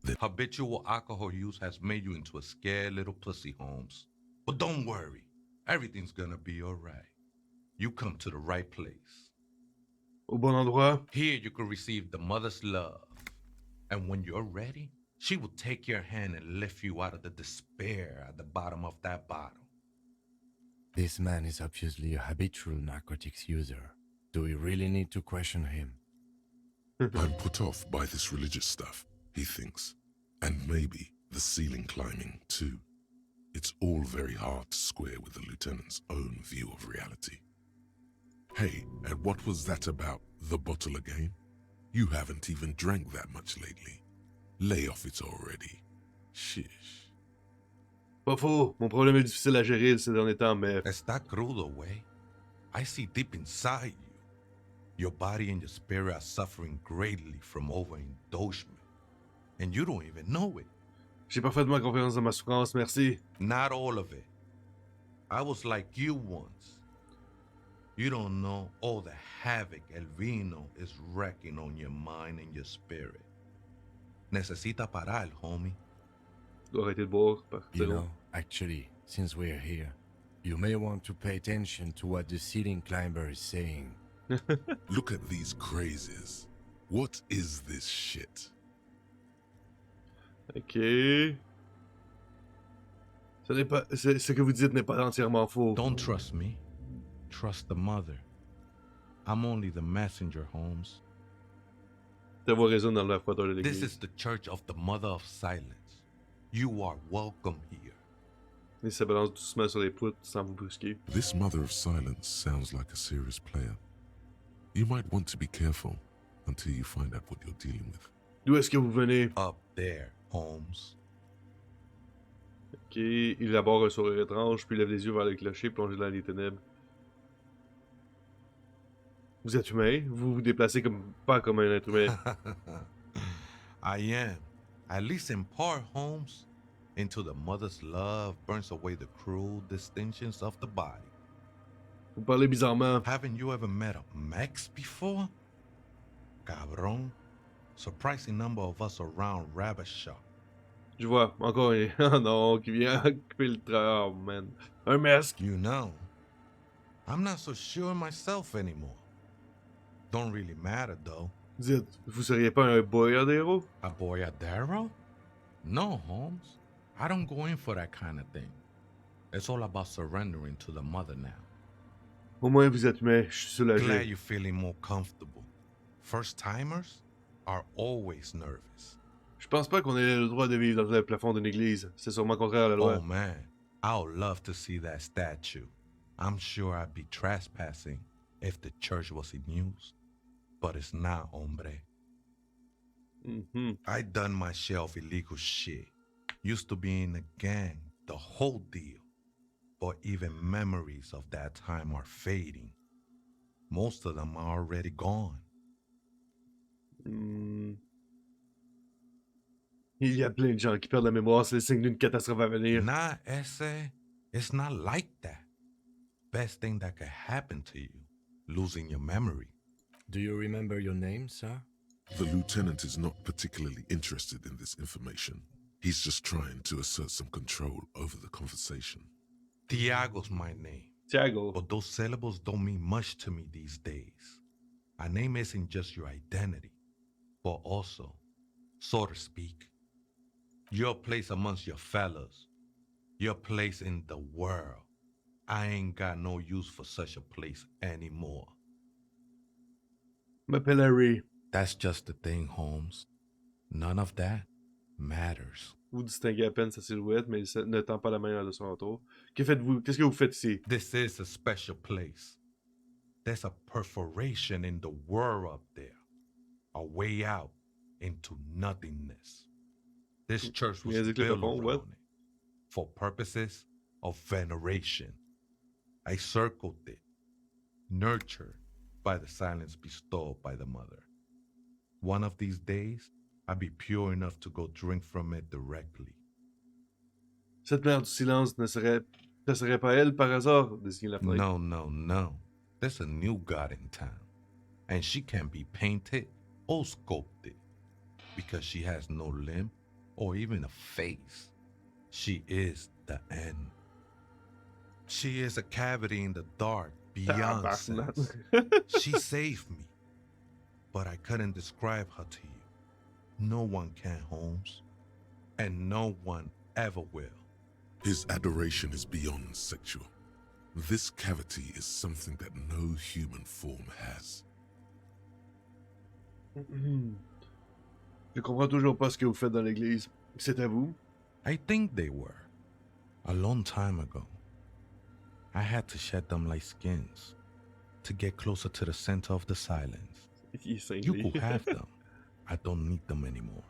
Then Habitual alcohol use has made you into a scared little pussy, Holmes. But don't worry, everything's gonna be alright. You come to the right place. Au bon endroit? Here you can receive the mother's love. And when you're ready, she will take your hand and lift you out of the despair at the bottom of that bottle. This man is obviously a habitual narcotics user. Do we really need to question him? I'm put off by this religious stuff, he thinks. And maybe the ceiling climbing, too. It's all very hard to square with the lieutenant's own view of reality. Hey, and what was that about the bottle again? You haven't even drank that much lately. Lay off it already. Shish. Pas faux. Mon problème est difficile à gérer ces derniers temps, mais... Está crudo, way. I see deep inside you. Your body and your spirit are suffering greatly from overindulgence. And you don't even know it. J'ai parfaitement confiance dans ma souffrance, merci. Not all of it. I was like you once. You don't know all the havoc El Vino is wrecking on your mind and your spirit. Necesita parar, homie. Arrêter de boire, partir. You know, actually, since we're here, you may want to pay attention to what the ceiling climber is saying. Look at these crazies. What is this shit? Ok. Ce que vous dites n'est pas entièrement faux. Don't trust me. Trust the mother. I'm only the messenger, Holmes. Ta voix résonne dans la froideur de l'église. This is the church of the Mother of Silence. You are welcome here. Il se balance doucement sur les poutres sans vous brusquer. This Mother of Silence sounds like a serious player. You might want to be careful until you find out what you're dealing with. D'où est-ce que vous venez? Up there, Holmes. Ok, il élabore un sourire étrange, puis lève les yeux vers le clocher, plongé dans les ténèbres. Vous êtes humain? Vous vous déplacez pas comme un être humain. I am. At least in part, Holmes. Until the mother's love burns away the cruel distinctions of the body. Vous parlez bizarrement. Haven't you ever met a Mex before? Cabron. Surprising number of us around Rabbit Shop. Je vois, encore un... Oh non, qui vient occuper le travail. Oh man. Un masque. You know, I'm not so sure myself anymore. Don't really matter though. Dites, vous seriez pas un boyardero? A boyardero? No, Holmes. I don't go in for that kind of thing. It's all about surrendering to the mother now. Au moins vous êtes humain, je suis soulagé. Glad you're feeling more comfortable. First-timers are always nervous. Je pense pas qu'on ait le droit de vivre dans le plafond d'une église. C'est sûrement contraire à la loi. Oh man, I would love to see that statue. I'm sure I'd be trespassing if the church was in use. But it's not, hombre. I done my share of illegal shit. Used to be in a gang, the whole deal. But even memories of that time are fading. Most of them are already gone. Il y a plein de gens qui perdent la mémoire, c'est le signe d'une catastrophe à venir. Nah, ese, it's not like that. Best thing that could happen to you, losing your memory. Do you remember your name, sir? The lieutenant is not particularly interested in this information. He's just trying to assert some control over the conversation. Tiago's my name. Tiago. But those syllables don't mean much to me these days. A name isn't just your identity, but also, so to speak, your place amongst your fellows, your place in the world. I ain't got no use for such a place anymore. M'appelle Harry. That's just the thing, Holmes. None of that matters. Vous distinguez à peine sa silhouette, mais il ne tend pas la main à son entour. Que faites-vous? Qu'est-ce que vous faites ici? This is a special place. There's a perforation in the world up there. A way out into nothingness. This church was built around it for purposes of veneration. I circled it, nurtured by the silence bestowed by the mother. One of these days, I'll be pure enough to go drink from it directly. Cette mère du silence ne serait pas elle par hasard, désigne la fenêtre. No. There's a new god in town, and she can be painted or sculpted because she has no limb or even a face. She is the end. She is a cavity in the dark beyond sense. She saved me, but I couldn't describe her to you. No one can, Holmes, and no one ever will. His adoration is beyond sexual. This cavity is something that no human form has. Je comprends toujours pas ce que vous faites dans l'église. C'est à vous? I think they were. A long time ago. I had to shed them like skins to get closer to the center of the silence. You could have them. I don't need them anymore.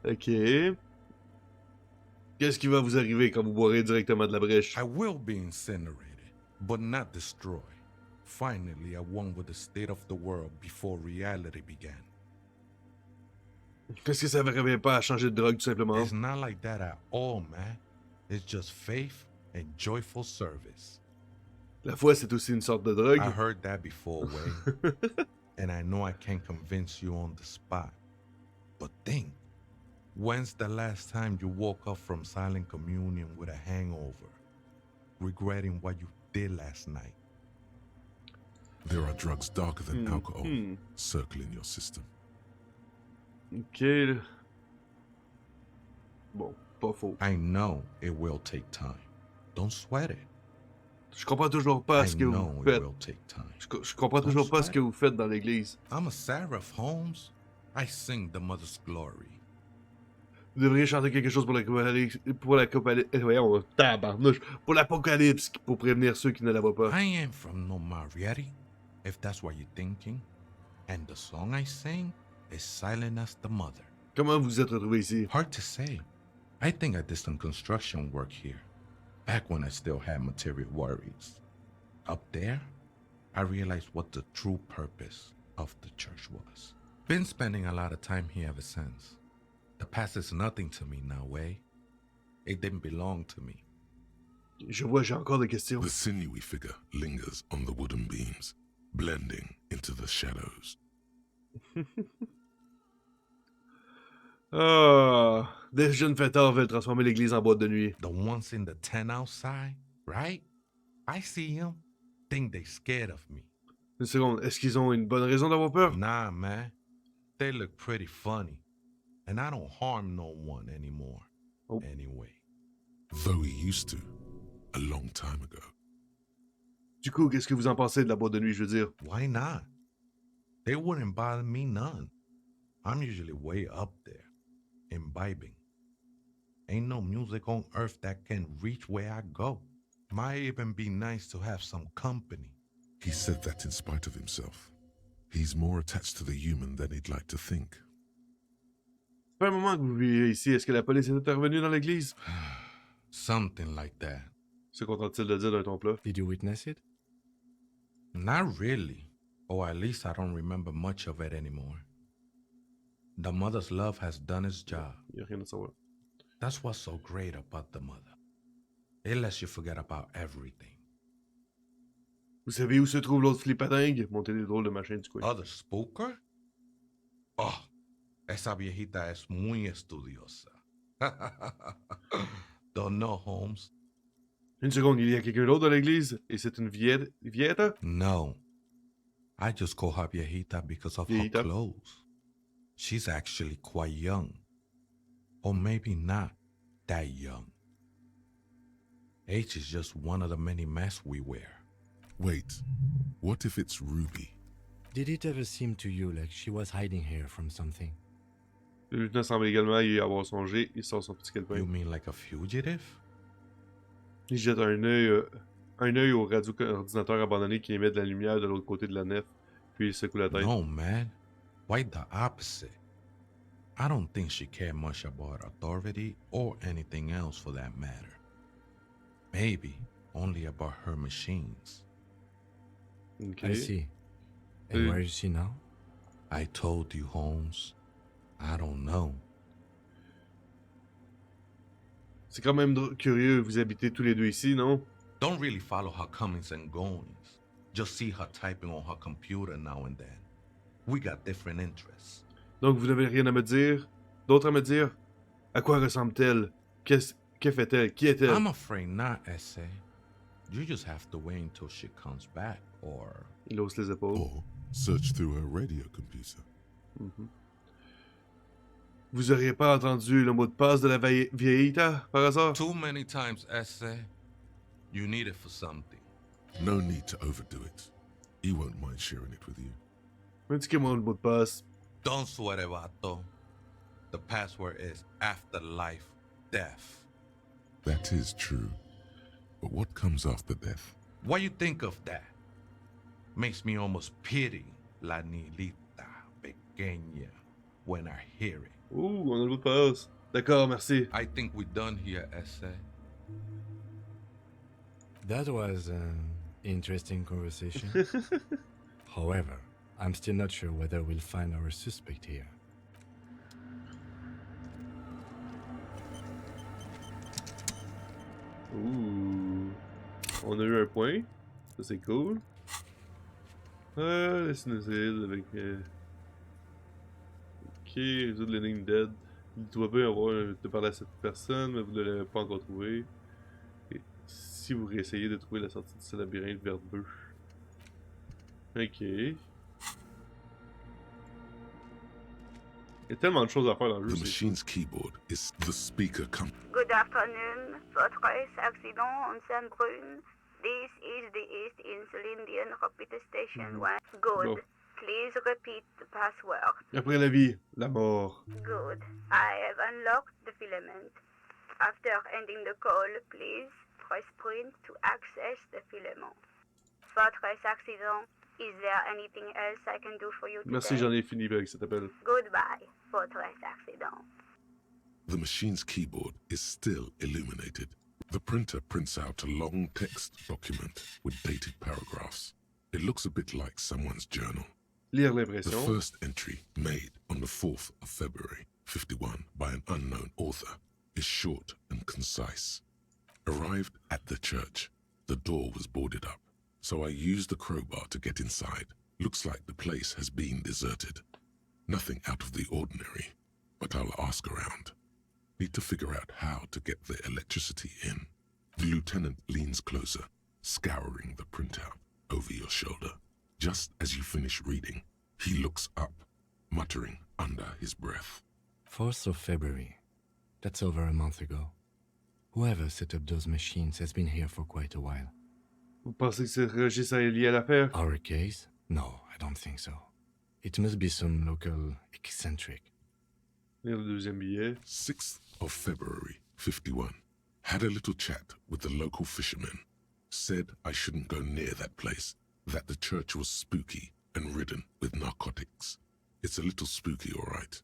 Ok. Qu'est-ce qui va vous arriver quand vous boirez directement de la brèche? I will be incinerated, but not destroyed. Finally, I won with the state of the world before reality began. Qu'est-ce que ça ne revient pas à changer de drogue, tout simplement? It's not like that at all, man. It's just faith and joyful service. La foi, c'est aussi une sorte de drogue. I heard that before, Way. And I know I can't convince you on the spot. But think, when's the last time you woke up from silent communion with a hangover, regretting what you did last night? There are drugs darker than alcohol circling your system. Ok. Bon, pas faux. I know it will take time. Don't sweat it. Je comprends toujours pas ce que vous faites. Je comprends toujours pas ce que vous faites dans l'église. I'm a seraph, Holmes. I sing the mother's glory. Vous devriez chanter quelque chose pour l'apocalypse, pour prévenir ceux qui ne la voient pas. I ain't from no Marietta, if that's what you're thinking. And the song I sing is silent as the mother. Comment vous vous êtes retrouvé ici? Hard to say. I think I did some construction work here, back when I still had material worries. Up there, I realized what the true purpose of the church was. Been spending a lot of time here ever since. The past is nothing to me now, eh? It didn't belong to me. Je vois, j'ai encore des questions. The sinewy figure lingers on the wooden beams, blending into the shadows. Ah, des jeunes fêtards veulent transformer l'église en boîte de nuit. The ones in the tent outside, right? I see them, think they scared of me. Une seconde, est-ce qu'ils ont une bonne raison d'avoir peur? Nah, man. They look pretty funny. And I don't harm no one anymore. Oh. Anyway. Though he used to, a long time ago. Du coup, qu'est-ce que vous en pensez de la boîte de nuit, je veux dire? Why not? They wouldn't bother me none. I'm usually way up there, imbibing. Ain't no music on earth that can reach where I go. Might even be nice to have some company. He said that in spite of himself. He's more attached to the human than he'd like to think. Pas un moment que vous vivez ici, est-ce que la police est intervenue dans l'église? Something like that. Se contente-t-il de dire d'un ton plat? Did you witness it? Not really. Or at least I don't remember much of it anymore. The mother's love has done its job. Y a rien à savoir. That's what's so great about the mother. It lets you forget about everything. Vous savez où se trouve l'autre flippadingue? Montez les drôles de machin du coin. Other spooker? Oh, esa viejita es muy estudiosa. Don't know, Holmes. Une seconde, il y a quelqu'un d'autre dans l'église? Et c'est une vieta? No. I just call her viejita because of her clothes. She's actually quite young. Or maybe not that young. Age is just one of the many masks we wear. Wait, what if it's Ruby? Did it ever seem to you like she was hiding here from something? Le lieutenant semble également y avoir songé. Il sort son petit calepin. You mean like a fugitive? Il jette un œil au radio-ordinateur abandonné qui émet de la lumière de l'autre côté de la nef, puis il secoue la tête. No, man. Quite the opposite. I don't think she cared much about authority or anything else for that matter. Maybe only about her machines. Okay. I see. And where is she now? I told you, Holmes. I don't know. C'est quand même curieux, vous habitez tous les deux ici, non? Don't really follow her comings and goings. Just see her typing on her computer now and then. We got different interests. Donc vous n'avez rien à me dire? D'autres à me dire? À quoi ressemble-t-elle? Que fait-elle? Qui est-elle? I'm afraid not, Essay. You just have to wait until she comes back, or... Il hausse les épaules. Or search through her radio computer. Vous auriez pas entendu le mot de passe de la vieillita, par hasard? Too many times, Essay. You need it for something. No need to overdo it. He won't mind sharing it with you. Indiquez-moi le mot de passe. Don't sweat it, Vato. The password is afterlife death. That is true. But what comes after death? What you think of that? Makes me almost pity la niñita pequeña when I hear it. Ouh, on a le mot de passe. D'accord, merci. I think we're done here, Essay. That was an interesting conversation. However, I'm still not sure whether we'll find our suspect here. Ouh. On a eu un point. Ça c'est cool. Laisse-nous avec... Ok, résoudre l'énigme d'aide. Il doit bien avoir de parler à cette personne, mais vous ne l'avez pas encore trouvé. Et si vous réessayez de trouver la sortie de ce labyrinthe verbeux. Ok. Il y a tellement de choses à faire dans le jeu. The machine's keyboard is the speaker Good afternoon, Fortress Accident on Saint-Brune. This is the East Insulindian Repeater Station 1. Good. Bon. Please repeat the password. Après la vie, la mort. Good. I have unlocked the filament. After ending the call, please press print to access the filament. Fortress Accident, is there anything else I can do for you today? Merci, j'en ai fini avec cet appel. Goodbye, Fortress Accident. The machine's keyboard is still illuminated. The printer prints out a long text document with dated paragraphs. It looks a bit like someone's journal. Lire The l'impression. first entry, made on the 4th of February, 51, by an unknown author, is short and concise. Arrived at the church, the door was boarded up, so I used the crowbar to get inside. Looks like the place has been deserted. Nothing out of the ordinary, but I'll ask around. Need to figure out how to get the electricity in. The lieutenant leans closer, scouring the printout over your shoulder. Just as you finish reading, he looks up, muttering under his breath. 4th of February. That's over a month ago. Whoever set up those machines has been here for quite a while. Vous pensez que ce registre est lié à l'affaire? Our case? No, I don't think so. It must be some local eccentric. Lire le deuxième billet. 6th of February, 51. Had a little chat with the local fishermen. Said I shouldn't go near that place, that the church was spooky and ridden with narcotics. It's a little spooky, all right.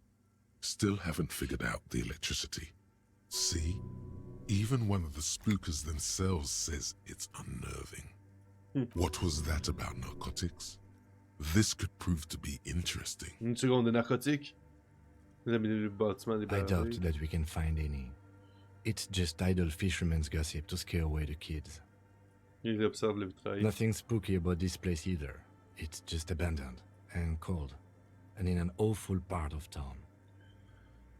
Still haven't figured out the electricity. See? Even one of the spookers themselves says it's unnerving. What was that about narcotics? This could prove to be interesting. Une seconde de narcotiques. Vous avez le bâtiment I débarrassé. doubt that we can find any. It's just idle fishermen's gossip to scare away the kids. Il observe le vitrail. Nothing spooky about this place either. It's just abandoned and cold, and in an awful part of town.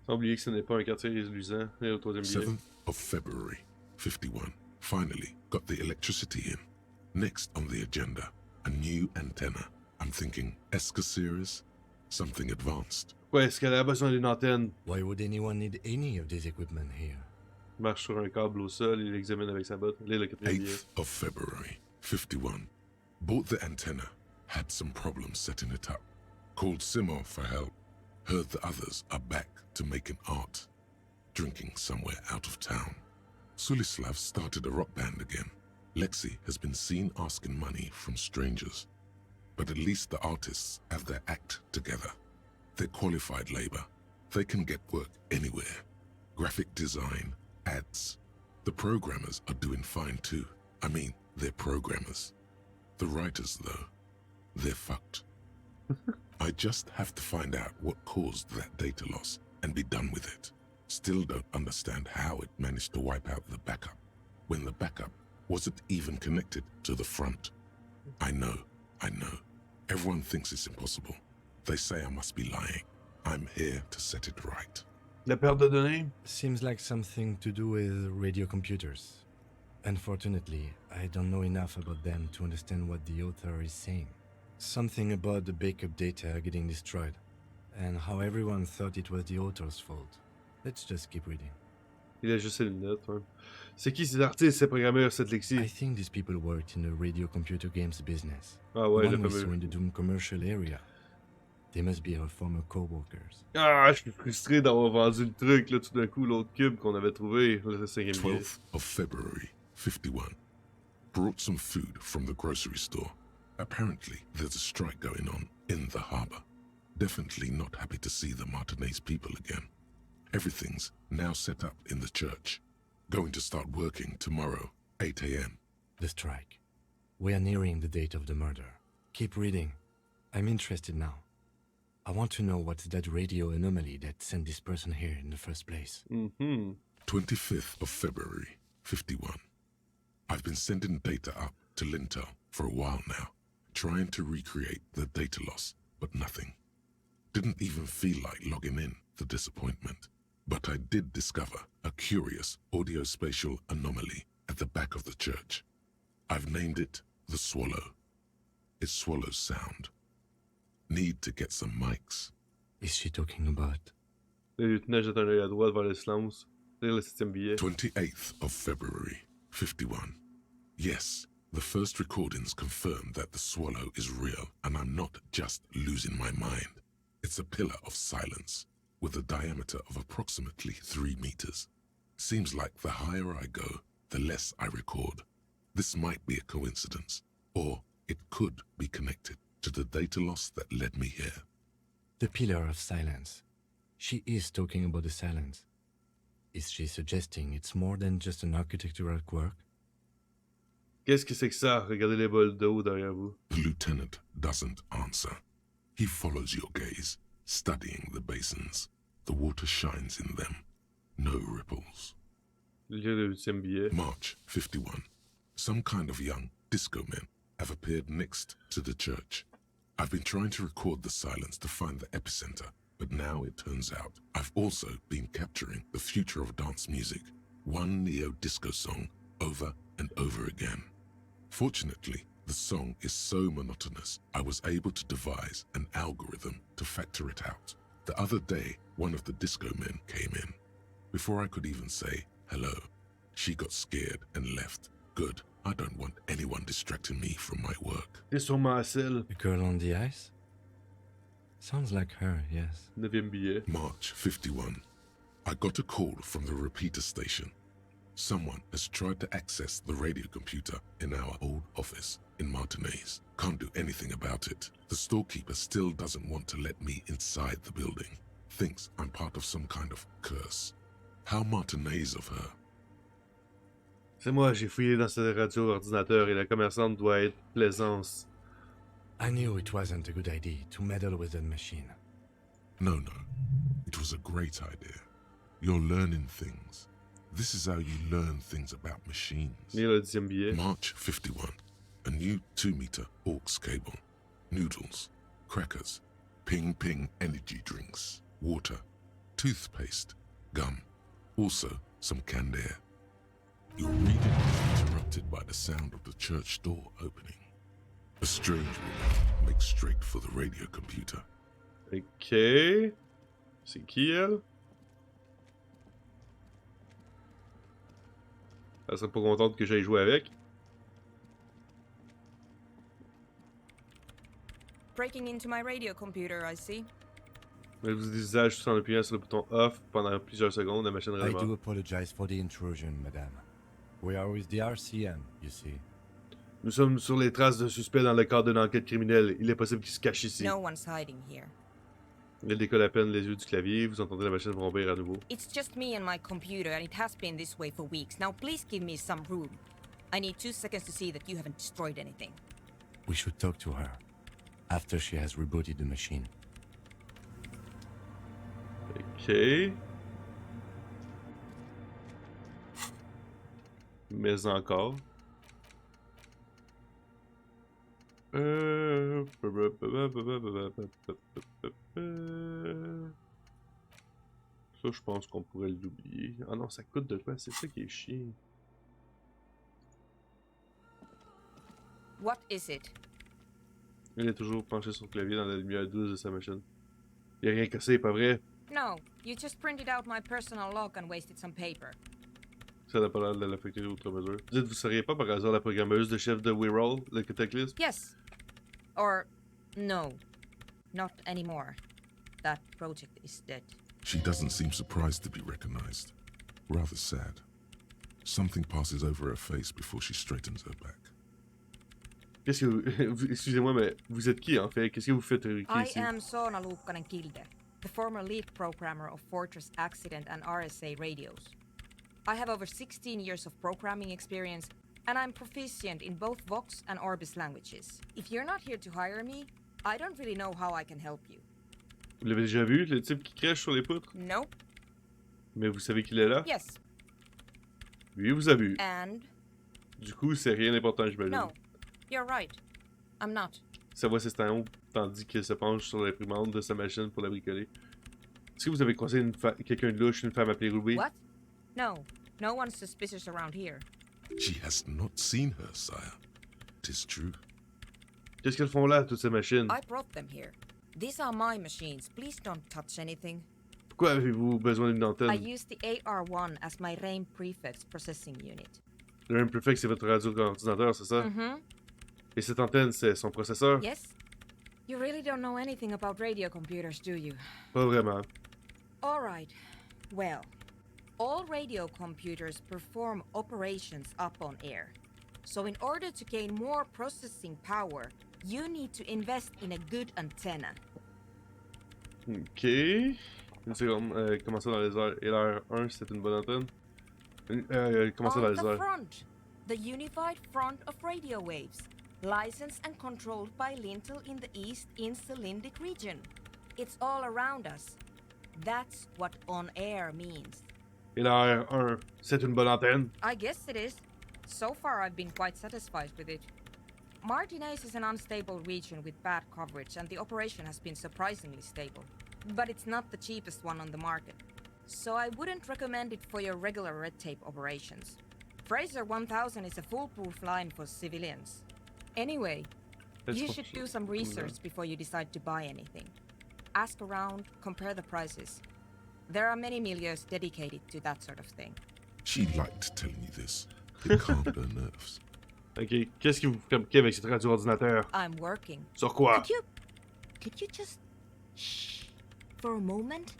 Sans oublier que ce n'est pas un quartier réluisant. Lire le troisième billet. 7th of February, 51. Finally got the electricity in. Next on the agenda, a new antenna. I'm thinking ESCA series, something advanced. Ouais, est-ce qu'elle a besoin d'une antenne? Why would anyone need any of this equipment here? Il marche sur un câble au sol, il l'examine avec sa botte. Lire le quatrième billet. 8th of February, 51. Bought the antenna, had some problems setting it up. Called Simo for help. Heard the others are back to making art. Drinking somewhere out of town. Sulislav started a rock band again. Lexi has been seen asking money from strangers. But at least the artists have their act together. They're qualified labor. They can get work anywhere. Graphic design, ads. The programmers are doing fine too. I mean, they're programmers. The writers, though, they're fucked. I just have to find out what caused that data loss and be done with it. Still don't understand how it managed to wipe out the backup, when the backup wasn't even connected to the front. I know. Everyone thinks it's impossible. They say I must be lying. I'm here to set it right. La perte de données? Seems like something to do with radio computers. Unfortunately, I don't know enough about them to understand what the author is saying. Something about the backup data getting destroyed, and how everyone thought it was the author's fault. Let's just keep reading. Il a juste ses lunettes, ouais. C'est qui ces artistes, ces programmeurs, cette Lexi? I think these people worked in the radio computer games business. Ah ouais, le One we saw fameux. in the Doom commercial area. They must be our former co-workers. Ah, je suis frustré d'avoir vendu le truc, là, tout d'un coup, l'autre cube qu'on avait trouvé, le cinquième billet. 12th of February, 51. Brought some food from the grocery store. Apparently, there's a strike going on in the harbor. Definitely not happy to see the Martinez people again. Everything's now set up in the church. Going to start working tomorrow, 8 a.m. The strike. We are nearing the date of the murder. Keep reading. I'm interested now. I want to know what's that radio anomaly that sent this person here in the first place. 25th of February, 51. I've been sending data up to Lintel for a while now, trying to recreate the data loss, but nothing. Didn't even feel like logging in, the disappointment. But I did discover a curious audio-spatial anomaly at the back of the church. I've named it the Swallow. It swallows sound. Need to get some mics. Is she talking about? Le lieutenant jette un œil à droite vers le silence. Lire le 7e billet. 28th of February, 51. Yes, the first recordings confirm that the Swallow is real, and I'm not just losing my mind. It's a pillar of silence, with a diameter of approximately 3 meters. Seems like the higher I go, the less I record. This might be a coincidence, or it could be connected to the data loss that led me here. The pillar of silence. She is talking about the silence. Is she suggesting it's more than just an architectural quirk? Qu'est-ce que c'est que ça? Regardez les bols d'eau derrière vous. The lieutenant doesn't answer. He follows your gaze, studying the basins. The water shines in them. No ripples. Lire le 8e billet. March 51. Some kind of young disco men have appeared next to the church. I've been trying to record the silence to find the epicenter, but now it turns out I've also been capturing the future of dance music, one neo-disco song over and over again. Fortunately, the song is so monotonous, I was able to devise an algorithm to factor it out. The other day, one of the disco men came in. Before I could even say hello, she got scared and left. Good. I don't want anyone distracting me from my work. C'est sûrement celle. The girl on the ice? Sounds like her, yes. 9e billet. March 51. I got a call from the repeater station. Someone has tried to access the radio computer in our old office in Martinez. Can't do anything about it. The storekeeper still doesn't want to let me inside the building. Thinks I'm part of some kind of curse. How Martinez of her. C'est moi, j'ai fouillé dans cette radio ordinateur et la commerçante doit être Plaisance. I knew it wasn't a good idea to meddle with that machine. No. It was a great idea. You're learning things. This is how you learn things about machines. Lire le 10e billet. March 51. A new 2-meter aux cable. Noodles. Crackers. Ping energy drinks. Water. Toothpaste. Gum. Also some canned air. Your reading is interrupted by the sound of the church door opening. A strange woman makes straight for the radio computer. Ok. C'est qui, elle? Elle serait pas contente que j'aille jouer avec. Breaking into my radio computer, I see. Elle vous visage tout en appuyant sur le bouton off pendant plusieurs secondes, la machine I redémarre. do apologize for the intrusion, madame. We are with the RCM, you see. Nous sommes sur les traces d'un suspect dans le cadre d'une enquête criminelle. Il est possible qu'il se cache ici. No one's hiding here. Elle décolle à peine les yeux du clavier. Vous entendez la machine vrombir à nouveau. It's just me and my computer, and it has been this way for weeks. Now please give me some room. I need 2 seconds to see that you haven't destroyed anything. We should talk to her after she has rebooted the machine. Ok. Mais encore. Ça, je pense qu'on pourrait l'oublier. Ah non, ça coûte de quoi? C'est ça qui est chiant. What is it? Elle est toujours penchée sur le clavier dans la lumière douce de sa machine. Il n'y a rien cassé, pas vrai? No, you just printed out my personal log and wasted some paper. Ça n'a pas l'air de l'affecter outre mesure. Dites, vous seriez pas par hasard la programmeuse de chef de WeRoll, le Cataclysme? Yes. Or no. Not anymore. That project is dead. She doesn't seem surprised to be recognized. Rather sad. Something passes over her face before she straightens her back. Qu'est-ce que vous... Excusez-moi, mais vous êtes qui, en fait? Qu'est-ce que vous faites ici? I am Soona Luukkanen-Kilde, the former lead programmer of Fortress Accident and RSA radios. I have over 16 years of programming experience, and I'm proficient in both Vox and Orbis languages. If you're not here to hire me, I don't really know how I can help you. Vous l'avez déjà vu, le type qui crèche sur les poutres? Nope. Mais vous savez qu'il est là? Yes. Lui vous a vu. And? Du coup, c'est rien d'important, j'imagine. No. You're right. I'm not. Sa voix s'estompe tandis qu'il se penche sur l'imprimante de sa machine pour la bricoler. Est-ce que vous avez croisé quelqu'un de louche, une femme appelée Ruby? What? No. No one's suspicious around here. She has not seen her, sire. It is true. Qu'est-ce qu'elles font là, toutes ces machines? I brought them here. These are my machines. Please don't touch anything. Pourquoi avez-vous besoin d'une antenne? I use the AR1 as my RAIN prefix processing unit. Le même préfixe, c'est votre radio-ordinateur, c'est ça? Mm-hmm. Et cette antenne, c'est son processeur? Yes? You really don't know anything about radio computers, do you? Pas vraiment. All right. Well, all radio computers perform operations up on air. So in order to gain more processing power, you need to invest in a good antenna. Ok. Une seconde. Comment ça dans les airs? Et l'air 1, c'est une bonne antenne? Comment ça dans les On the airs? front, the unified front of radio waves, licensed and controlled by Lintel in the East in Cylindic region. It's all around us. That's what on air means. Et l'air 1, c'est une bonne antenne? I guess it is. So far I've been quite satisfied with it. Martinez is an unstable region with bad coverage and the operation has been surprisingly stable. But it's not the cheapest one on the market. So I wouldn't recommend it for your regular red tape operations. Fraser 1000 is a foolproof line for civilians. Anyway, you should do some research before you decide to buy anything. Ask around, compare the prices. There are many milieux dedicated to that sort of thing. She liked telling you this. It calmed her nerves. Ok, qu'est-ce que vous fabriquez avec cette radio-ordinateur? I'm working. Sur quoi? Could you just shh for a moment?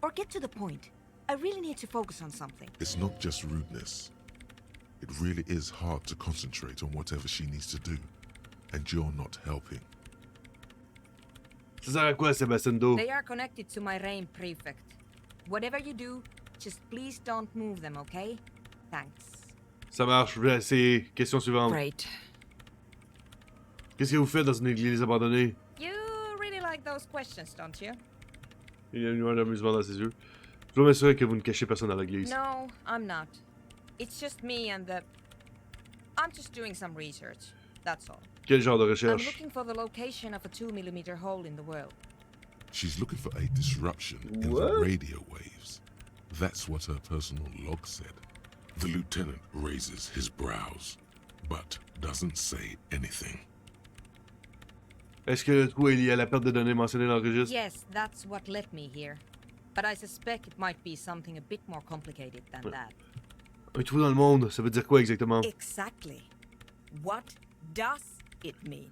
Or get to the point. I really need to focus on something. It's not just rudeness. It really is hard to concentrate on whatever she needs to do. And you're not helping. Ça sert à quoi, Sébastien Do? They are connected to my RAIN prefect. Whatever you do, just please don't move them, okay? Thanks. Ça marche, je vais essayer. Question suivante. Great. Qu'est-ce que vous faites dans une église abandonnée? You really like those questions, don't you? Il y a une lueur d'amusement dans ses yeux. Je dois m'assurer que vous ne cachez personne dans l'église. No, I'm not. It's just me and the... I'm just doing some research, that's all. Quel genre de I'm recherche? looking for the location of a 2mm hole in the world. She's looking for a disruption in the radio waves. That's what her personal log said. The lieutenant raises his brows, but doesn't say anything. Est-ce que le trou est lié à la perte de données mentionnée dans le registre? Yes, that's what led me here. But I suspect it might be something a bit more complicated than that. Un trou dans le monde, ça veut dire quoi exactement? Exactly. What does it mean?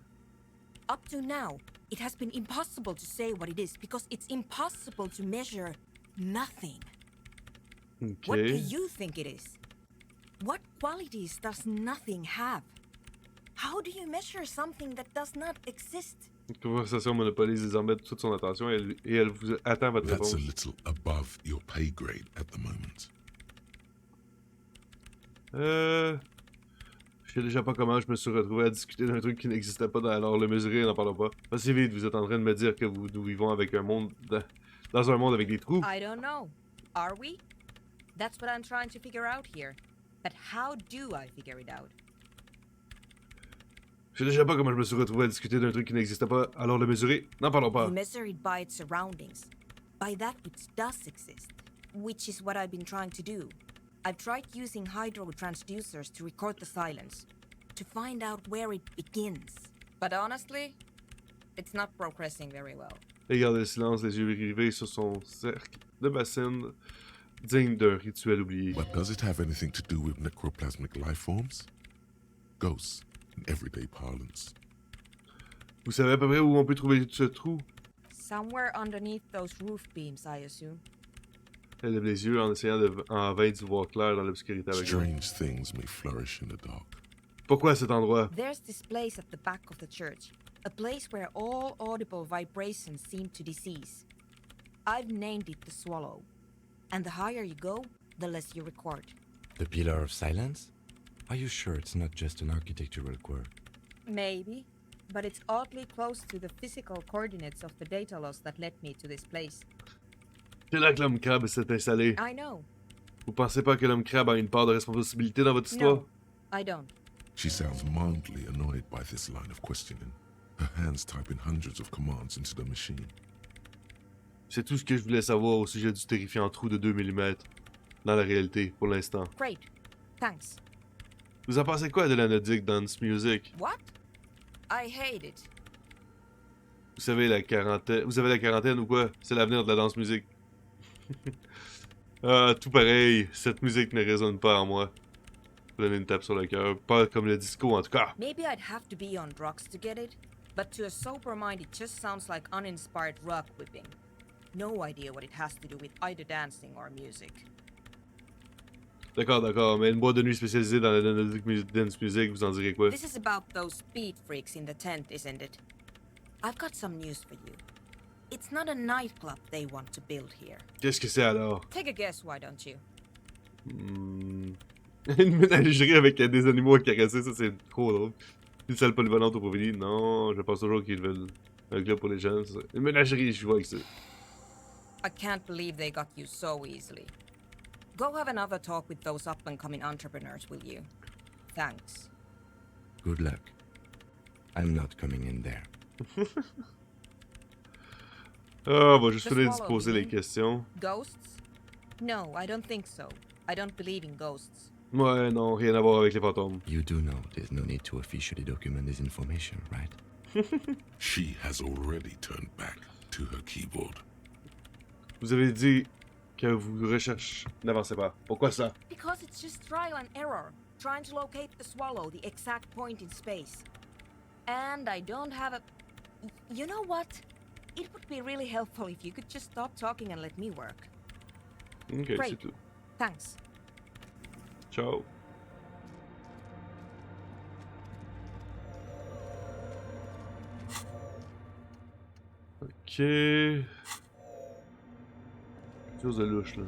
Up to now, it has been impossible to say what it is because it's impossible to measure nothing. Okay. What do you think it is? What qualities does nothing have? How do you measure something that does not exist? Une conversation monopolise désormais toute son attention et elle vous attend votre That's réponse. a little above your pay grade at the moment. Je sais déjà pas comment je me suis retrouvé à discuter d'un truc qui n'existait pas, alors le mesurer, n'en parlons pas. Assez vite, vous êtes en train de me dire que nous vivons avec un monde dans un monde avec des trous. I don't know. Are we? That's what I'm trying to figure out here. But how do I figure it out? Je sais déjà pas comment je me suis retrouvé à discuter d'un truc qui n'existait pas, alors le mesurer, n'en parlons pas. You measure it by its surroundings, by that which does exist, which is what I've been trying to do. I've tried using hydro transducers to record the silence, to find out where it begins. But honestly, it's not progressing very well. Elle garde le silence, les yeux rivés sur son cercle de bassine, digne d'un rituel oublié. But does it have anything to do with necroplasmic life forms? Ghosts, in everyday parlance. Vous savez à peu près où on peut trouver ce trou? Somewhere underneath those roof beams, I assume. Elle lève les yeux en essayant en vain d'y voir clair dans l'obscurité avec elle. Strange things may flourish in the dark. Pourquoi cet endroit? There's this place at the back of the church, a place where all audible vibrations seem to decease. I've named it the Swallow, and the higher you go, the less you record. The Pillar of Silence? Are you sure it's not just an architectural quirk? Maybe, but it's oddly close to the physical coordinates of the data loss that led me to this place. C'est là que l'homme crabe s'est installé. I know. Vous pensez pas que l'homme crabe a une part de responsabilité dans votre histoire? No, I don't. She sounds mildly annoyed by this line of questioning, her hands typing hundreds of commands into the machine. C'est tout ce que je voulais savoir au sujet du terrifiant trou de 2 mm dans la réalité, pour l'instant. Great. Thanks. Vous en pensez quoi de la Nordic Dance Music? What? I hate it. Vous savez, la quarantaine... Vous avez la quarantaine ou quoi? C'est l'avenir de la danse musique. Ah, tout pareil, cette musique ne résonne pas en moi. Vous donnez une tape sur le cœur. Pas comme le disco, en tout cas. Maybe I'd have to be on drugs to get it, but to a sober mind it just sounds like uninspired rug whipping. No idea what it has to do with either dancing or music. D'accord, mais une boîte de nuit spécialisée dans la dance music, vous en direz quoi? This is about those speed freaks in the tent, isn't it? I've got some news for you. It's not a nightclub they want to build here. Qu'est-ce que c'est alors? Take a guess, why don't you? Une ménagerie avec des animaux à caresser, ça c'est trop drôle. Une salle polyvalente au Pauvigny, non, je pense toujours qu'ils veulent un club pour les jeunes. Une ménagerie, je vois avec ça. I can't believe they got you so easily. Go have another talk with those up-and-coming entrepreneurs, will you? Thanks. Good luck. I'm not coming in there. Ah, on va juste finir de poser les questions. Ghosts? No, I don't think so. I don't believe in ghosts. Ouais, non, rien à voir avec les fantômes. You do know there's no need to officially document this information, right? She has already turned back to her keyboard. Vous avez dit que vous recherchez... N'avancez pas. Pourquoi ça? Because it's just trial and error, trying to locate the swallow, the exact point in space. And I don't have a... You know what? It would be really helpful if you could just stop talking and let me work. Ok, Great. c'est tout. Thanks. Ciao. Ok. Quelque chose de louche là.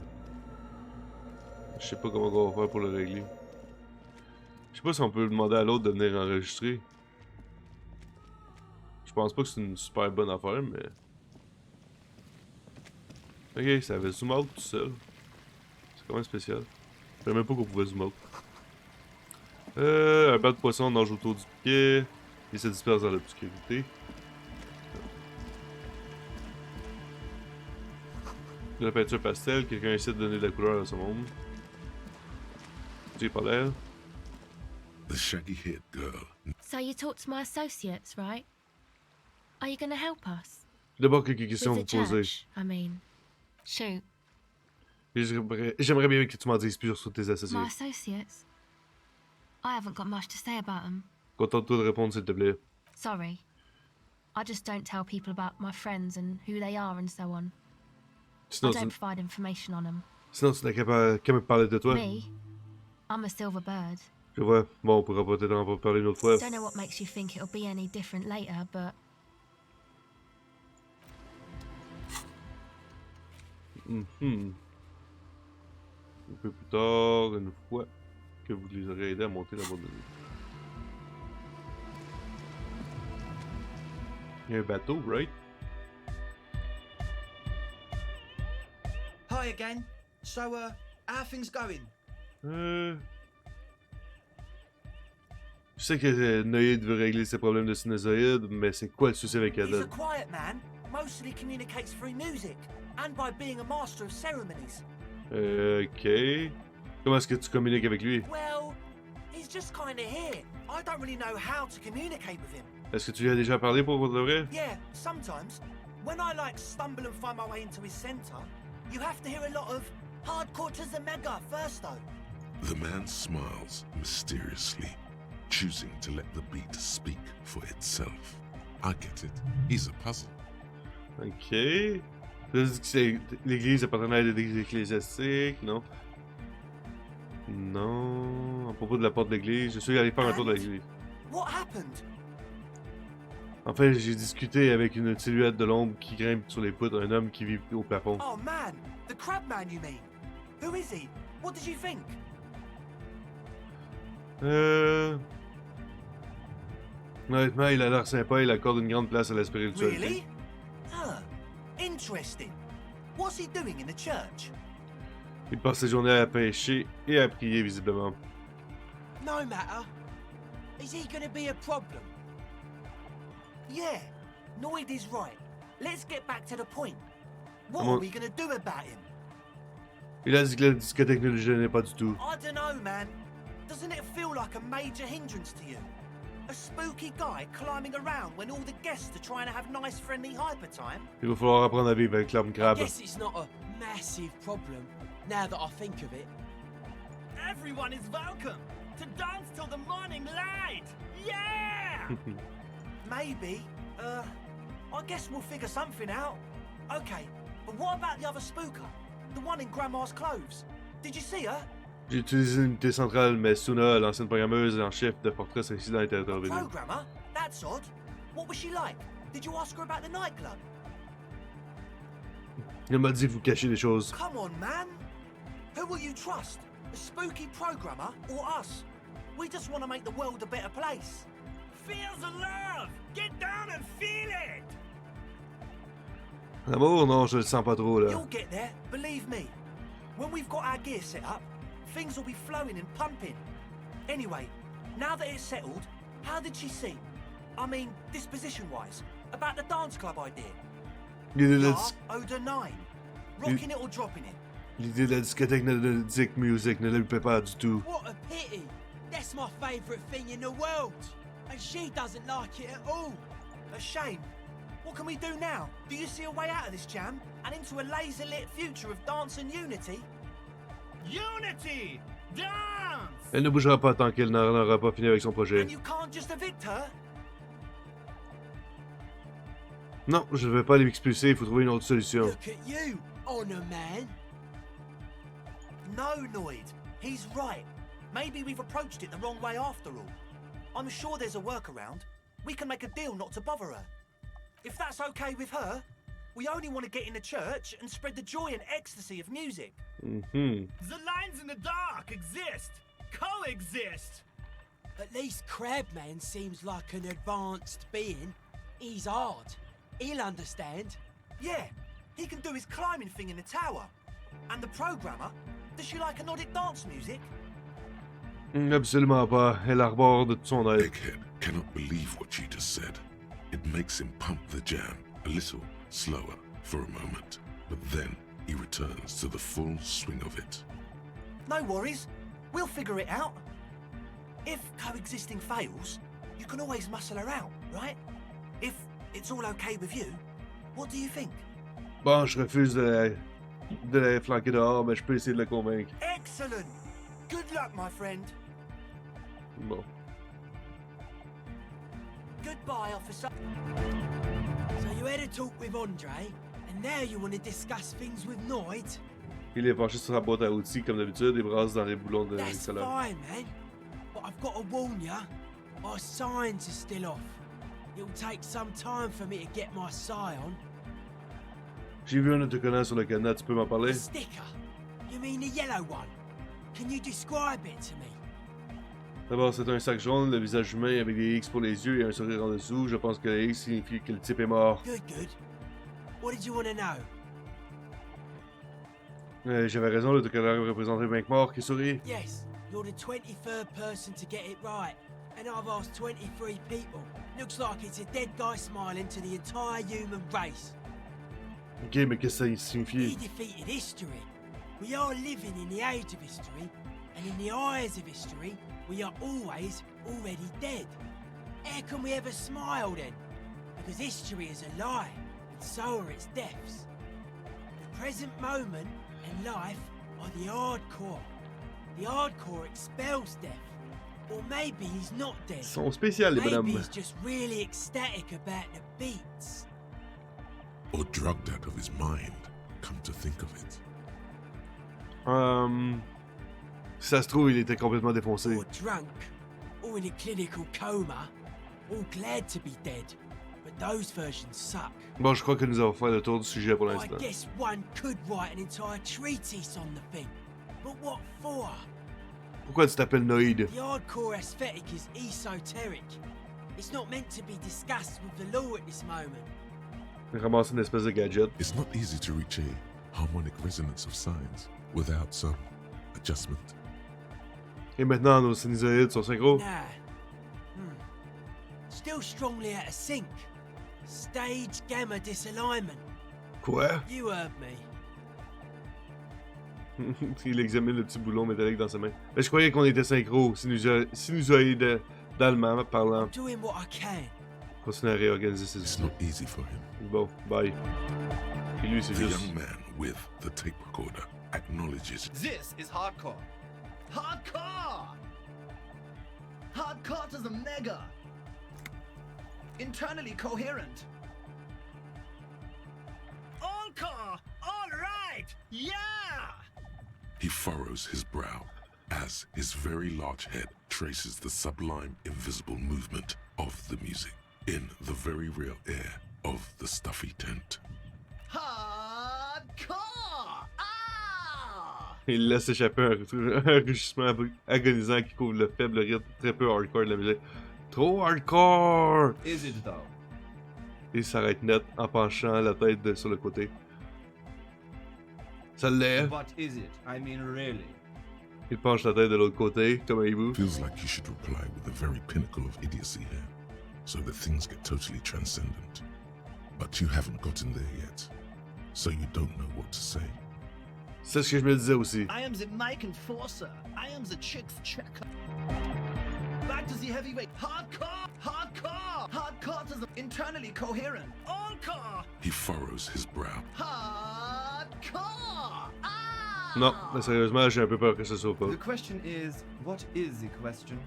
Je sais pas comment on va faire pour le régler. Je sais pas si on peut demander à l'autre de venir enregistrer. Je pense pas que c'est une super bonne affaire, mais... Ok, ça avait zoom out tout seul. C'est quand même spécial. Je savais même pas qu'on pouvait zoom out. Un bas de poisson nage autour du pied. Il se disperse dans l'obscurité. De la peinture pastel, quelqu'un essaie de donner de la couleur à ce monde. J'ai pas l'air. The shaggy-haired girl. So you talked to my associates, right? Are you going to help us? D'abord quelques questions à With vous the poser. church, I mean. Shoot. J'aimerais bien que tu m'en dises plus sur tes associés. My associates? I haven't got much to say about them. Contente-toi de répondre s'il te plaît. Sorry. I just don't tell people about my friends and who they are and so on. Sinon, I don't provide information on them. Sinon tu n'as qu'à me parler de toi. Me? I'm a silver bird. Je vois. Bon, on pourra peut-être en parler une autre fois. Don't know what makes you think it'll be any different later, but... Un peu plus tard, une fois que vous les aurez aidés à monter la boîte de nuit. Il y a un bateau, right? Hi again. So, how are things going? Je sais que Noïd veut régler ses problèmes de sinusoïde, mais c'est quoi le souci avec He's a Adèle? quiet man, mostly communicates through music, and by being a master of ceremonies. Ok. Comment est-ce que tu communiques avec lui? Well, he's just kinda here. I don't really know how to communicate with him. Est-ce que tu lui as déjà parlé pour de vrai? Yeah, sometimes. When I stumble and find my way into his center, you have to hear a lot of hardcore to the mega first though. The man smiles mysteriously, choosing to let the beat speak for itself. I get it. He's a puzzle. Ok. C'est l'église appartenant à l'église ecclésiastique, non? Non. À propos de la porte de l'église, je suis allé faire un tour de l'église. What happened? Enfin, j'ai discuté avec une silhouette de l'ombre qui grimpe sur les poutres, un homme qui vit au plafond. Oh man, the crab man you mean? Who is he? What did you think? Honnêtement, il a l'air sympa, il accorde une grande place à la spiritualité. Really? Huh. Interesting. What's he doing in the church? Il passe ses journées à pêcher et à prier, visiblement. No matter. Is he gonna be a problem? Yeah, Noid is right. Let's get back to the point. What Comment- are we gonna do about him? Il a dit que la discothèque ne le gênait pas du tout. I don't know, man. Doesn't it feel like a major hindrance to you? A spooky guy climbing around when all the guests are trying to have nice, friendly hyper time? Il va falloir apprendre à vivre avec l'homme I crabe. guess it's not a massive problem, now that I think of it. Everyone is welcome to dance till the morning light. Yeah! Maybe. I guess we'll figure something out. Okay, but what about the other spooker? The one in Grandma's clothes? Did you see her? J'ai utilisé l'unité centrale, mais Suna, l'ancienne programmeuse en chef de Fortress Incident, est intervenue. Programmer? That's odd. What was she like? Did you ask her about the nightclub? Il m'a dit que vous cachez des choses. Come on, man. Who will you trust? The spooky programmer or us? We just want to make the world a better place. Feel the love! Get down and feel it! L'amour, non, je le sens pas trop, là. You'll get there, believe me. When we've got our gear set up, things will be flowing and pumping. Anyway, now that it's settled, how did she seem? I mean, disposition-wise, about the dance club idea. L'idée de la, Oda 9. Rocking it or dropping it? l'idée de la discothèque Dick Music ne lui plaît pas du tout. What a pity! That's my favourite thing in the world! And she doesn't like it at all! A shame. What can we do now? Do you see a way out of this jam and into a laser-lit future of dance and unity? Unity! Dance! Elle ne bougera pas tant qu'elle n'aura pas fini avec son projet. And you can't just evict her? Non, je ne vais pas l'expulser, il faut trouver une autre solution. Look at you, honor man! No, Noid. He's right. Maybe we've approached it the wrong way after all. I'm sure there's a workaround. We can make a deal not to bother her. If that's okay with her, we only want to get in the church and spread the joy and ecstasy of music. Mm-hmm. The lines in the dark exist! Coexist! At least Crabman seems like an advanced being. He's hard. He'll understand. Yeah, he can do his climbing thing in the tower. And the programmer, does she like Nordic dance music? Absolument pas. Elle arbore de tout son être. Egghead cannot believe what she just said. It makes him pump the jam a little slower for a moment, but then he returns to the full swing of it. No worries. We'll figure it out. If coexisting fails, you can always muscle her out, right? If it's all okay with you, what do you think? Bon, je refuse de la flanquer dehors, mais je peux essayer de la convaincre. Excellent! Good luck, my friend. Bon. Goodbye, officer. So you had a talk with Andre, and now you want to discuss things with Noid? Il est penché sur sa boîte à outils, comme d'habitude, et brasse dans les boulons de That's l'excellent. fine, man. But I've got to warn ya, our signs are still off. It'll take some time for me to get my sign on. J'ai vu un autocollant sur le cadenas, tu peux m'en parler? The sticker? You mean the yellow one? Can you describe it to me? D'abord, c'est un sac jaune, le visage humain avec des X pour les yeux et un sourire en dessous. Je pense que les X signifie que le type est mort. Good, good. What did you want to know? J'avais raison, l'autocollant représente un mec mort qui sourit. Yes, you're the 23rd person to get it right. And I've asked 23 people. Looks like it's a dead guy smiling to the entire human race. Ok, mais qu'est-ce que ça signifie? He defeated history. We are living in the age of history, and in the eyes of history, we are always already dead. How can we ever smile then? Because history is a lie, and so are its deaths. The present moment and life are the hardcore. The hardcore expels death. Or maybe he's not dead. Ils sont spéciales, les Maybe bonhommes. he's just really ecstatic about the beats. Or drugged out of his mind, come to think of it. Si ça se trouve, il était complètement défoncé. Or drunk, or in a clinical coma, or glad to be dead. But those versions suck. Bon, je crois que nous avons fait le tour du sujet pour I l'instant. guess one could write an entire treatise on the thing. But what for? Pourquoi tu t'appelles Noïd? The hardcore aesthetic is esoteric. It's not meant to be discussed with the law at this moment. Ramasser une espèce de gadget. It's not easy to reach a harmonic resonance of signs without some adjustment. Et maintenant, nos sinusoïdes sont synchro. Nah, Still strongly out of sync. Stage gamma disalignment. Quoi? You heard me. Il examine le petit boulon métallique dans sa main. Mais je croyais qu'on était synchro. Sinusoïde d'allemand parlant. I'm doing what I can. Continue à réorganiser ses It's not easy for him. Bon, bye. Et lui, c'est The juste... young man with the tape recorder acknowledges This is hardcore. Hardcore! Hardcore to the mega. Internally coherent. All core! All right! Yeah! he furrows his brow as his very large head traces the sublime, invisible movement of the music in the very real air of the stuffy tent. Hardcore! Ah! Il laisse échapper un rugissement agonisant qui couvre le faible rythme très peu hardcore de la musique. Trop hardcore! Is it though? Il s'arrête net en penchant la tête sur le côté. Ça l'est. But is it? I mean, really? Il penche la tête de l'autre côté, comme un hibou. Feels like you should reply with the very pinnacle of idiocy here, so that things get totally transcendent. But you haven't gotten there yet, so you don't know what to say. C'est ce que je me disais aussi. I am the mic enforcer. I am the chicks checker. Back to the heavyweight. Hardcore! Hardcore! Hardcore to the internally coherent. All core! He furrows his brow. Hardcore! Ah! Non, mais sérieusement, j'ai un peu peur que ce soit pas. The question is, what is the question?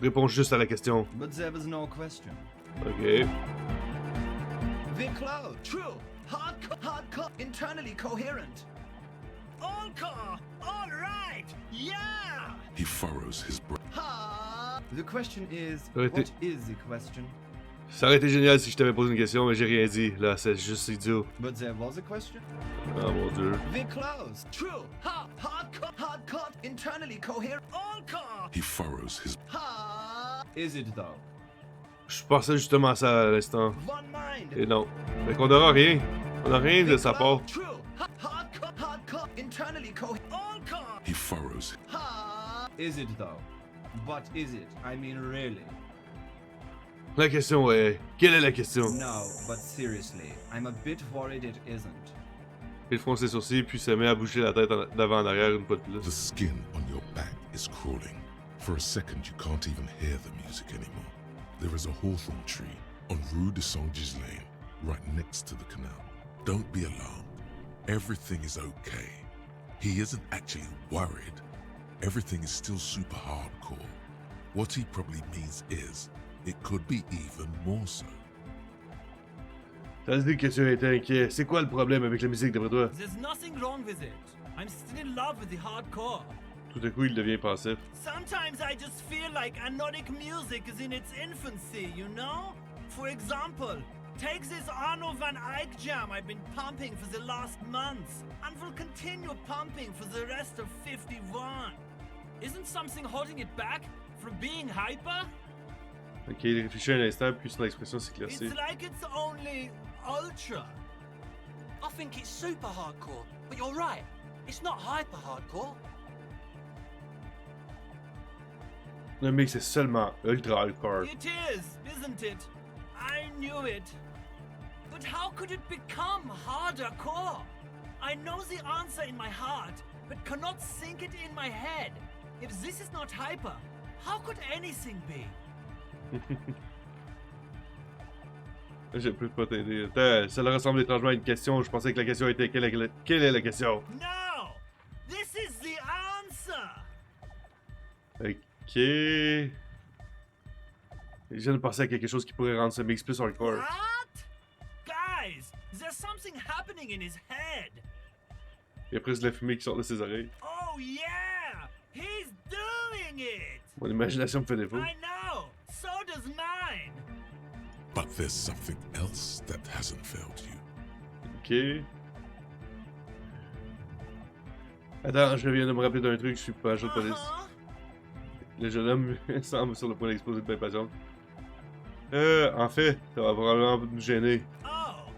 Réponds juste à la question. But there was no question. Ok. The cloud. True. Hardcore. Hardcore. Internally coherent. All core. All right. Yeah. He furrows his brow. The question is, Arrêtez. what is the question? Ça aurait été génial si je t'avais posé une question, mais j'ai rien dit. Là, c'est juste idiot. But there was a question. Oh mon dieu. The close. True. Hardcore. Hardcore. Internally coherent. All core. He furrows his. Is it though? Je pensais justement à ça à l'instant. One mind. Et non. Fait qu'on aura rien. On a rien de sa part. True. Hardcore. Hardcore. Internally coherent. All core. He furrows. Is it though? But is it? I mean, really? La question est... Quelle est la question? No, but seriously, I'm a bit worried it isn't. Il fronce ses sourcils, puis se met à bouger la tête d'avant en arrière une fois de plus. The skin on your back is crawling. For a second, you can't even hear the music anymore. There is a hawthorn tree on Rue de Saint-Gilles Lane, right next to the canal. Don't be alarmed. Everything is okay. He isn't actually worried. Everything is still super hardcore. What he probably means is, it could be even more so. Ça se dit que tu es inquiet. C'est quoi le problème avec la musique d'après toi? There's nothing wrong with it. I'm still in love with the hardcore. Tout à coup, il devient pensif. Sometimes I just feel like anodic music is in its infancy, you know? For example, take this Arno van Eyck jam I've been pumping for the last months, and will continue pumping for the rest of 51. Isn't something holding it back from being hyper? Ok, il réfléchit un instant, puis son expression s'éclaircit. It's like it's only ultra. I think it's super hardcore, but you're right. It's not hyper hardcore. Le mix est seulement ultra hardcore. It is, isn't it? I knew it. But how could it become harder core? I know the answer in my heart, but cannot think it in my head. If this is not hyper, how could anything be? Je peux pas t'aider. Cela ressemble étrangement à une question. Je pensais que la question était quelle est la question? No! This is the answer! Ok. Je viens de penser à quelque chose qui pourrait rendre ce mix plus hardcore. What? Guys, there's something happening in his head. Il y a presque de la fumée qui sort de ses oreilles. Oh yeah! He's doing it! Mon imagination me fait défaut. I know! So does mine! But there's something else that hasn't failed you. Ok. Attends, je viens de me rappeler d'un truc, je suis pas agent de police. Le jeune homme semble sur le point d'exploser de l'impatience. En fait, ça va probablement nous gêner. Oh!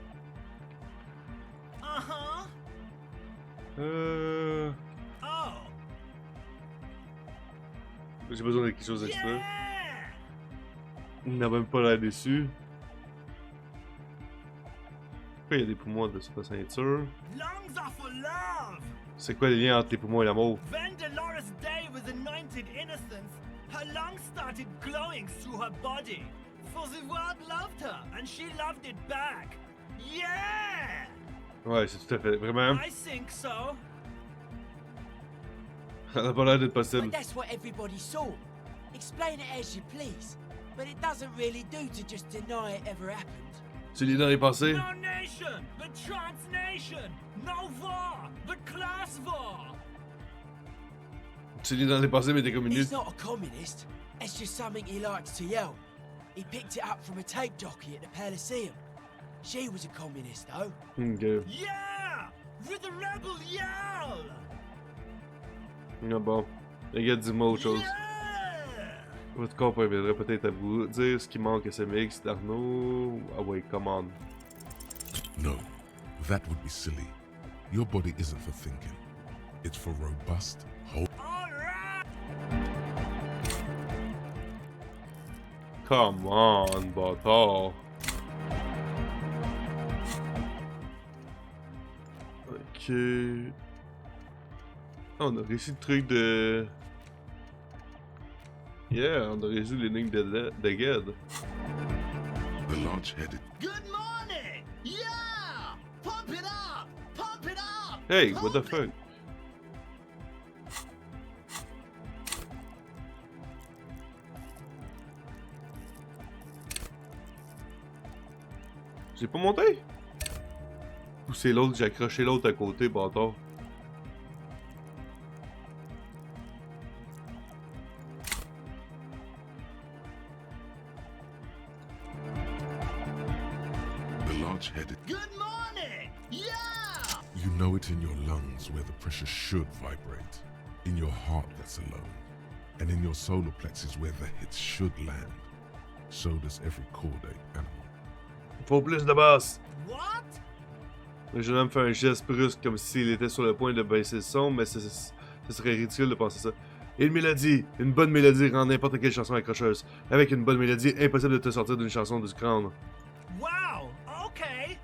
Uh-huh! Euh... Oh! J'ai besoin de quelque chose d'extra. Il n'a même pas l'air déçu. Pourquoi il y a des poumons de sa ceinture? Lungs are for love. C'est quoi le lien entre les poumons et l'amour? When Dolores Day was anointed innocence, her lungs started glowing through her body. For the world loved her, and she loved it back. Yeah! Ouais, c'est tout à fait. Vraiment. I think so. Ça n'a pas l'air d'être possible. But that's what everybody saw. Explain it as you please. But it doesn't really do to just deny it ever happened. Tu lis dans les pensées? No nation, but transnation. No war, but class war. Tu lis dans les pensées, mais t'es He's communiste. not a communist. It's just something he likes to yell. He picked it up from a tape jockey at the Palaceum. She was a communist, though. Ok. Yeah! With the rebel yell! Ah bon. Les gars, dis-moi autre chose. Votre corps parviendrait peut-être à vous dire ce qui manque à ce mix d'Arnaud. Ah ouais, come on. No, that would be silly. Your body isn't for thinking. It's for robust, whole. Come on, bâtard. Ok. Ah, on a réussi le truc de... Yeah, on a résolu l'énigme de Ged. The large-headed. Good morning! Yeah! Pump it up! Pump it up! Hey, what the fuck? J'ai pas monté? Ou c'est l'autre, j'ai accroché l'autre à côté, bâtard. The large-headed. Good morning! Yeah! You know it in your lungs where the pressure should vibrate. In your heart that's alone. And in your solar plexus where the hits should land. So does every cordae animal. Faut plus de basse. What? Le jeune homme fait un geste brusque comme s'il était sur le point de baisser le son, mais ce serait ridicule de penser ça. Et une mélodie, une bonne mélodie rend n'importe quelle chanson accrocheuse. Avec une bonne mélodie, impossible de te sortir d'une chanson du crâne. Wow, okay.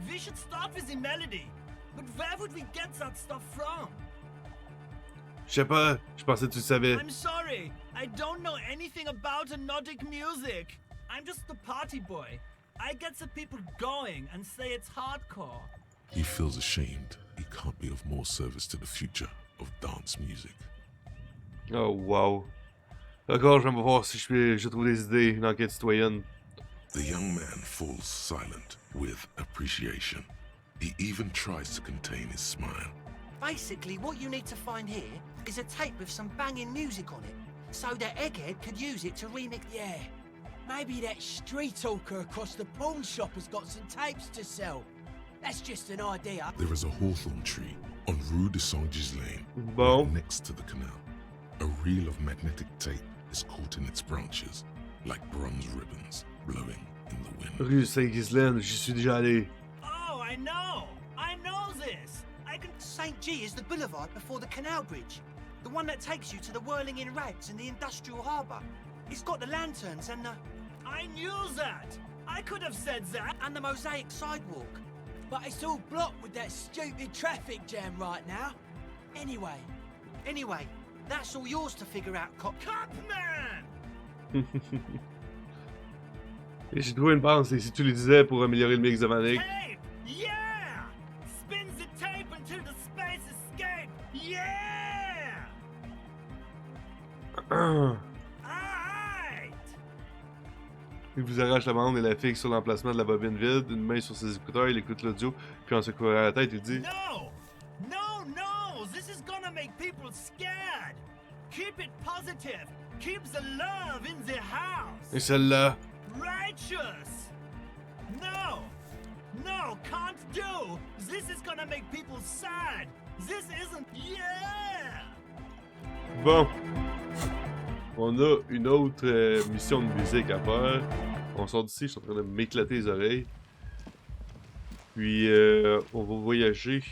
We should start with the melody. But where would we get that stuff from? Je sais pas, je pensais que tu le savais. I'm sorry, I don't know anything about Nordic music. I'm just the party boy. I get the people going and say it's hardcore. He feels ashamed he can't be of more service to the future of dance music. Oh wow. D'accord, je vais voir si je trouve des idées, une enquête citoyenne. The young man falls silent with appreciation. He even tries to contain his smile. Basically, what you need to find here is a tape with some banging music on it, so that Egghead could use it to remix. Yeah. Maybe that street hawker across the pawn shop has got some tapes to sell. That's just an idea. There is a hawthorn tree on Rue de Saint-Gislain, Bon. right next to the canal. A reel of magnetic tape is caught in its branches, like bronze ribbons blowing in the wind. Rue Saint-Ghislaine, j'y suis déjà allé. Oh, I know this. I can. St. G is the boulevard before the canal bridge. The one that takes you to the whirling in rags and the industrial harbour. It's got the lanterns and the... I knew that. I could have said that. And the mosaic sidewalk. But it's all blocked with that stupid traffic jam right now. Anyway, that's all yours to figure out, Copman! Et j'ai trouvé une bande, c'est si tu l'utilisais pour améliorer le mix de Manic. Tape! Yeah! Spin the tape until the space escape! Yeah! Il vous arrache la bande et la fixe sur l'emplacement de la bobine vide, une main sur ses écouteurs, il écoute l'audio, puis en secouant la tête, il dit No! This is gonna make people scared! Keep it positive! Keep the love in the house! Et celle-là. Righteous! No, can't do! This is gonna make people sad! This isn't... Yeah! Bon. On a une autre mission de musique à faire. On sort d'ici, je suis en train de m'éclater les oreilles. Puis on va voyager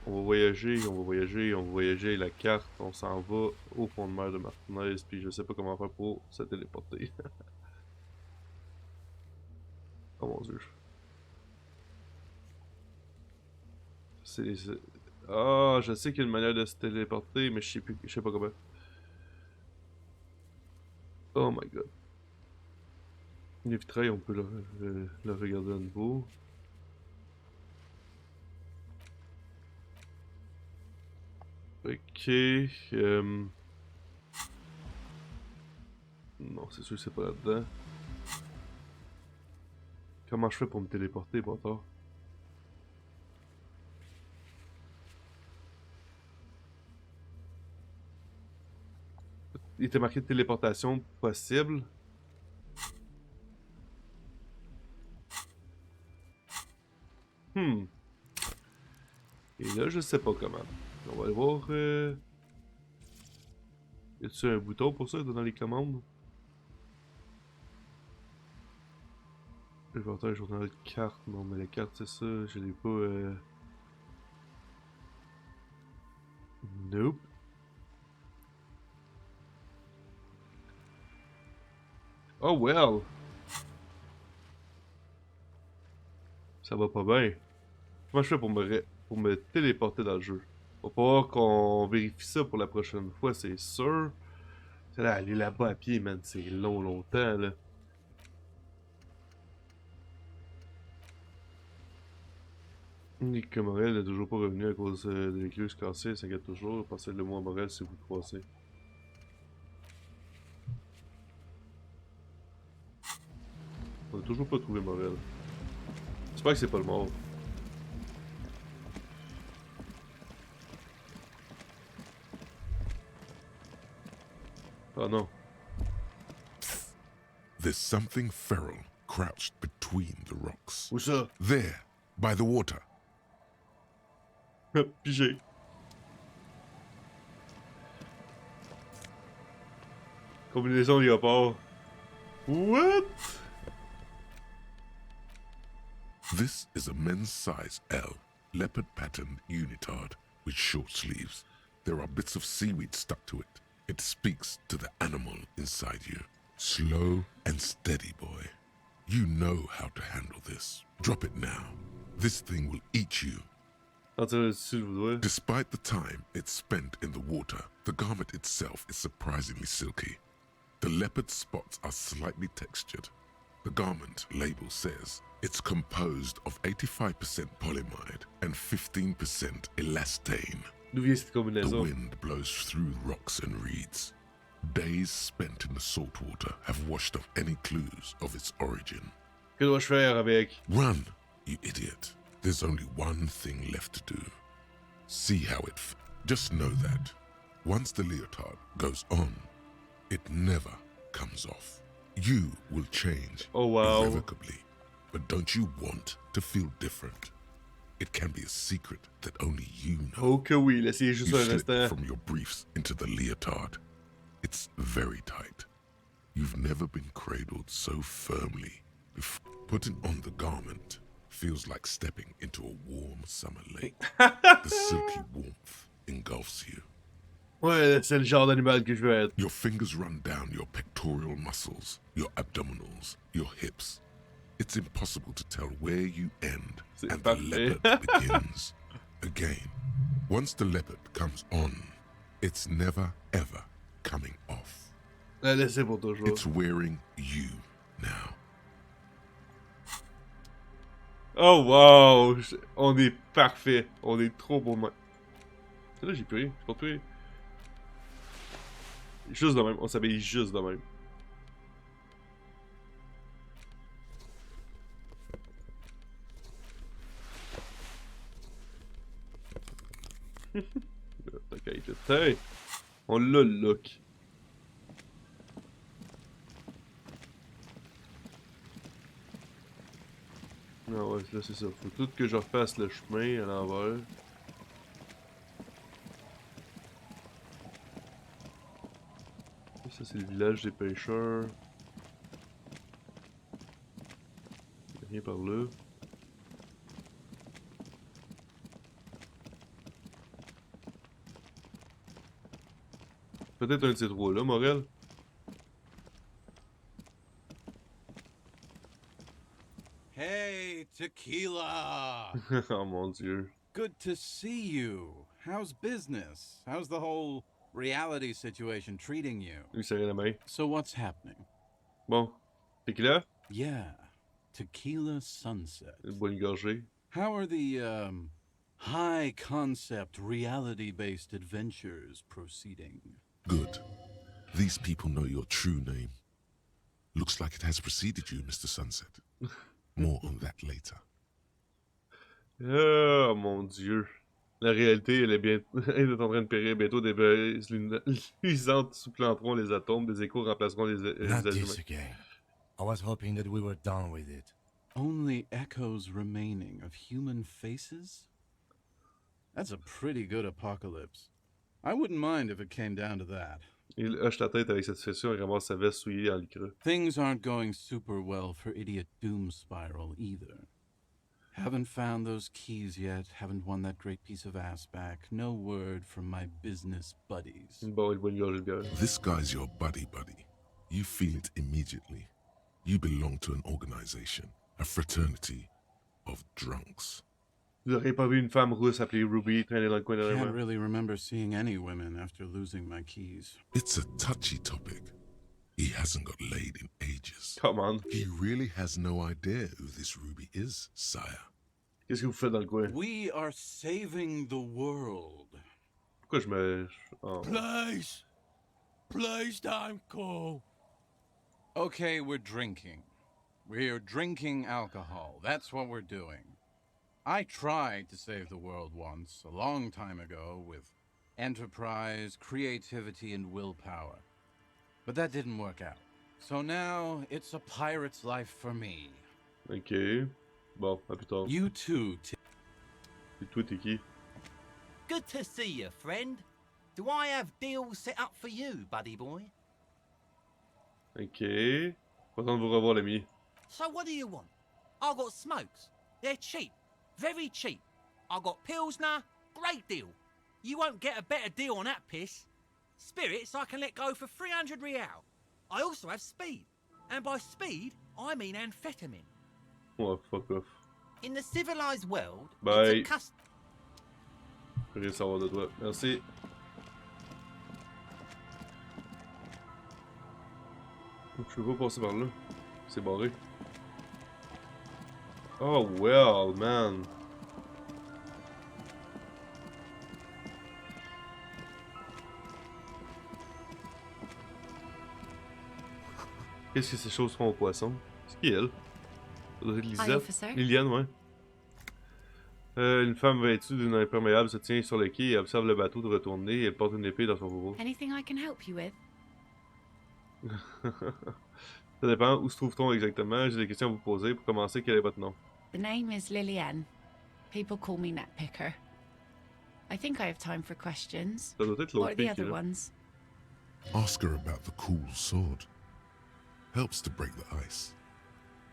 On va voyager, on va voyager, on va voyager. La carte, on s'en va au fond de mer de Martinez. Puis je sais pas comment faire pour se téléporter. Oh mon dieu. Ah, je sais qu'il y a une manière de se téléporter, mais je sais pas comment. Oh my god. Les vitrails, on peut le regarder à nouveau. Ok. Non, c'est sûr que c'est pas là-dedans. Comment je fais pour me téléporter, bâtard? Il était marqué téléportation possible. Et là, je sais pas comment. On va aller voir. Y a-t-il un bouton pour ça dans les commandes? Inventaire, journal de cartes. Non, mais les cartes, c'est ça. Je l'ai pas. Nope. Oh well! Ça va pas bien. Comment je fais pour me téléporter dans le jeu? Va falloir qu'on vérifie ça pour la prochaine fois, c'est sûr. C'est là, aller là-bas à pied, man, c'est longtemps, là. Nick Morel n'est toujours pas revenu à cause de l'écluse cassée, il s'inquiète toujours. Passez le mois Morel si vous le croisez. On a toujours pas trouvé Morel. J'espère que c'est pas le mort. Oh non. There's something feral crouched between the rocks. Où ça? There, by the water. Pigé. Combinaison de rapport. What? This is a men's size L, leopard patterned unitard with short sleeves. There are bits of seaweed stuck to it. It speaks to the animal inside you. Slow and steady, boy. You know how to handle this. Drop it now. This thing will eat you. Despite the time it's spent in the water, the garment itself is surprisingly silky. The leopard spots are slightly textured. The garment label says it's composed of 85% polyamide and 15% elastane. The wind blows through rocks and reeds. Days spent in the salt water have washed off any clues of its origin. Que dois-je faire avec? Run, you idiot. There's only one thing left to do. See how it just know that once the leotard goes on, it never comes off. You will change irrevocably. But don't you want to feel different? It can be a secret that only you know. Ok oui, laissez juste un slip instant. from your briefs into the leotard. It's very tight. You've never been cradled so firmly before. Putting on the garment feels like stepping into a warm summer lake. The silky warmth engulfs you. Ouais, c'est le genre d'animal que je veux être. Your fingers run down your pectoral muscles, your abdominals, your hips. It's impossible to tell where you end and the leopard begins. Again, once the leopard comes on, it's never ever coming off. Laissez pour toujours. It's wearing you now. Oh wow! On est parfait. On est trop beau. Là, j'ai plus rien. J'ai pas tué. Juste de même. On s'habille juste de même. Hey! On l'a le look. Ah ouais, là c'est ça. Faut tout que je refasse le chemin à l'envers. Ça c'est le village des pêcheurs. Rien par là. Peut-être un de ces trois-là, Morel. Hey, Tequila! Oh mon Dieu. Good to see you. How's business? How's the whole reality situation treating you? Lui serrer la main. So what's happening? Bon. Tequila? Yeah, Tequila Sunset. Une bonne gorgée. How are the, high concept, reality based adventures proceeding? Good. These people know your true name. Looks like it has preceded you, Mr. Sunset. More on that later. Oh mon Dieu. La réalité, elle est bien, elle est en train de périr. Bientôt, des braises luisantes supplanteront les atomes, des échos remplaceront les Not êtres this humains. again. I was hoping that we were done with it. Only echoes remaining of human faces? That's a pretty good apocalypse. I wouldn't mind if it came down to that. Il hoche la tête avec satisfaction et ramasse sa veste souillée en lycra. Things aren't going super well for Idiot Doom Spiral either. Haven't found those keys yet, haven't won that great piece of ass back. No word from my business buddies. Bon, une bonne gorgée de bière. This guy's your buddy. You feel it immediately. You belong to an organization, a fraternity of drunks. Vous n'aurez pas vu une femme rousse appelée Ruby traîner dans le coin derrière moi? Can't really remember seeing any women after losing my keys. It's a touchy topic. He hasn't got laid in ages. Come on. He really has no idea who this Ruby is, sire. Qu'est-ce que vous faites dans le coin? We are saving the world. Pourquoi je me... Oh. Please don't call. Okay, we're drinking. We're drinking alcohol. That's what we're doing. I tried to save the world once, a long time ago, with enterprise, creativity, and willpower. But that didn't work out. So now, it's a pirate's life for me. Ok. Bon, à plus tard. You too, Et toi, t'es qui? Good to see you, friend. Do I have deals set up for you, buddy boy? Ok. Content de vous revoir, l'ami. So what do you want? I got smokes. They're cheap. Very cheap. I got Pilsner. Great deal. You won't get a better deal on that piss. Spirits I can let go for 300 real. I also have speed. And by speed, I mean amphetamine. Oh, fuck off. In the civilized world, Bye. it's a custom. Je veux rien savoir de toi. Merci. Je peux pas passer par là. C'est barré. Oh, well, man. Qu'est-ce que ces choses font aux poissons? C'est qui elle? Ça doit être Hi, Lisette. officer. Liliane, ouais. Une femme vêtue d'une imperméable se tient sur le quai et observe le bateau de retourner. Elle porte une épée dans son bourreau. Anything I can help you with? Ça dépend. Où se trouve-t-on exactement? J'ai des questions à vous poser. Pour commencer, quel est votre nom? The name is Lillian. People call me Netpicker. I think I have time for questions. Ça doit être What l'autre are the fille qui est other là. ones? Ask her about the cool sword. Helps to break the ice.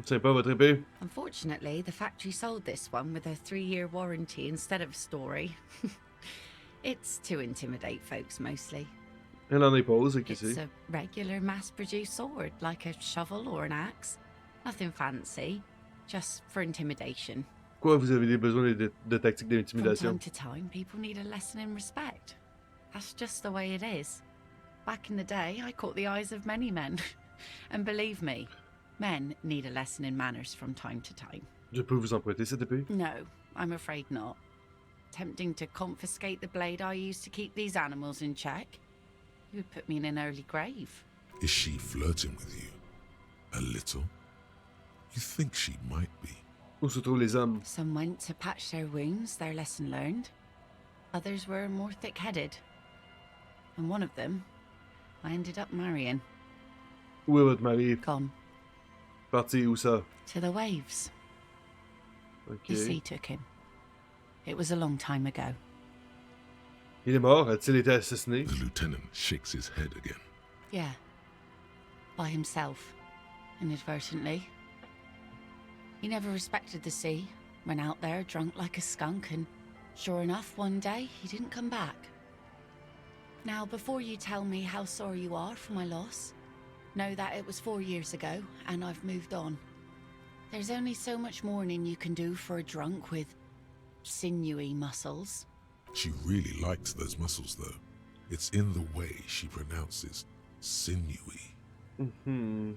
C'est pas votre épée? Unfortunately, the factory sold this one with a 3-year warranty instead of a story. It's to intimidate folks mostly. Elle en est pause, qui It's c'est? a regular mass-produced sword, like a shovel or an axe. Nothing fancy, just for intimidation. Quoi, vous avez des besoins de tactiques From d'intimidation? time to time, people need a lesson in respect. That's just the way it is. Back in the day, I caught the eyes of many men. And believe me, men need a lesson in manners from time to time. Je peux vous emprunter cette épée? No, I'm afraid not. Tempting to confiscate the blade I used to keep these animals in check? You would put me in an early grave. Is she flirting with you? A little? You think she might be? Où se trouvent les hommes? Some went to patch their wounds, their lesson learned. Others were more thick-headed. And one of them, I ended up marrying. Où est votre mari? Gone. Parti où ça? To the waves. Ok. The sea took him. It was a long time ago. Il est mort? A-t-il été assassiné? The lieutenant shakes his head again. Yeah. By himself. Inadvertently. He never respected the sea. Went out there drunk like a skunk, and sure enough, one day he didn't come back. Now, before you tell me how sorry you are for my loss, know that it was 4 years ago, and I've moved on. There's only so much mourning you can do for a drunk with sinewy muscles. She really likes those muscles, though. It's in the way she pronounces sinewy. Mm-hmm.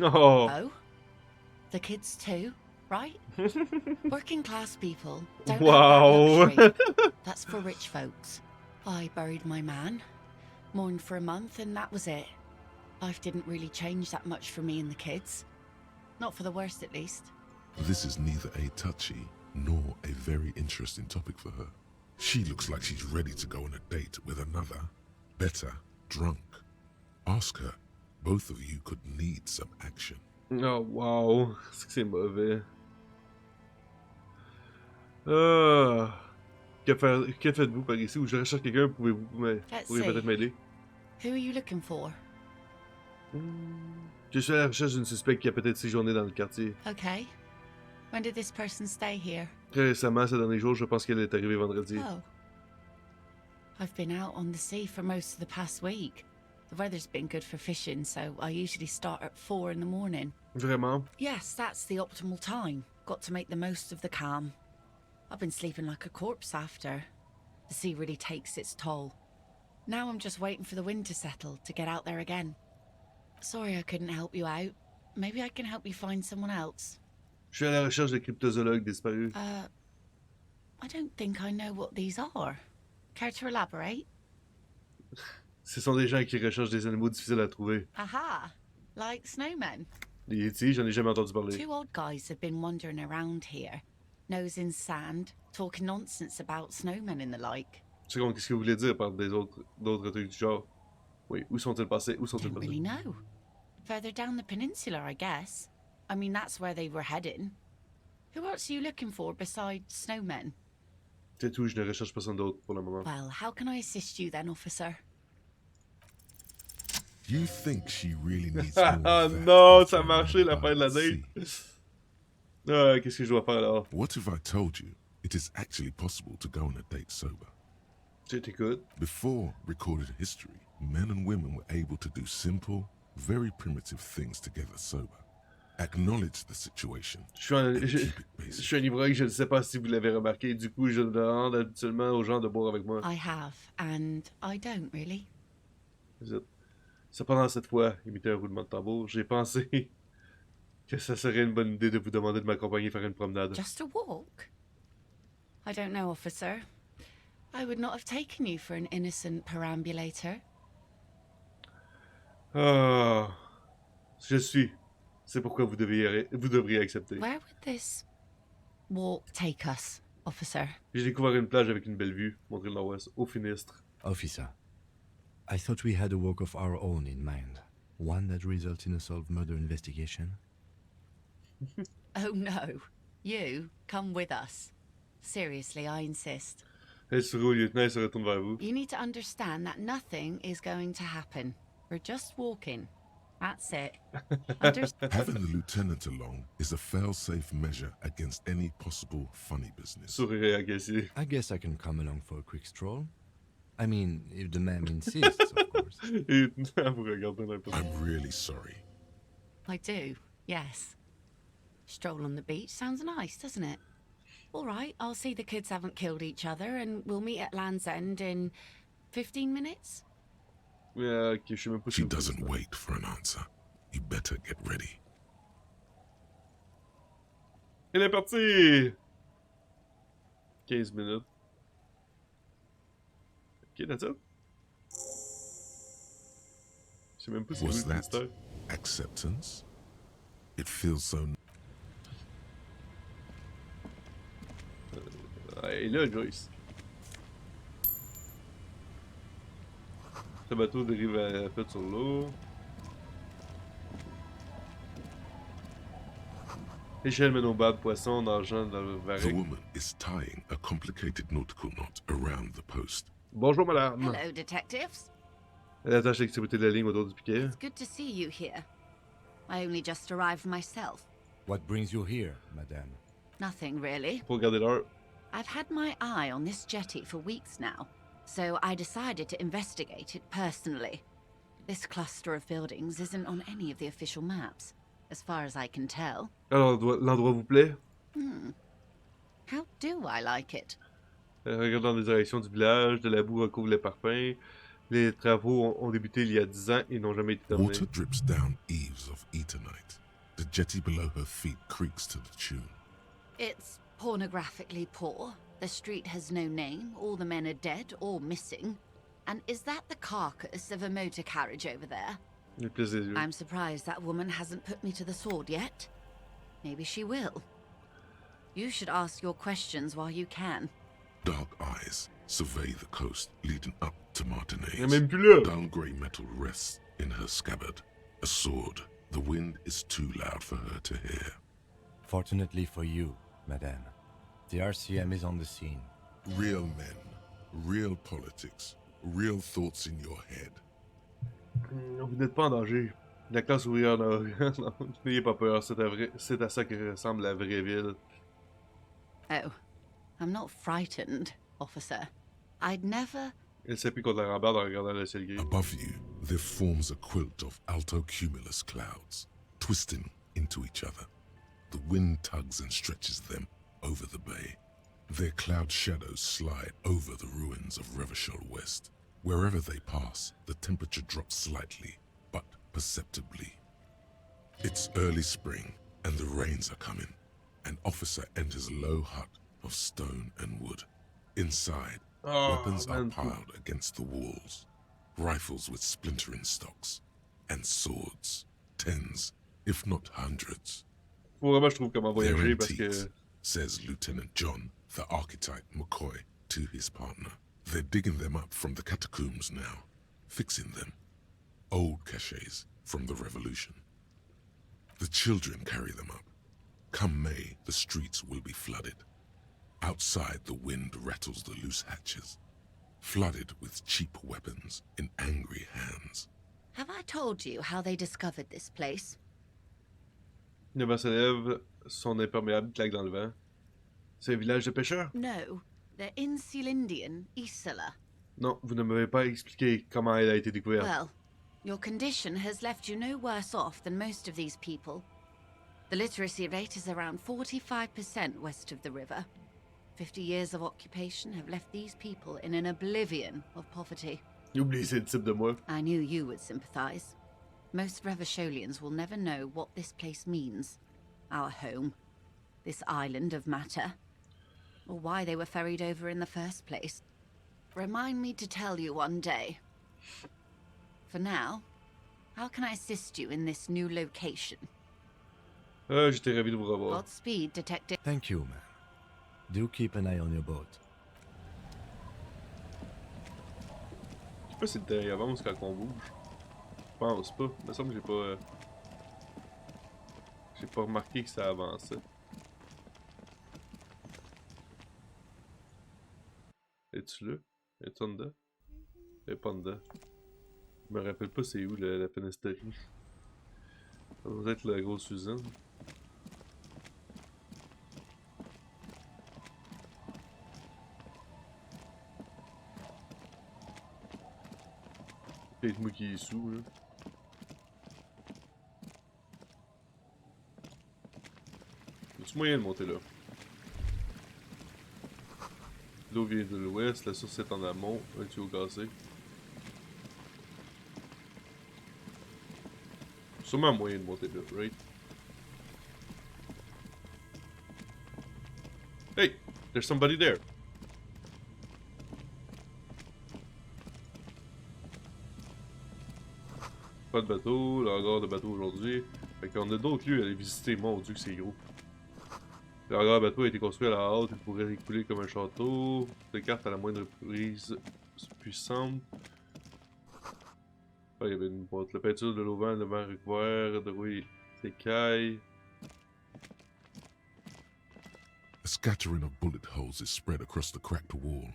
Oh. The kids too, right? Working class people don't Wow. have that luxury. That's for rich folks. I buried my man, mourned for a month, and that was it. Life didn't really change that much for me and the kids. Not for the worst, at least. This is neither a touchy nor a very interesting topic for her. She looks like she's ready to go on a date with another, better, drunk. Ask her. Both of you could need some action. Oh, wow. C'est mauvais. Que faites-vous par ici? Ou je recherche quelqu'un, pouvez-vous peut-être m'aider? Who are you looking for? Je suis à la recherche d'une suspecte qui a peut-être séjourné dans le quartier. Okay. When did this person stay here? Très récemment, ces derniers jours, je pense qu'elle est arrivée vendredi. Oh. I've been out on the sea for most of the past week. The weather's been good for fishing, so I usually start at 4 in the morning. Vraiment? Yes, that's the optimal time. Got to make the most of the calm. I've been sleeping like a corpse after. The sea really takes its toll. Now I'm just waiting for the wind to settle to get out there again. Sorry I couldn't help you out. Maybe I can help you find someone else. Je suis à la recherche de cryptozoologues disparus. I don't think I know what these are. Care to elaborate? Ce sont des gens qui recherchent des animaux difficiles à trouver. Aha! Like snowmen. Les Yétis, j'en ai jamais entendu parler. 2 old guys have been wandering around here, nose in sand, talking nonsense about snowmen and the like. C'est comme qu'est-ce que vous voulez dire par d'autres trucs du genre? Oui, où sont-ils passés? Où sont-ils Don't passés? really know. Further down the peninsula, I guess. I mean, that's where they were heading. Who else are you looking for besides snowmen? C'est tout, je ne recherche personne d'autre pour le moment. Well, how can I assist you then, officer? You think she really needs more Ah of that non, ça a than marché la fin de la see? date. Qu'est-ce que je dois faire alors? What if I told you it is actually possible to go on a date sober? Je t'écoute. Before recorded history, men and women were able to do simple, very primitive things together sober. Acknowledge the situation. Je suis un ivrogne, je ne sais pas si vous l'avez remarqué. Du coup, je demande habituellement aux gens de boire avec moi. I have, and I don't really. Cependant, cette fois, imiter un roulement de tambour, j'ai pensé que ça serait une bonne idée de vous demander de m'accompagner faire une promenade. Just a walk? I don't know, officer. I would not have taken you for an innocent perambulator. Ah, je suis. C'est pourquoi vous devriez accepter. Where would this walk take us, officer? J'ai découvert une plage avec une belle vue, montré le nord-ouest, au Finistre. Officer, I thought we had a walk of our own in mind. One that results in a solved murder investigation. Oh no. You, come with us. Seriously, I insist. Elle sourit au lieutenant et se retourne vers vous. You need to understand that nothing is going to happen. We're just walking. That's it. Having the lieutenant along is a fail-safe measure against any possible funny business. Sourire agacé. I guess I can come along for a quick stroll. I mean, if the man insists, of course. I'm really sorry. I do, yes. Stroll on the beach sounds nice, doesn't it? All right, I'll see the kids haven't killed each other and we'll meet at Land's End in 15 minutes? Yeah, okay, je sais même pas She doesn't wait for an answer. You better get ready. Elle est partie! 15 minutes. Ok, that's it. Je sais même pas si Was c'est that mystère. acceptance? It feels so... Et là, Joyce. Ce bateau dérive à la flotte sur l'eau. L'échelle mène au bas de poisson nageant dans le The varech. woman is tying a complicated nautical knot around the post. Bonjour, madame. Hello, detectives. Elle attache l'extrémité de la ligne autour du piquet. It's good to see you here. I only just arrived myself. What brings you here, madame? Nothing, really. Pour regarder l'heure. I've had my eye on this jetty for weeks now. So I decided to investigate it personally. This cluster of buildings isn't on any of the official maps, as far as I can tell. Alors, l'endroit vous plaît? How do I like it? Regarde dans les directions du village, de la boue recouvre les parfums. Les travaux ont débuté il y a 10 ans et n'ont jamais été terminés. Water drips down eaves of eternite. The jetty below her feet creaks to the tune. It's pornographically poor. The street has no name, all the men are dead or missing. And is that the carcass of a motor carriage over there? I'm surprised that woman hasn't put me to the sword yet. Maybe she will. You should ask your questions while you can. Dark eyes survey the coast leading up to Martinez. Dull grey metal rests in her scabbard. A sword. The wind is too loud for her to hear. Fortunately for you, madame, the RCM is on the scene. Real men, real politics, real thoughts in your head. Vous n'êtes pas en danger. La classe ouvrière n'ayez pas peur, c'est à ça que ressemble la vraie ville. Oh, I'm not frightened, officer. I'd never... Elle s'appuie contre la rambarde en regardant le ciel gris. Above you, there forms a quilt of altocumulus clouds, twisting into each other. The wind tugs and stretches them over the bay. Their cloud shadows slide over the ruins of Revachol West. Wherever they pass, the temperature drops slightly, but perceptibly. It's early spring, and the rains are coming. An officer enters a low hut of stone and wood. Inside, weapons are piled against the walls. Rifles with splintering stocks. And swords. Tens, if not hundreds. Faut vraiment, je trouve, comment They're voyager parce antiques, que... says Lieutenant John, the archetype McCoy, to his partner. They're digging them up from the catacombs now, fixing them. Old caches from the revolution. The children carry them up. Come May, the streets will be flooded. Outside, the wind rattles the loose hatches, flooded with cheap weapons in angry hands. Have I told you how they discovered this place? Le vent se lève, son imperméable claque dans le vent. C'est un village de pêcheurs? No, they're in Sealindian, Isla. Non, vous ne m'avez pas expliqué comment elle a été découverte. Well, your condition has left you no worse off than most of these people. The literacy rate is around 45% west of the river. 50 years of occupation have left these people in an oblivion of poverty. Oubliez ce type de moi. I knew you would sympathize. Most Revacholians will never know what this place means. Our home. This island of matter. Or why they were ferried over in the first place. Remind me to tell you one day. For now, how can I assist you in this new location? J'étais ravi de vous revoir. Godspeed, Detective. Thank you, man. Do keep an eye on your boat. Je sais pas si le terrain avance quand on bouge. Je pense pas. Il me semble que j'ai pas remarqué que ça avançait. Es-tu là? Es-tu en dedans? Elle est pas en dedans. Je me rappelle pas c'est où la fenesterie. Ça doit être la grosse usine. Peut-être moi qui est sous là. Y'a-tu moyen de monter là? L'eau vient de l'ouest, la source est en amont, un tuyau cassé. Sûrement moyen de monter là, right? Hey! There's somebody there! Pas de bateau, le hangar de bateau aujourd'hui. Fait qu'on a d'autres lieux à aller visiter, mon dieu que c'est gros. Le hangar de bateau a été construit à la hâte, il pourrait écouler comme un château. Des cartes à la moindre prise puissante. Ah, il y avait une boîte. La peinture de l'auvent, le verre recouvert, de rouille d'écailles. A scattering of bullet holes is spread across the cracked wall,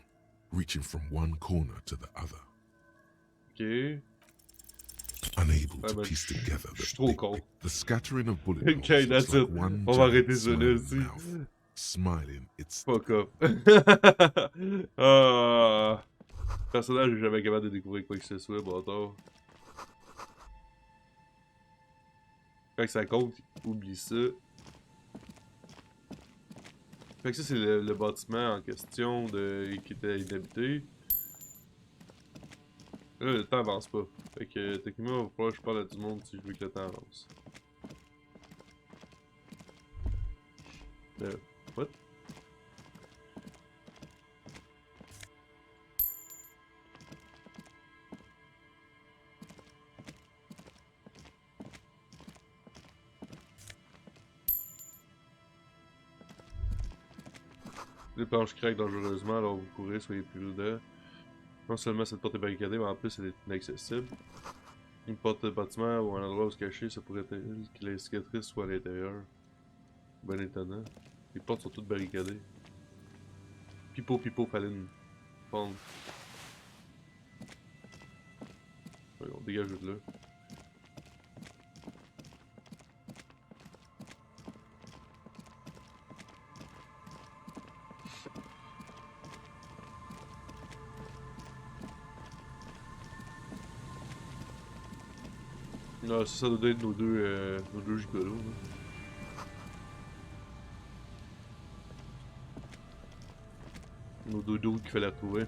reaching from one corner to the other. Ok. Unable to piece together the scattering of bullet holes Okay, that's like it. one On va arrêter giant ça là smiling aussi. mouth, smiling its Fuck up. Ah. personnage est jamais capable de découvrir quoi que ce soit, bâtard. Quand ça compte, oublie ça. Fait que ça, c'est le bâtiment en question qui était inhabité. Là, le temps avance pas. Fait que techniquement, il va falloir que je parle à du monde si je veux que le temps avance. What? Les planches craquent dangereusement, alors vous courez, soyez plus prudents. Non seulement cette porte est barricadée, mais en plus elle est inaccessible. Une porte de bâtiment ou un endroit où se cacher, ça pourrait être que les cicatrices soient à l'intérieur. Ben étonnant. Les portes sont toutes barricadées. Pipo, fallait une pendre. Ouais, on dégage de là. Non, ça doit être nos deux gigolos. Nos deux doutes qu'il fallait retrouver.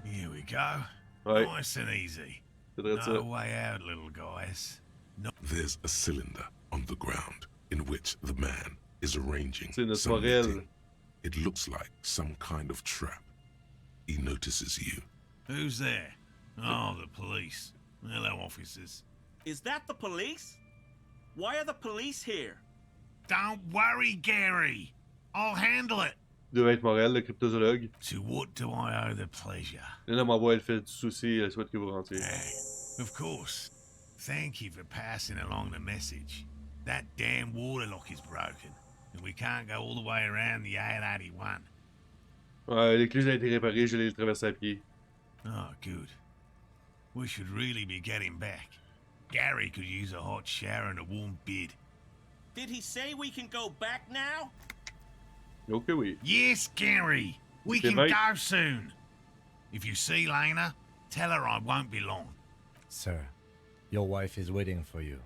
Here we go. Ouais. Nice and easy. No way out, little guys. No. There's a cylinder on the ground in which the man is arranging C'est notre some forelle. knitting. It looks like some kind of trap. He notices you. Who's there? Oh, the police. Hello, officers. Is that the police? Why are the police here? Don't worry, Gary. I'll handle it. Devait être Morel, le cryptozoologue. To what do I owe the pleasure? Là, m'envoie, elle fait du souci, elle souhaite que vous rentriez. Of course. Thank you for passing along the message. That damn water lock is broken, and we can't go all the way around the 881. Ouais, l'écluse a été réparée, je l'ai traversée à pied. Oh, good. We should really be getting back. Gary could use a hot shower and a warm bed. Did he say we can go back now? Okay, oui. Yes, Gary. We Okay, can mate. go soon. If you see Lena, tell her I won't be long. Sir, your wife is waiting for you.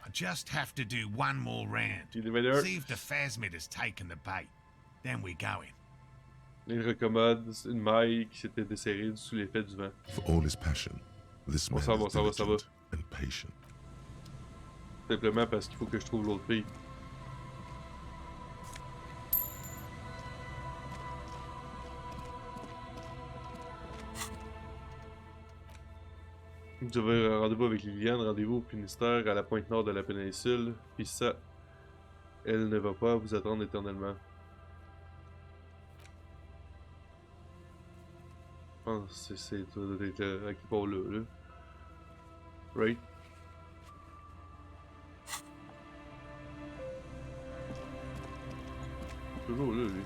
I just have to do one more round. See if the phasmid has taken the bait. Then we're going. Il recommode une maille qui s'était desserrée sous l'effet du vent. For all his passion, this man ça va, is ça va, ça va. diligent and patient. Simplement parce qu'il faut que je trouve l'autre fille. Vous avez un rendez-vous avec Liliane, rendez-vous au Finistère à la pointe nord de la péninsule. Puis ça, elle ne va pas vous attendre éternellement. Je pense que c'est à quelque part là. Right? Toujours là, lui.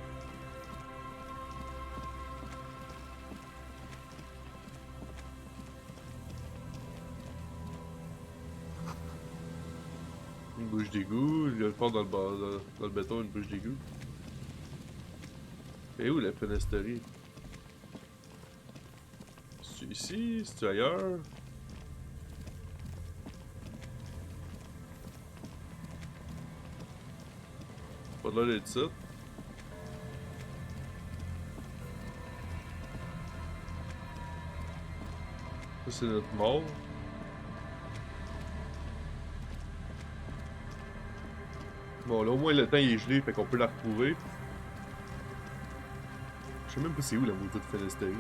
Une bouche d'égout, il y a le fond dans le béton, une bouche d'égout. Et où la fenesterie? C'est-tu ici? C'est-tu ailleurs? Pas de l'air d'être ça. Ça, c'est notre mort. Bon, là, au moins, le temps il est gelé, fait qu'on peut la retrouver. Je sais même pas c'est où la maudite fenesterie.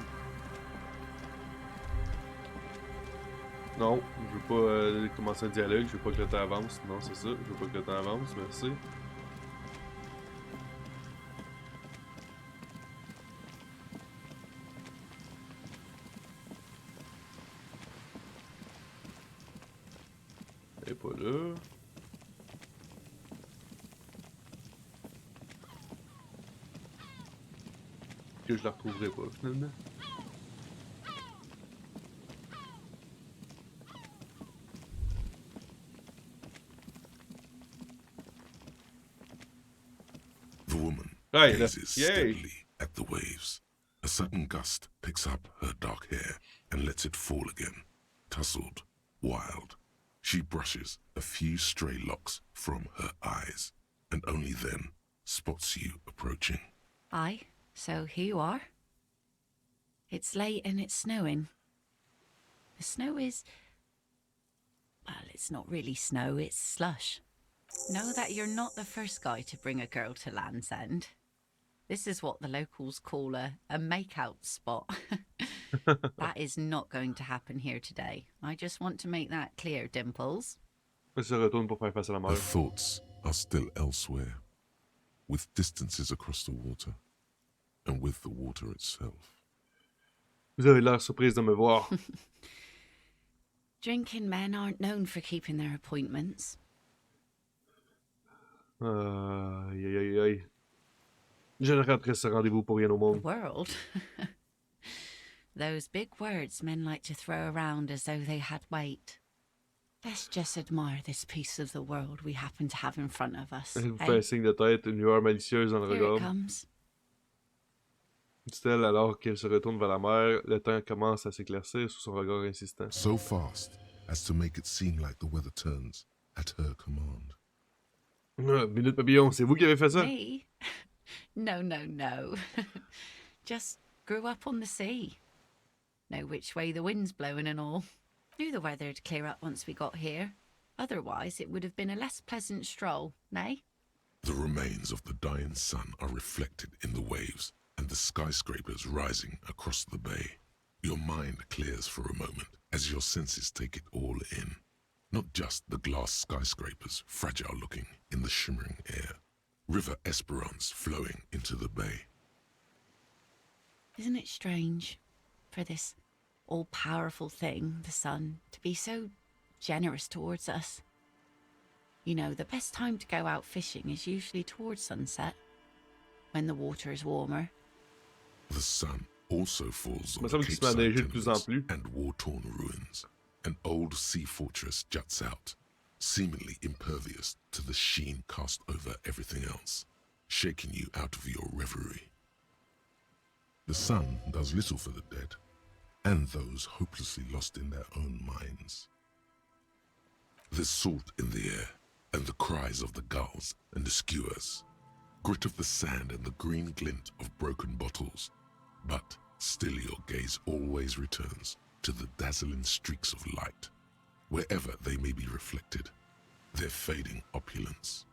Non, je veux pas commencer un dialogue, je veux pas que le temps avance. Non, c'est ça, je veux pas que le temps avance, merci. Elle est pas là. Que je la retrouverai pas finalement. The woman Right, gazes yay. steadily at the waves. A sudden gust picks up her dark hair and lets it fall again, tousled, wild. She brushes a few stray locks from her eyes, and only then spots you approaching. Aye, so here you are. It's late and it's snowing. The snow is... well, it's not really snow, it's slush. Know that you're not the first guy to bring a girl to Land's End. This is what the locals call a make-out spot. That is not going to happen here today. I just want to make that clear, Dimples. Elle se retourne pour faire face à la Her mer. thoughts are still elsewhere, with distances across the water, and with the water itself. Vous avez l'air surprise de me voir. Drinking men aren't known for keeping their appointments. Aïe, aïe, aïe. Je ne raterai ce rendez-vous pour rien au The monde. world? Those big words men like to throw around as though they had weight. Let's just admire this piece of the world we happen to have in front of us. Elle vous fait un signe de tête, une lueur malicieuse dans le Here it regard. comes. Dit-elle alors qu'elle se retourne vers la mer, le temps commence à s'éclaircir sous son regard insistant. So fast as to make it seem like the weather turns at her command. Minute Papillon, c'est vous qui avez fait ça? Me? No, no, no. Just grew up on the sea. Know which way the wind's blowing and all. Knew the weather'd clear up once we got here. Otherwise, it would have been a less pleasant stroll, nay? The remains of the dying sun are reflected in the waves and the skyscrapers rising across the bay. Your mind clears for a moment as your senses take it all in. Not just the glass skyscrapers, fragile looking in the shimmering air. River Esperance flowing into the bay. Isn't it strange for this all-powerful thing, the sun, to be so generous towards us? You know, the best time to go out fishing is usually towards sunset, when the water is warmer. The sun also falls on Me the semble qu'il se met à neiger de Capeside plus en timbers plus. and war-torn ruins. An old sea fortress juts out, seemingly impervious to the sheen cast over everything else, shaking you out of your reverie. The sun does little for the dead, and those hopelessly lost in their own minds. There's salt in the air, and the cries of the gulls and the skuas, grit of the sand and the green glint of broken bottles. But still your gaze always returns to the dazzling streaks of light, wherever they may be reflected, their fading opulence.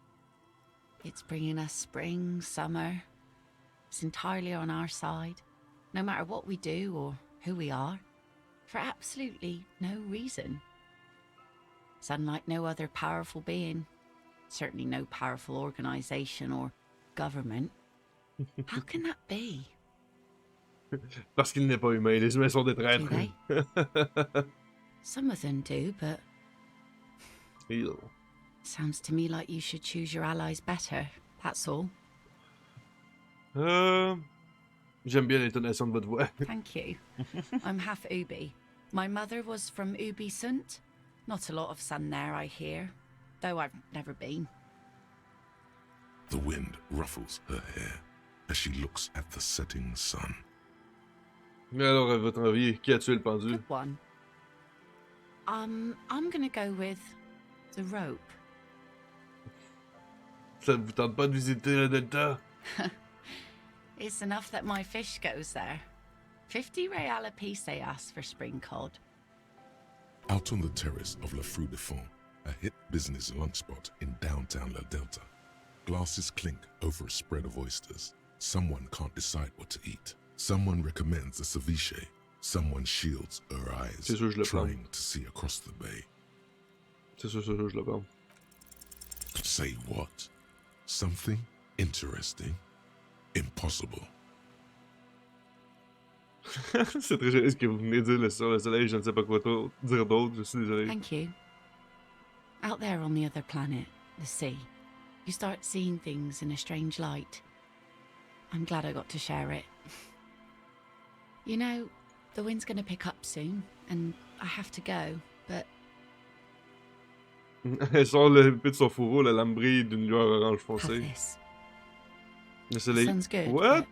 It's bringing us spring, summer. It's entirely on our side, no matter what we do or who we are, for absolutely no reason. It's unlike no other powerful being, certainly no powerful organization or government. How can that be? Parce qu'il n'est pas humain, les humains sont des traîtres. Some of them do, but Ew. sounds to me like you should choose your allies better, that's all. J'aime bien l'intonation de votre voix. Thank you. I'm half Ubi. My mother was from Ubi Sunt. Not a lot of sun there, I hear, though I've never been. The wind ruffles her hair as she looks at the setting sun. Mais alors, à votre avis, qui a tué le pendu? Good one. I'm gonna go with the rope. Ça vous tente pas de visiter le delta? It's enough that my fish goes there. 50 real a piece they ask for spring cod. Out on the terrace of La Fru de Fond, a hip business lunch spot in downtown La Delta, glasses clink over a spread of oysters. Someone can't decide what to eat. Someone recommends a ceviche. Someone shields her eyes, C'est sûr, je le prends. trying to see across the bay. C'est sûr, je le prends. Say what? Something interesting? Impossible. C'est très joli ce que vous venez de dire sur le soleil, je ne sais pas quoi dire d'autre, je suis désolé. Thank you. Out there on the other planet, the sea, you start seeing things in a strange light. I'm glad I got to share it. You know, the wind's going to pick up soon, and I have to go, but Elle sort le pit de son fourreau, la lame brille d'une lueur orange have foncé. this. Le soleil. Sounds good. What? but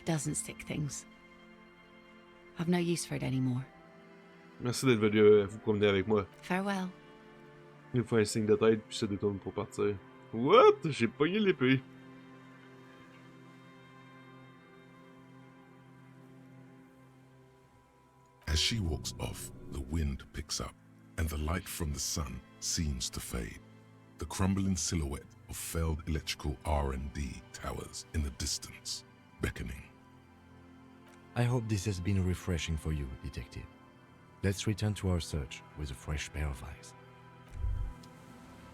It doesn't stick things. I've no use for it anymore. Merci d'être venu vous promener avec moi. Farewell. Il fait un signe de tête puis se détourne pour partir. What? J'ai pogné l'épée. As she walks off, the wind picks up, and the light from the sun seems to fade. The crumbling silhouette of failed electrical R&D towers in the distance, beckoning. I hope this has been refreshing for you, Detective. Let's return to our search with a fresh pair of eyes.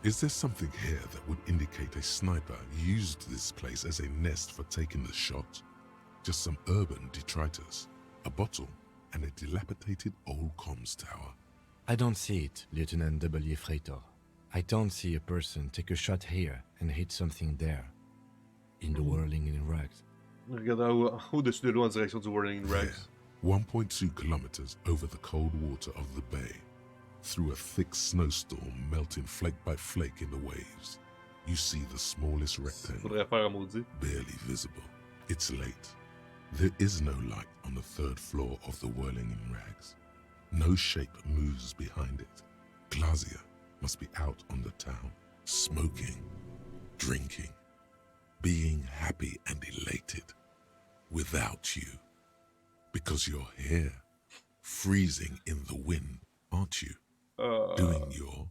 Is there something here that would indicate a sniper used this place as a nest for taking the shot? Just some urban detritus, a bottle, and a dilapidated old comms tower. I don't see it, Lieutenant W. Freitor. I don't see a person take a shot here and hit something there. In the whirling in rags. Regardant au-dessus de l'eau en direction du Whirling Rags. 1.2 kilometers over the cold water of the bay, through a thick snowstorm melting flake by flake in the waves, you see the smallest rectangle, Faudrait faire un maudit. barely visible. It's late. There is no light on the third floor of the Whirling in Rags. No shape moves behind it. Glazia must be out on the town, smoking, drinking, being happy and elated, without you. Because you're here, freezing in the wind, aren't you? Doing your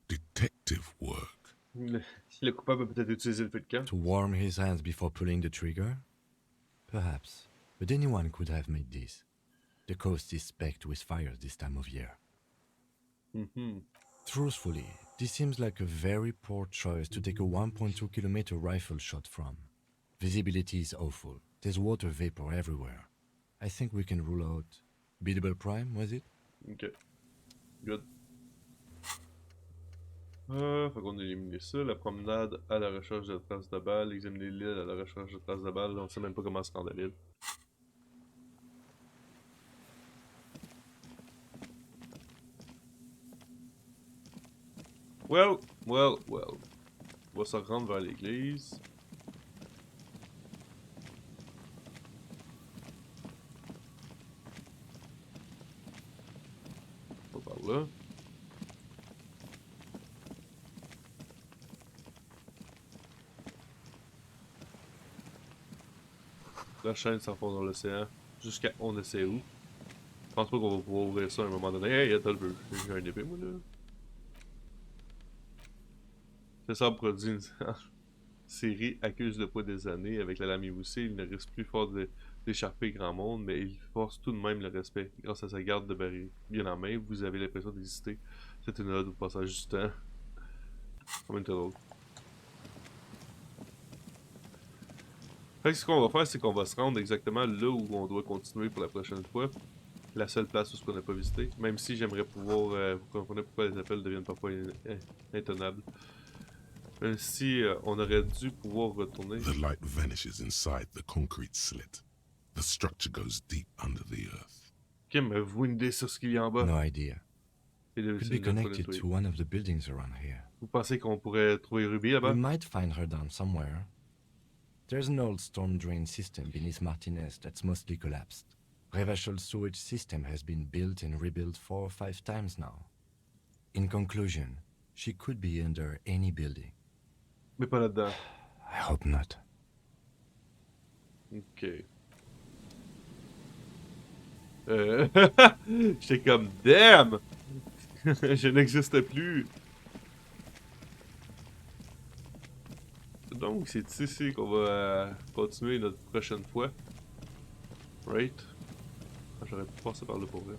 detective work. Le coupable a peut-être utilisé le feu de camp. To warm his hands before pulling the trigger? Perhaps. But anyone could have made this. The coast is specked with fires this time of year. Truthfully, this seems like a very poor choice to take a 1.2 kilometer rifle shot from. Visibility is awful. There's water vapor everywhere. I think we can rule out Biddable Prime, was it? Ok. Good. Faut qu'on élimine ça. La promenade à la recherche de traces de balles. Examiner l'île à la recherche de traces de balles. On sait même pas comment se rendre à l'île. Well. On va se rendre vers l'église. Pas par là. La chaîne s'enfonce dans l'océan. Jusqu'à on ne sait où. Je pense pas qu'on va pouvoir ouvrir ça à un moment donné. Hey, attends le peu. J'ai un épée, moi, là. C'est ça, produit une série accuse le poids des années. Avec la lame émoussée, il ne risque plus fort d'échapper grand monde, mais il force tout de même le respect. Grâce à sa garde de baril bien en main, vous avez l'impression d'exister. C'est une ode au passage du temps. Comme une autre. Fait que ce qu'on va faire, c'est qu'on va se rendre exactement là où on doit continuer pour la prochaine fois. La seule place où on n'a pas visité. Même si j'aimerais pouvoir... vous comprenez pourquoi les appels deviennent parfois intenables. Ainsi, on aurait dû pouvoir retourner. The light vanishes inside the concrete slit. The structure goes deep under the earth. Ok, mais avez-vous une idée sur ce qu'il y a en bas? No idea. Could be connected to one of the buildings around here. Vous pensez qu'on pourrait trouver Ruby là-bas? We might find her down somewhere. There's an old storm drain system beneath Martinez that's mostly collapsed. Revachol sewage system has been built and rebuilt 4 or 5 times now. In conclusion, she could be under any building. Mais pas là-dedans. I hope not. Ok. J'étais comme damn! Je n'existe plus. Donc c'est ici qu'on va continuer notre prochaine fois. Right? Ah, j'aurais pu passer par là pour vrai.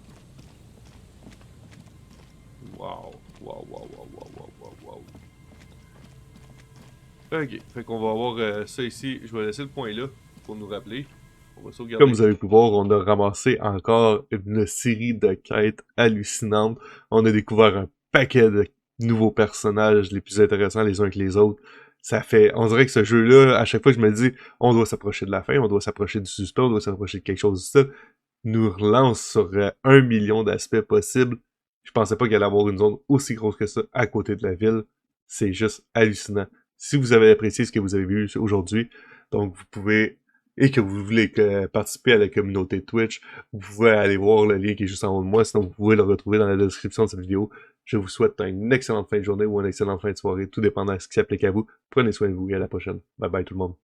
Wow. Ok, fait qu'on va avoir ça ici. Je vais laisser le point là pour nous rappeler. On va sauvegarder. Comme vous avez pu voir, on a ramassé encore une série de quêtes hallucinantes. On a découvert un paquet de nouveaux personnages, les plus intéressants les uns que les autres. Ça fait, on dirait que ce jeu-là, à chaque fois que je me dis, on doit s'approcher de la fin, on doit s'approcher du suspect, on doit s'approcher de quelque chose de ça, nous relance sur 1 million d'aspects possibles. Je pensais pas qu'il allait y avoir une zone aussi grosse que ça à côté de la ville. C'est juste hallucinant. Si vous avez apprécié ce que vous avez vu aujourd'hui, donc vous pouvez et que vous voulez participer à la communauté Twitch, vous pouvez aller voir le lien qui est juste en haut de moi, sinon vous pouvez le retrouver dans la description de cette vidéo. Je vous souhaite une excellente fin de journée ou une excellente fin de soirée, tout dépendant de ce qui s'applique à vous. Prenez soin de vous et à la prochaine. Bye bye tout le monde.